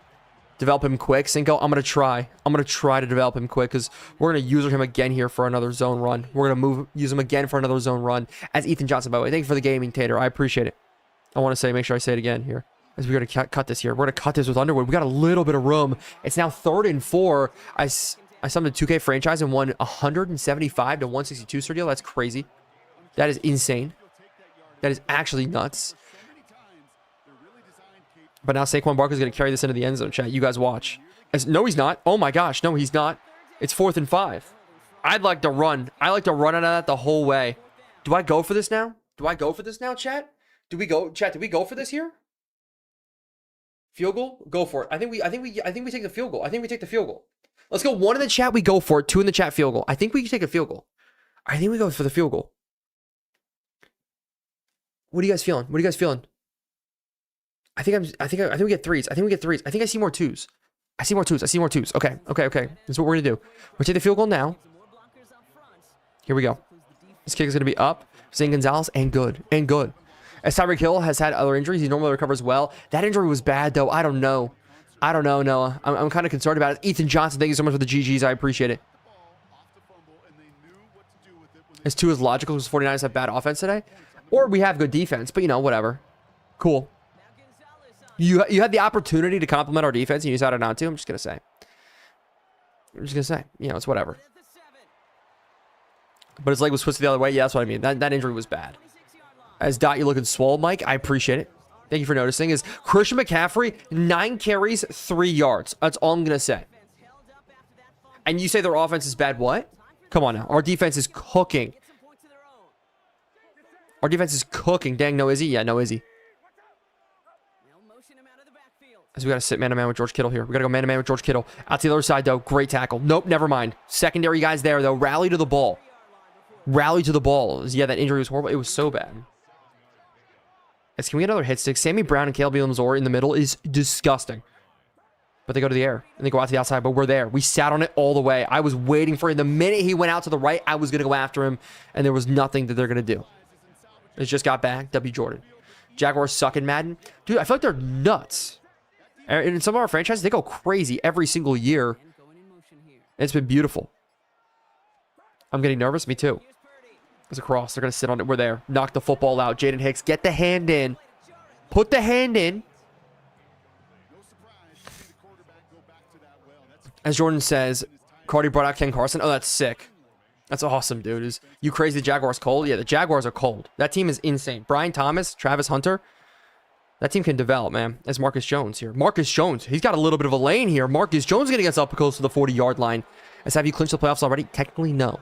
Develop him quick. Cinco, I'm going to try. I'm going to try to develop him quick because we're going to use him again here for another zone run. We're going to use him again for another zone run. As Ethan Johnson, by the way. Thank you for the gaming, Tater. I appreciate it. I want to say, make sure I say it again here. As we're going to cut this here. We're going to cut this with Underwood. We got a little bit of room. It's now 3rd and 4. I summoned a 2K franchise and won 175 to 162 star deal. That's crazy. That is insane. That is actually nuts. But now Saquon Barkley's going to carry this into the end zone, chat. You guys watch. No, he's not. Oh my gosh. No, he's not. It's 4th and 5. I'd like to run. I like to run out of that the whole way. Do I go for this now? Do I go for this now, chat? Do we go, chat? Do we go for this here? Field goal? Go for it. I think we take the field goal. I think we take the field goal. Let's go 1 in the chat. We go for it. 2 in the chat. Field goal. I think we can take a field goal. I think we go for the field goal. What are you guys feeling? What are you guys feeling? I think we get 3s. I think we get 3s. I think I see more 2s. I see more 2s. I see more 2s. Okay. This is what we're gonna do. We're take the field goal now. Here we go. This kick is gonna be up. Zane Gonzalez and good. As Tyreek Hill has had other injuries, he normally recovers well. That injury was bad, though. I don't know. I don't know, Noah. I'm kind of concerned about it. Ethan Johnson, thank you so much for the GGs. I appreciate it. It's too as logical because 49ers have bad offense today. Or we have good defense, but, you know, whatever. Cool. You had the opportunity to compliment our defense, and you decided not to. I'm just going to say. You know, it's whatever. But his leg was twisted the other way. Yeah, that's what I mean. That injury was bad. As Dot, you looking swole, Mike. I appreciate it. Thank you for noticing. Is Christian McCaffrey, 9 carries, 3 yards. That's all I'm going to say. And you say their offense is bad. What? Come on now. Our defense is cooking. Our defense is cooking. Dang, no Izzy? Yeah, no Izzy. As we got to sit man-to-man with George Kittle here. We got to go man-to-man with George Kittle. Out to the other side, though. Great tackle. Nope, never mind. Secondary guys there, though. Rally to the ball. Rally to the ball. Yeah, that injury was horrible. It was so bad. Can we get another hit stick? Sammy Brown and Caleb Williams-Orr in the middle is disgusting. But they go to the air, and they go out to the outside, but we're there. We sat on it all the way. I was waiting for him. The minute he went out to the right, I was going to go after him, and there was nothing that they're going to do. It just got back. W. Jordan. Jaguars suck in Madden. Dude, I feel like they're nuts. And in some of our franchises, they go crazy every single year. It's been beautiful. I'm getting nervous. Me too. There's a cross. They're going to sit on it. We're there. Knock the football out. Jaden Hicks, get the hand in. Put the hand in. As Jordan says, Cardi brought out Ken Carson. Oh, that's sick. That's awesome, dude. Is you crazy the Jaguars cold? Yeah, the Jaguars are cold. That team is insane. Brian Thomas, Travis Hunter. That team can develop, man. As Marcus Jones here. Marcus Jones. He's got a little bit of a lane here. Marcus Jones getting us up close to the 40-yard line. As have you clinched the playoffs already? Technically, no.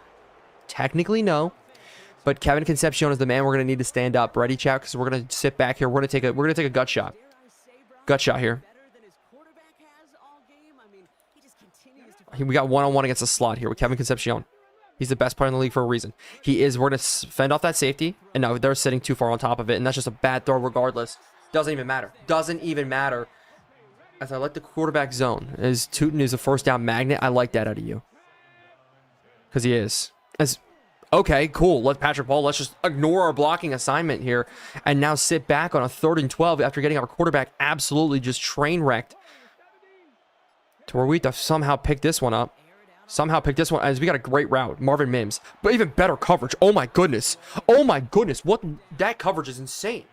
Technically, no. But Kevin Concepcion is the man we're going to need to stand up. Ready, chat? Because we're going to sit back here. We're going to take a gut shot. Gut shot here. We got one-on-one against the slot here with Kevin Concepcion. He's the best player in the league for a reason. He is. We're going to fend off that safety. And no, they're sitting too far on top of it. And that's just a bad throw regardless. Doesn't even matter. Doesn't even matter. As I like the quarterback zone. As Tootin is a first down magnet. I like that out of you. Because he is. Okay, cool. Let's just ignore our blocking assignment here. And now sit back on a 3rd and 12 after getting our quarterback absolutely just train wrecked. To where we have to somehow pick this one up. As we got a great route. Marvin Mims. But even better coverage. Oh my goodness. Oh my goodness. That coverage is insane.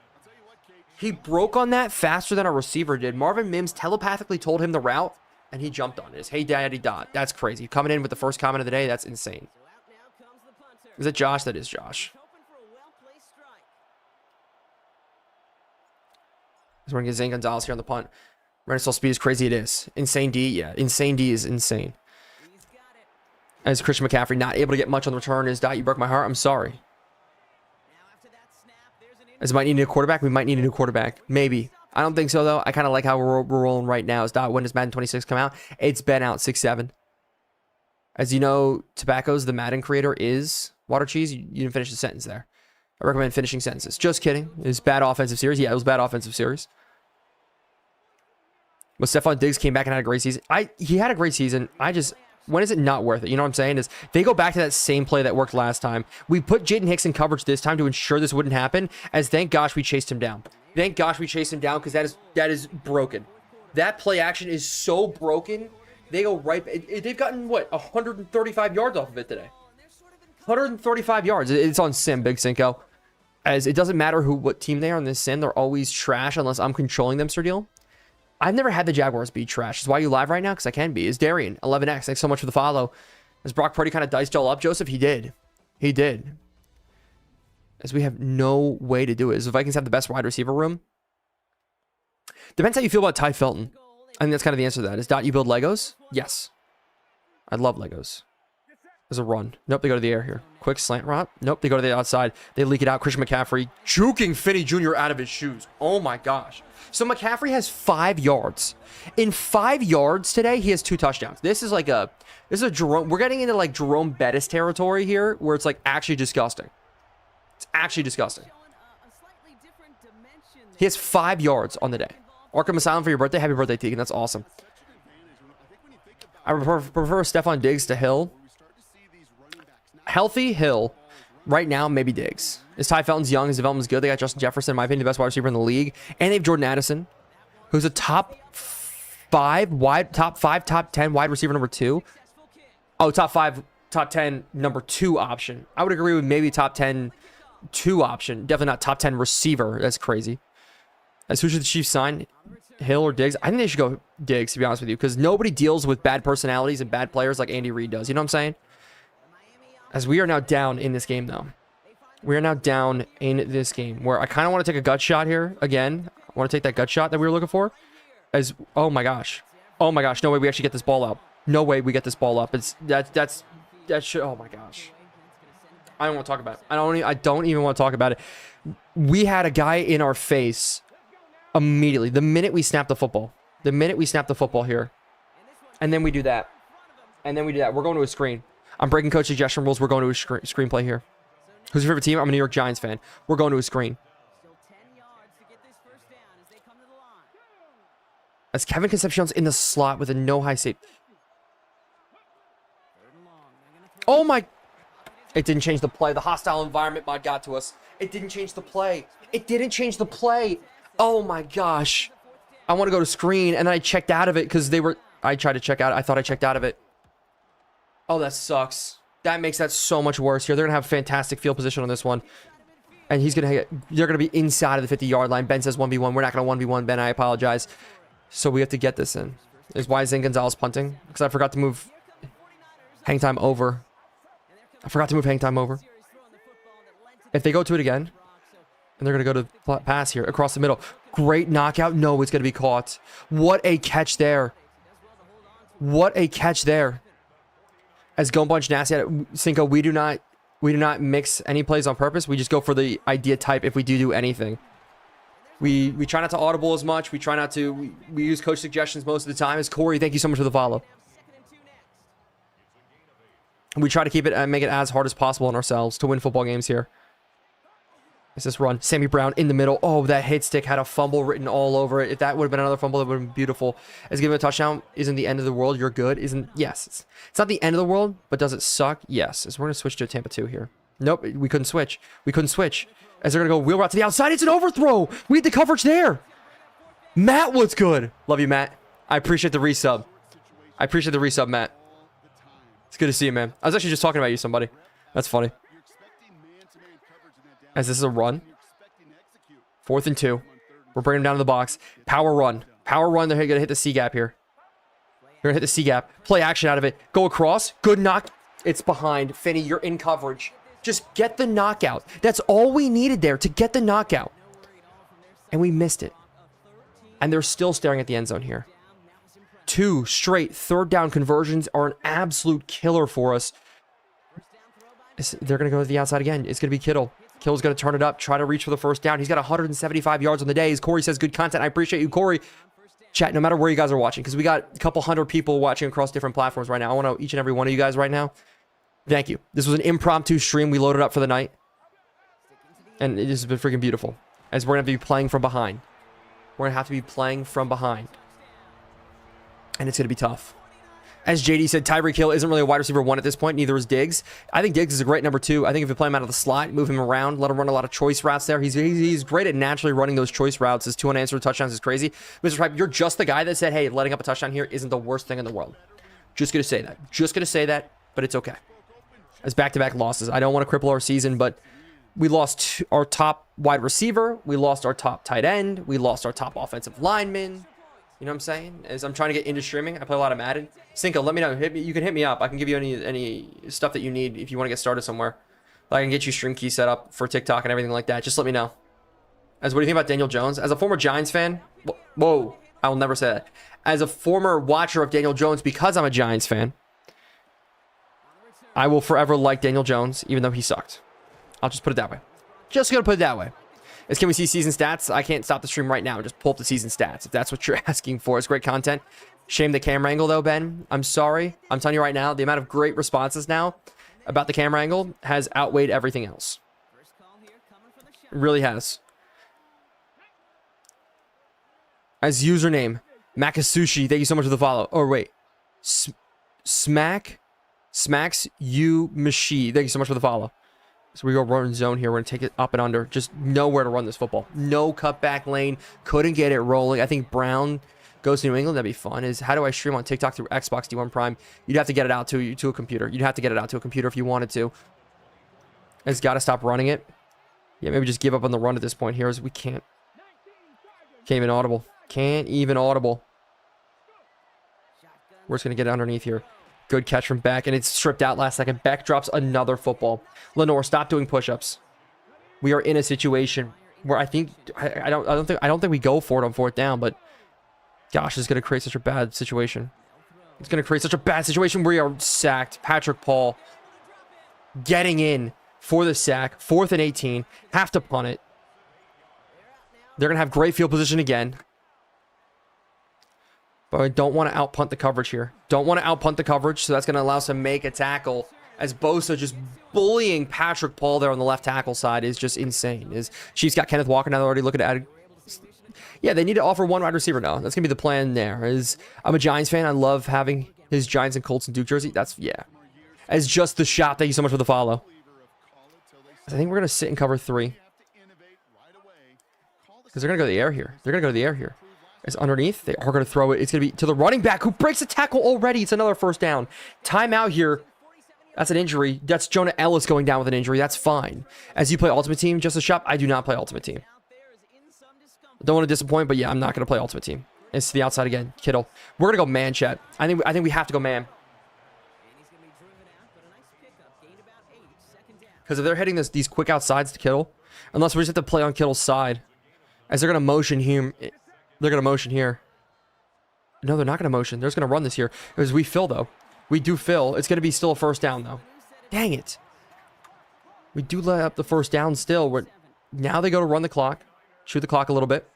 He broke on that faster than our receiver did. Marvin Mims telepathically told him the route, and he jumped on it. Hey, Daddy Dot. That's crazy. Coming in with the first comment of the day, that's insane. Is it Josh? That is Josh. We're going to get Zane Gonzalez here on the punt. Renaissance speed is crazy. It is. Insane D. Yeah, insane D is insane. As Christian McCaffrey not able to get much on the return. Is Dot, you broke my heart. I'm sorry. As might need a new quarterback. We might need a new quarterback. Maybe. I don't think so, though. I kind of like how we're rolling right now. As Dot, when does Madden 26 come out? It's been out 6-7. As you know, Tobacco's the Madden creator is Water Cheese. You didn't finish the sentence there. I recommend finishing sentences. Just kidding. It's bad offensive series. Yeah, it was bad offensive series. But Stephon Diggs came back and had a great season. He had a great season. When is it not worth it? You know what I'm saying? Is they go back to that same play that worked last time. We put Jaden Hicks in coverage this time to ensure this wouldn't happen. As thank gosh we chased him down. Thank gosh we chased him down because that is broken. That play action is so broken. They go right. They've gotten what 135 yards off of it today. 135 yards. It's on Sim, Big Cinco. As it doesn't matter what team they are on this sim, they're always trash unless I'm controlling them, Sir Deal. I've never had the Jaguars be trash. Is why you live right now? Because I can be. Is Darian 11X? Thanks so much for the follow. As Brock Purdy kind of diced all up, Joseph, he did. He did. As we have no way to do it. As the Vikings have the best wide receiver room. Depends how you feel about Ty Felton. I think that's kind of the answer to that. Is Dot, you build Legos? Yes. I love Legos. There's a run. Nope, they go to the air here. Quick slant route. Nope, they go to the outside. They leak it out. Christian McCaffrey juking Finney Jr. out of his shoes. Oh my gosh. So McCaffrey has 5 yards. In 5 yards today, he has 2 touchdowns. This is a Jerome. We're getting into like Jerome Bettis territory here, where it's like actually disgusting. It's actually disgusting. He has 5 yards on the day. Arkham Asylum for your birthday. Happy birthday, Tegan. That's awesome. I prefer Stephon Diggs to Hill. Healthy Hill Right now, maybe Diggs. Is Ty Felton's young? His development's good. They got Justin Jefferson, in my opinion, the best wide receiver in the league. And they have Jordan Addison, who's a top 10 wide receiver number 2. Oh, top 10 number 2 option. I would agree with maybe top 10 2 option. Definitely not top 10 receiver. That's crazy. As who should the Chiefs sign? Hill or Diggs? I think they should go Diggs, to be honest with you, because nobody deals with bad personalities and bad players like Andy Reid does. You know what I'm saying? As we are now down in this game, though. We are now down in this game where I kind of want to take a gut shot here again. I want to take that gut shot that we were looking for. As oh my gosh, no way we actually get this ball up. No way we get this ball up. It's that should. Oh my gosh, I don't want to talk about it. I don't even want to talk about it. We had a guy in our face immediately the minute we snapped the football. The minute we snapped the football here, and then we do that, We're going to a screen. I'm breaking coach suggestion rules. We're going to a screenplay here. Who's your favorite team? I'm a New York Giants fan. We're going to a screen. As Kevin Concepcion's in the slot with a no high safety. Oh my. It didn't change the play. The hostile environment mod got to us. It didn't change the play. Oh my gosh. I want to go to screen, and then I checked out of it because I tried to check out. I thought I checked out of it. Oh, that sucks. That makes that so much worse here. They're going to have fantastic field position on this one. And they're going to be inside of the 50-yard line. Ben says 1v1. We're not going to 1v1, Ben. I apologize. So we have to get this in. Why is Zane Gonzalez punting? Because I forgot to move hang time over. If they go to it again, and they're going to go to pass here across the middle. Great knockout. No, it's going to be caught. What a catch there. As Go Bunch Nasty at Cinco, we do not mix any plays on purpose. We just go for the idea type if we do anything. We try not to audible as much. We try not to. We use coach suggestions most of the time. As Corey, thank you so much for the follow. We try to keep it and make it as hard as possible on ourselves to win football games here. It's this run. Sammy Brown in the middle. Oh, that hit stick had a fumble written all over it. If that would have been another fumble, it would have been beautiful. As giving a touchdown isn't the end of the world. You're good. Yes. It's not the end of the world, but does it suck? Yes. As we're going to switch to Tampa 2 here. Nope, we couldn't switch. As they're going to go wheel route to the outside. It's an overthrow. We had the coverage there. Matt, what's good? Love you, Matt. I appreciate the resub. Matt. It's good to see you, man. I was actually just talking about you, somebody. That's funny. As this is a run. 4th and 2. We're bringing him down to the box. Power run. They're going to hit the C gap here. They're going to hit the C gap. Play action out of it. Go across. Good knock. It's behind. Finney, you're in coverage. Just get the knockout. That's all we needed there, to get the knockout. And we missed it. And they're still staring at the end zone here. 2 straight 3rd down conversions are an absolute killer for us. They're going to go to the outside again. It's going to be Kittle. Kittle's going to turn it up, try to reach for the 1st down. He's got 175 yards on the day. As Corey says, good content. I appreciate you, Corey. Chat, no matter where you guys are watching, because we got a couple hundred people watching across different platforms right now. I want to know each and every one of you guys right now. Thank you. This was an impromptu stream we loaded up for the night. And it has been freaking beautiful. As we're going to be playing from behind. And it's going to be tough. As JD said, Tyreek Hill isn't really a wide receiver 1 at this point. Neither is Diggs. I think Diggs is a great number 2. I think if you play him out of the slot, move him around, let him run a lot of choice routes there. He's great at naturally running those choice routes. His 2 unanswered touchdowns is crazy. Mr. Tribe, you're just the guy that said, hey, letting up a touchdown here isn't the worst thing in the world. Just going to say that. But it's okay. As back-to-back losses. I don't want to cripple our season, but we lost our top wide receiver. We lost our top tight end. We lost our top offensive lineman. You know what I'm saying? As I'm trying to get into streaming, I play a lot of Madden. Cinco, let me know. You can hit me up. I can give you any stuff that you need if you want to get started somewhere. I can get you stream key set up for TikTok and everything like that. Just let me know. As what do you think about Daniel Jones? As a former Giants fan, whoa, I will never say that. As a former watcher of Daniel Jones, because I'm a Giants fan, I will forever like Daniel Jones, even though he sucked. I'll just put it that way. Just gonna put it that way. Can we see season stats? I can't stop the stream right now. Just pull up the season stats if that's what you're asking for. It's great content. Shame the camera angle though, Ben. I'm sorry. I'm telling you right now, the amount of great responses now about the camera angle has outweighed everything else. It really has. As username, Makasushi, thank you so much for the follow. Oh, wait. Smacks you Mashi. Thank you so much for the follow. So we go run zone here. We're going to take it up and under. Just nowhere to run this football. No cutback lane. Couldn't get it rolling. I think Brown goes to New England. That'd be fun. Is how do I stream on TikTok through Xbox D1 Prime? You'd have to get it out to a computer. You'd have to get it out to a computer if you wanted to. It's got to stop running it. Yeah, maybe just give up on the run at this point here, as we can't. Can't even audible. Can't even audible. We're just going to get it underneath here. Good catch from Beck, and it's stripped out last second. Beck drops another football. Lenore, stop doing push-ups. We are in a situation where I think I don't think we go for it on fourth down, but gosh, it's going to create such a bad situation. It's going to create such a bad situation where we are sacked. Patrick Paul getting in for the sack. 4th and 18. Have to punt it. They're going to have great field position again. But I don't want to out-punt the coverage here. Don't want to out-punt the coverage, so that's going to allow us to make a tackle. As Bosa just bullying Patrick Paul there on the left tackle side is just insane. Chiefs got Kenneth Walker now. They're already looking to add. Yeah, they need to offer one wide receiver now. That's going to be the plan there. I'm a Giants fan. I love having his Giants and Colts and Duke jersey. That's, yeah. As just the shot. Thank you so much for the follow. I think we're going to sit and cover 3. Because they're going to go to the air here. They're going to go to the air here. It's underneath. They are going to throw it. It's going to be to the running back who breaks a tackle already. It's another first down. Timeout here. That's an injury. That's Jonah Ellis going down with an injury. That's fine. As you play Ultimate Team, just a shop. I do not play Ultimate Team. Don't want to disappoint, but yeah, I'm not going to play Ultimate Team. It's to the outside again. Kittle. We're going to go man, chat. I think we have to go man. Because if they're hitting these quick outsides to Kittle, unless we just have to play on Kittle's side, as they're going to motion him. They're going to motion here. No, they're not going to motion. They're just going to run this here. Because we fill, though. We do fill. It's going to be still a first down, though. Dang it. We do let up the first down still. Now they go to run the clock. Shoot the clock a little bit.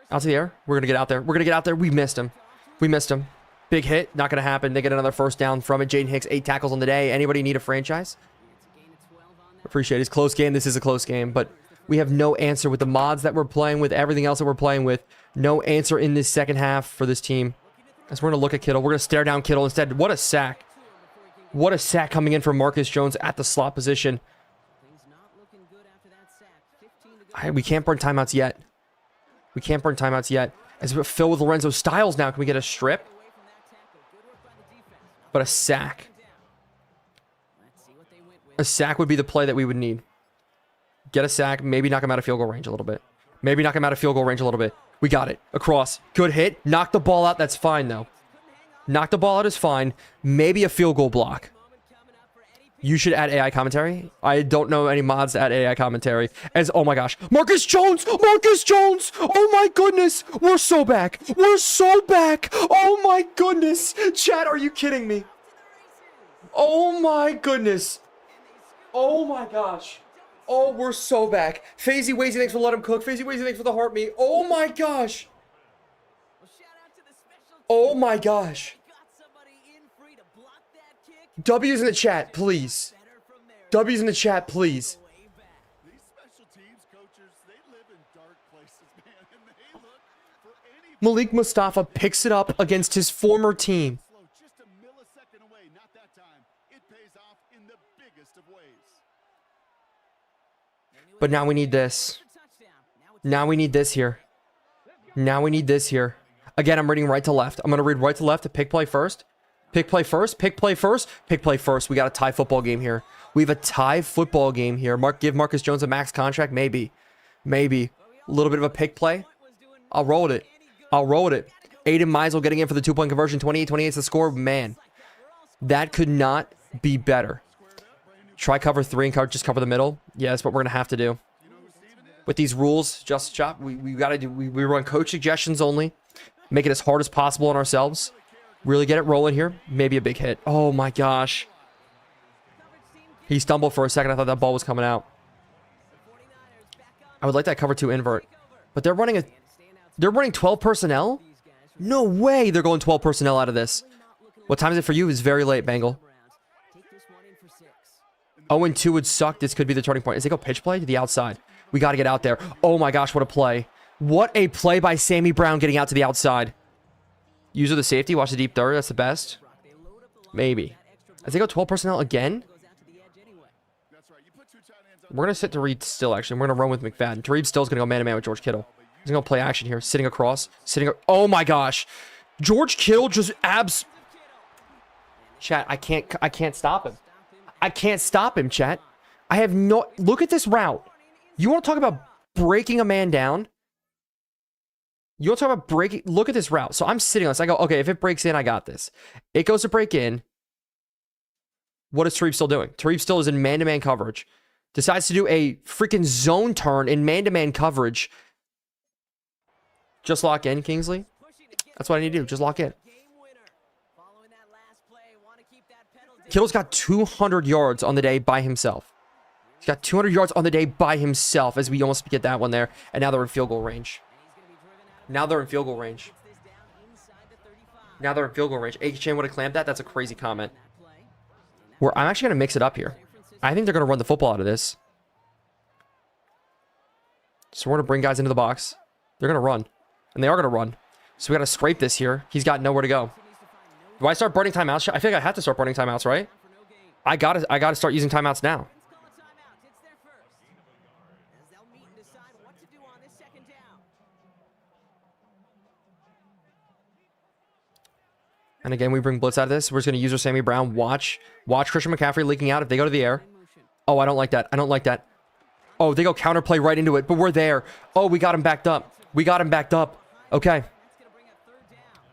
Out to the air. We're going to get out there. We're going to get out there. We missed him. We missed him. Big hit. Not going to happen. They get another first down from it. Jaden Hicks, 8 tackles on the day. Anybody need a franchise? Appreciate it. It's a close game. This is a close game, but we have no answer with the mods that we're playing with, everything else that we're playing with. No answer in this second half for this team. As we're going to look at Kittle. We're going to stare down Kittle instead. What a sack. What a sack coming in from Marcus Jones at the slot position. We can't burn timeouts yet. We can't burn timeouts yet. As we fill with Lorenzo Styles now. Can we get a strip? But a sack. A sack would be the play that we would need. Get a sack. Maybe knock him out of field goal range a little bit. Maybe knock him out of field goal range a little bit. We got it. Across. Good hit. Knock the ball out. That's fine, though. Knock the ball out is fine. Maybe a field goal block. You should add AI commentary. I don't know any mods to add AI commentary. As, oh my gosh. Marcus Jones! Marcus Jones! Oh my goodness! We're so back! We're so back! Oh my goodness! Chat, are you kidding me? Oh my goodness! Oh my gosh. Oh, we're so back. Fazy Wazy, thanks for letting him cook. Fazy Wazy, thanks for the heart me. Oh my gosh. Oh my gosh. W's in the chat, please. W's in the chat, please. Malik Mustafa picks it up against his former team. But now we need this. Now we need this here. Now we need this here. Again, I'm reading right to left. I'm going to read right to left to pick play first. Pick play first. Pick play first. Pick play first. We got a tie football game here. We have a tie football game here. Give Marcus Jones a max contract? Maybe. Maybe. A little bit of a pick play. I'll roll with it. I'll roll with it. Aiden Meisel getting in for the 2-point conversion. 28-28 is the score. Man, that could not be better. Try cover 3 and just cover the middle. Yeah, that's what we're going to have to do. With these rules, just chop, we got to do, we run coach suggestions only. Make it as hard as possible on ourselves. Really get it rolling here. Maybe a big hit. Oh my gosh. He stumbled for a second. I thought that ball was coming out. I would like that cover 2 invert. But they're running 12 personnel? No way they're going 12 personnel out of this. What time is it for you? It's very late, Bengal. 0-2 would suck. This could be the turning point. Is they go pitch play to the outside? We got to get out there. Oh my gosh, what a play. What a play by Sammy Brown getting out to the outside. User the safety. Watch the deep third. That's the best. Maybe. As they go 12 personnel again? We're going to sit Tariq still, actually. We're going to run with McFadden. Tariq still's going to go man-to-man with George Kittle. He's going to play action here. Sitting across. Oh, my gosh. George Kittle just Chat, I can't stop him. I can't stop him, chat. I have no... Look at this route. You want to talk about breaking a man down? You want to talk about breaking... Look at this route. So I'm sitting on this. I go, okay, if it breaks in, I got this. It goes to break in. What is Tariq still doing? Tariq still is in man-to-man coverage. Decides to do a freaking zone turn in man-to-man coverage. Just lock in, Kingsley. That's what I need to do. Just lock in. Kittle's got 200 yards on the day by himself. He's got 200 yards on the day by himself as we almost get that one there. And now they're in field goal range. Now they're in field goal range. Now they're in field goal range. A-Chain would have clamped that. That's a crazy comment. I'm actually going to mix it up here. I think they're going to run the football out of this. So we're going to bring guys into the box. They're going to run. And they are going to run. So we got to scrape this here. He's got nowhere to go. Do I start burning timeouts? I feel like I have to start burning timeouts, right? I gotta start using timeouts now. And again, we bring blitz out of this. We're just going to use our Sammy Brown. Watch Christian McCaffrey leaking out if they go to the air. Oh, I don't like that. I don't like that. Oh, they go counterplay right into it, but we're there. Oh, we got him backed up. We got him backed up. Okay.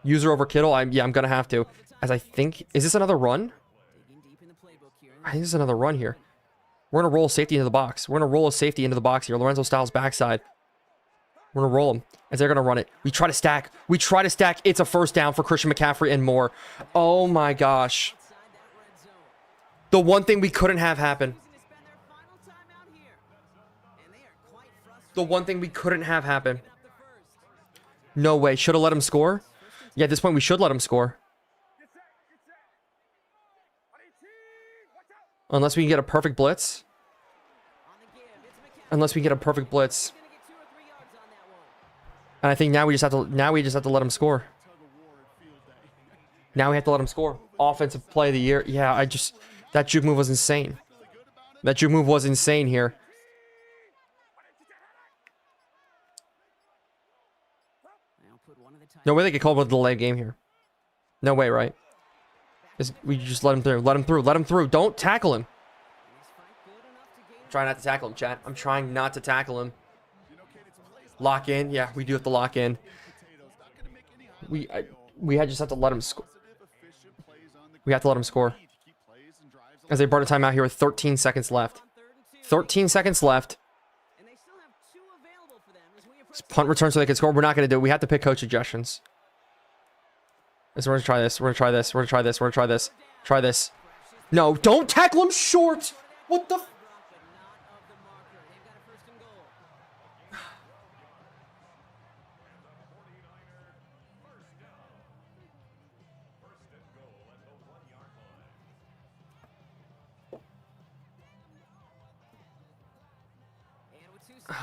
User over Kittle. Yeah, I'm going to have to. As I think... Is this another run? I think this is another run here. We're going to roll safety into the box. We're going to roll a safety into the box here. Lorenzo Styles backside. We're going to roll him as they're going to run it. We try to stack. We try to stack. It's a first down for Christian McCaffrey and more. Oh my gosh. The one thing we couldn't have happen. The one thing we couldn't have happen. No way. Should have let him score? Yeah, at this point, we should let him score. Unless we can get a perfect blitz. Unless we get a perfect blitz. And I think now we just have to let him score. Now we have to let him score. Offensive play of the year. Yeah, that juke move was insane. That juke move was insane here. No way they could call it a delayed game here. No way, right? We just let him through. Let him through. Let him through. Don't tackle him. Try not to tackle him, chat. I'm trying not to tackle him. Lock in. Yeah, we do have to lock in. We just have to let him score. We have to let him score. As they burn a timeout here with 13 seconds left. 13 seconds left. Punt return so they can score. We're not going to do it. We have to pick coach suggestions. So we're going to try this. We're going to try this. We're going to try this. We're going to try this. Try this. No, don't tackle him short. What the...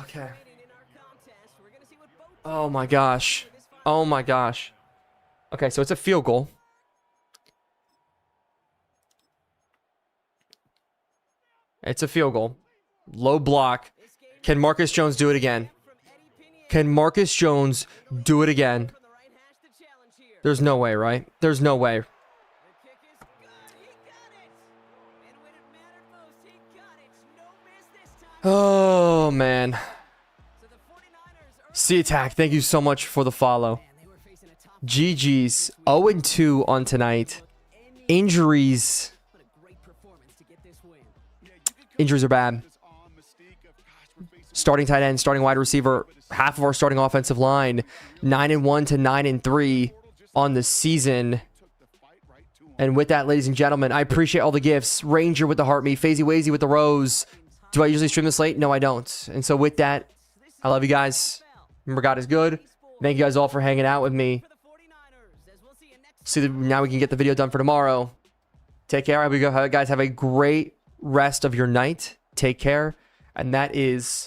Okay. Oh my gosh. Oh my gosh. Okay, so it's a field goal. It's a field goal. Low block. Can Marcus Jones do it again? Can Marcus Jones do it again? There's no way, right? There's no way. Oh, man. C-Attack, thank you so much for the follow. GG's. 0-2 on tonight. Injuries. Injuries are bad. Starting tight end, starting wide receiver, half of our starting offensive line. 9-1 to 9-3 on the season. And with that, ladies and gentlemen, I appreciate all the gifts. Ranger with the heart me, Fazy Wazy with the rose. Do I usually stream this late? No, I don't. And so with that, I love you guys. Remember, God is good. Thank you guys all for hanging out with me. See, now we can get the video done for tomorrow. Take care. I hope you guys have a great rest of your night. Take care. And that is